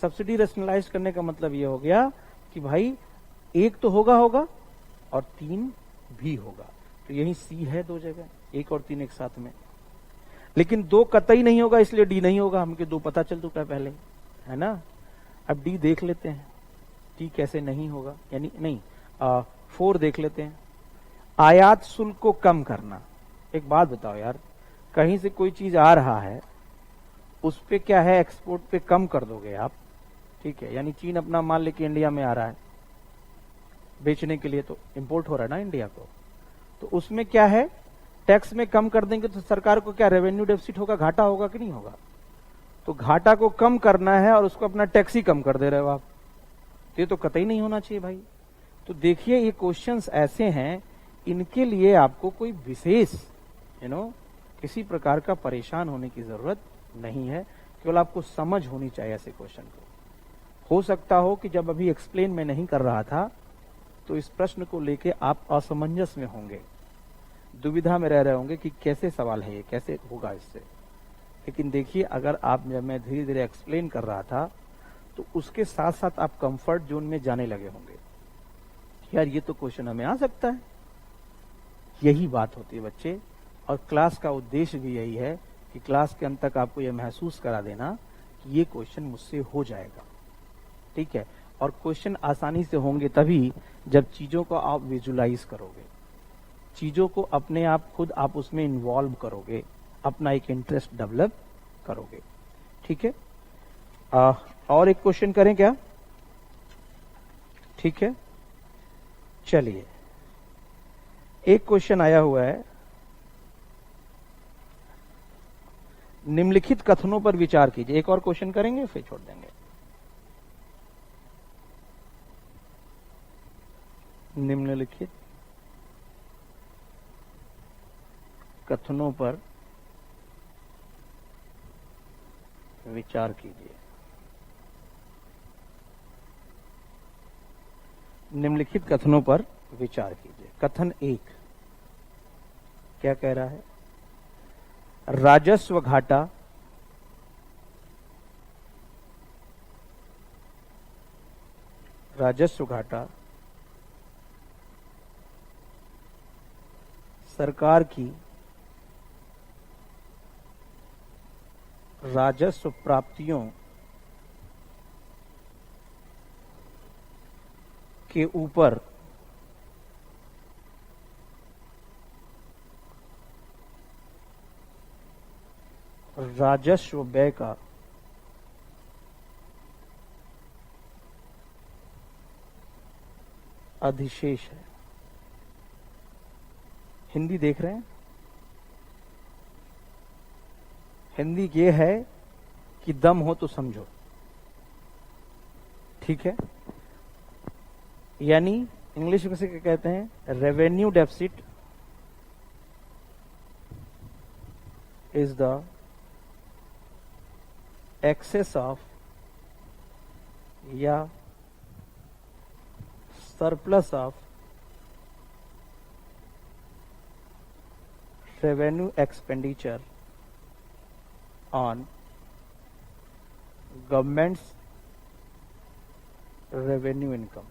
B: सब्सिडी रैशनलाइज्ड करने का मतलब ये हो गया कि भाई 1 तो होगा और 3 भी होगा। तो यही सी है 2 जगह, 1 और 3 एक साथ में। लेकिन 2 कतई नहीं होगा, इसलिए डी नहीं होगा, हमके 2 पता चल चुका है पहले, है ना। अब डी देख लेते हैं, डी कैसे नहीं होगा, यानी नहीं 4 देख लेते हैं। आयात शुल्क को कम करना। एक बात बताओ यार, कहीं से कोई चीज आ रहा है, उस पे क्या है, एक्सपोर्ट पे कम कर दोगे आप, ठीक है, यानी चीन अपना माल लेके इंडिया में आ रहा है बेचने के लिए, तो इंपोर्ट हो रहा है ना इंडिया को, तो उसमें क्या है, टैक्स में कम कर देंगे तो सरकार को क्या रेवेन्यू डेफिसिट होगा, घाटा होगा कि नहीं होगा? तो घाटा को कम करना है और उसको अपना टैक्स ही कम कर दे रहे हो आप, ये तो कतई नहीं होना चाहिए भाई। तो देखिए ये क्वेश्चंस ऐसे हैं, इनके लिए आपको कोई विशेष किसी प्रकार का परेशान होने की जरूरत नहीं है, केवल आपको समझ होनी चाहिए ऐसे क्वेश्चन को। हो सकता हो कि जब अभी एक्सप्लेन मैं नहीं कर रहा था तो इस प्रश्न को लेके आप असमंजस में होंगे, दुविधा में रह रहे होंगे कि कैसे सवाल है ये, कैसे होगा इससे। लेकिन देखिए, अगर आप, जब मैं धीरे धीरे एक्सप्लेन कर रहा था तो उसके साथ साथ आप कंफर्ट जोन में जाने लगे होंगे, यार ये तो क्वेश्चन हमें आ सकता है। यही बात होती है बच्चे, और क्लास का उद्देश्य भी यही है कि क्लास के अंत तक आपको यह महसूस करा देना कि ये क्वेश्चन मुझसे हो जाएगा, ठीक है। और क्वेश्चन आसानी से होंगे तभी जब चीजों को आप विजुलाइज करोगे, चीजों को अपने आप खुद आप उसमें इन्वॉल्व करोगे, अपना एक इंटरेस्ट डेवलप करोगे, ठीक है। और एक क्वेश्चन करें क्या? ठीक है, चलिए, एक क्वेश्चन आया हुआ है, निम्नलिखित कथनों पर विचार कीजिए। एक और क्वेश्चन करेंगे फिर छोड़ देंगे। निम्नलिखित कथनों पर विचार कीजिए। निम्नलिखित कथनों पर विचार कीजिए। कथन 1 क्या कह रहा है? राजस्व घाटा सरकार की राजस्व प्राप्तियों के ऊपर राजस्व व्यय का अधिशेष है। हिंदी देख रहे हैं? हिंदी ये है कि दम हो तो समझो, ठीक है? यानी इंग्लिश में से क्या कहते हैं? Revenue deficit is the excess of या surplus of revenue expenditure on government's revenue income।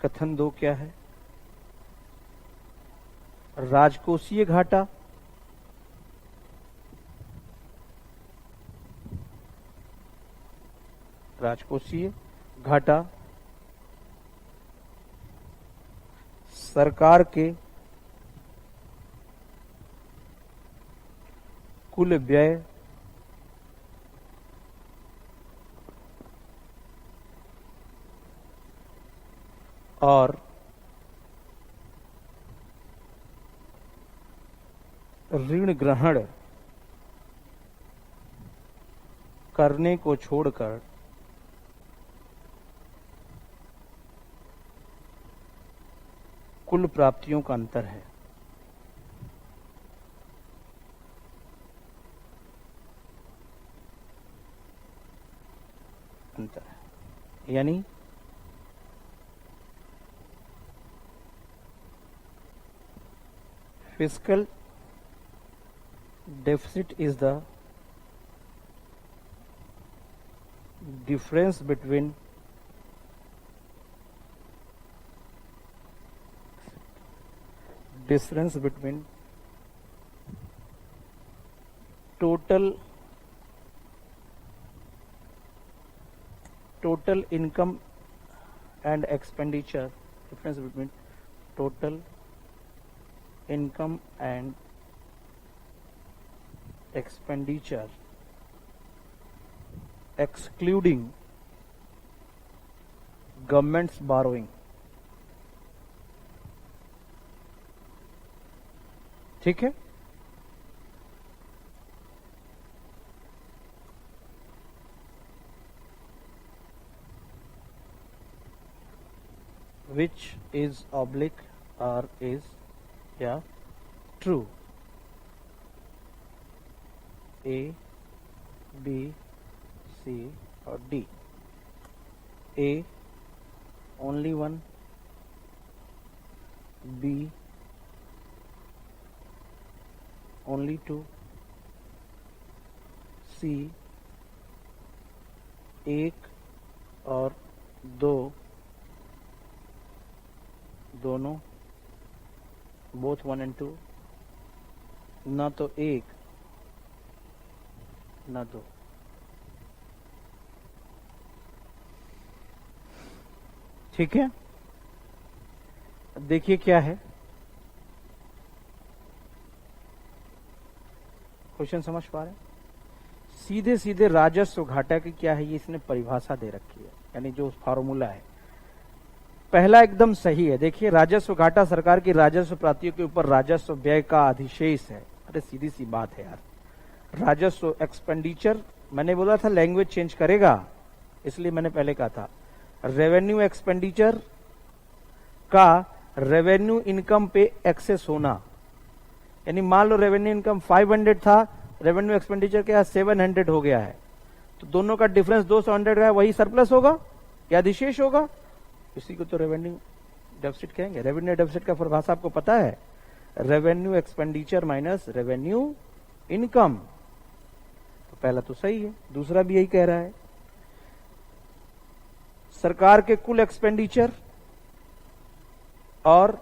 B: कथन 2 क्या है? राजकोषीय घाटा सरकार के कुल व्यय और ऋण ग्रहण करने को छोड़कर कुल प्राप्तियों का अंतर है। यानी fiscal deficit is the difference between total income and expenditure, difference between total income and expenditure excluding government's borrowing। ठीक है? which is oblique or is true? A, B, C or D? A only one, B only two, C एक और दो, दोनों, both 1 and 2, ना तो एक ना दो। ठीक है? देखिए क्या है क्वेश्चन, समझ पा रहे हैं? सीधे सीधे राजस्व घाटा की क्या है ये इसने परिभाषा दे रखी है, यानी जो फॉर्मूला है पहला एकदम सही है। देखिए राजस्व घाटा सरकार की राजस्व प्राप्तियों के ऊपर राजस्व व्यय का अधिशेष है। अरे सीधी सी बात है यार, राजस्व एक्सपेंडिचर, मैंने बोला था लैंग्वेज चेंज करेगा, इसलिए मैंने पहले कहा था रेवेन्यू एक्सपेंडिचर का रेवेन्यू इनकम पे एक्सेस होना, यानी मान लो रेवेन्यू इनकम 500 था, रेवेन्यू एक्सपेंडिचर क्या 700 हो गया है, तो दोनों का डिफरेंस 200 का है, वही सरप्लस होगा या अधिशेष होगा, इसी को तो रेवेन्यू डेफिसिट कहेंगे। रेवेन्यू डेफिसिट का परिभाषा आपको पता है, revenue expenditure minus revenue income. तो पहला तो सही है, दूसरा भी यही कह रहा है सरकार के कुल एक्सपेंडिचर और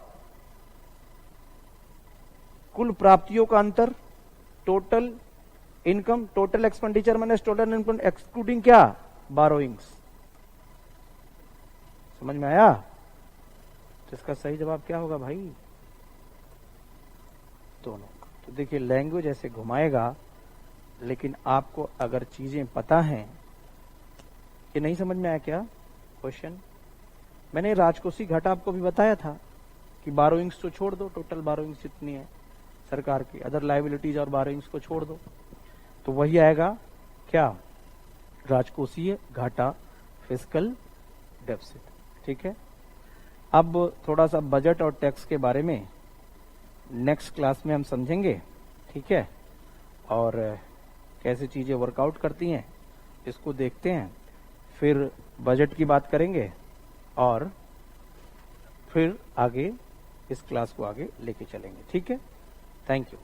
B: कुल प्राप्तियों का अंतर, total income, total expenditure minus total income excluding क्या, बारोइंग्स। समझ में आया? तो इसका सही जवाब क्या होगा भाई, दोनों। तो देखिए लैंग्वेज ऐसे घुमाएगा, लेकिन आपको अगर चीजें पता हैं, ये नहीं समझ में आया क्या क्वेश्चन? मैंने राजकोषीय घाटा आपको भी बताया था कि बारोइंग्स तो छोड़ दो, टोटल बारोइंग्स जितनी है सरकार की, अदर लायबिलिटीज और बारोइंग्स को छोड़ दो, तो वही आएगा क्या, राजकोषीय घाटा, फिस्कल डेफिसिट। ठीक है, अब थोड़ा सा बजट और टैक्स के बारे में नेक्स्ट क्लास में हम समझेंगे। ठीक है, और कैसे चीजें वर्कआउट करती हैं इसको देखते हैं, फिर बजट की बात करेंगे और फिर आगे इस क्लास को आगे लेके चलेंगे। ठीक है, थैंक यू।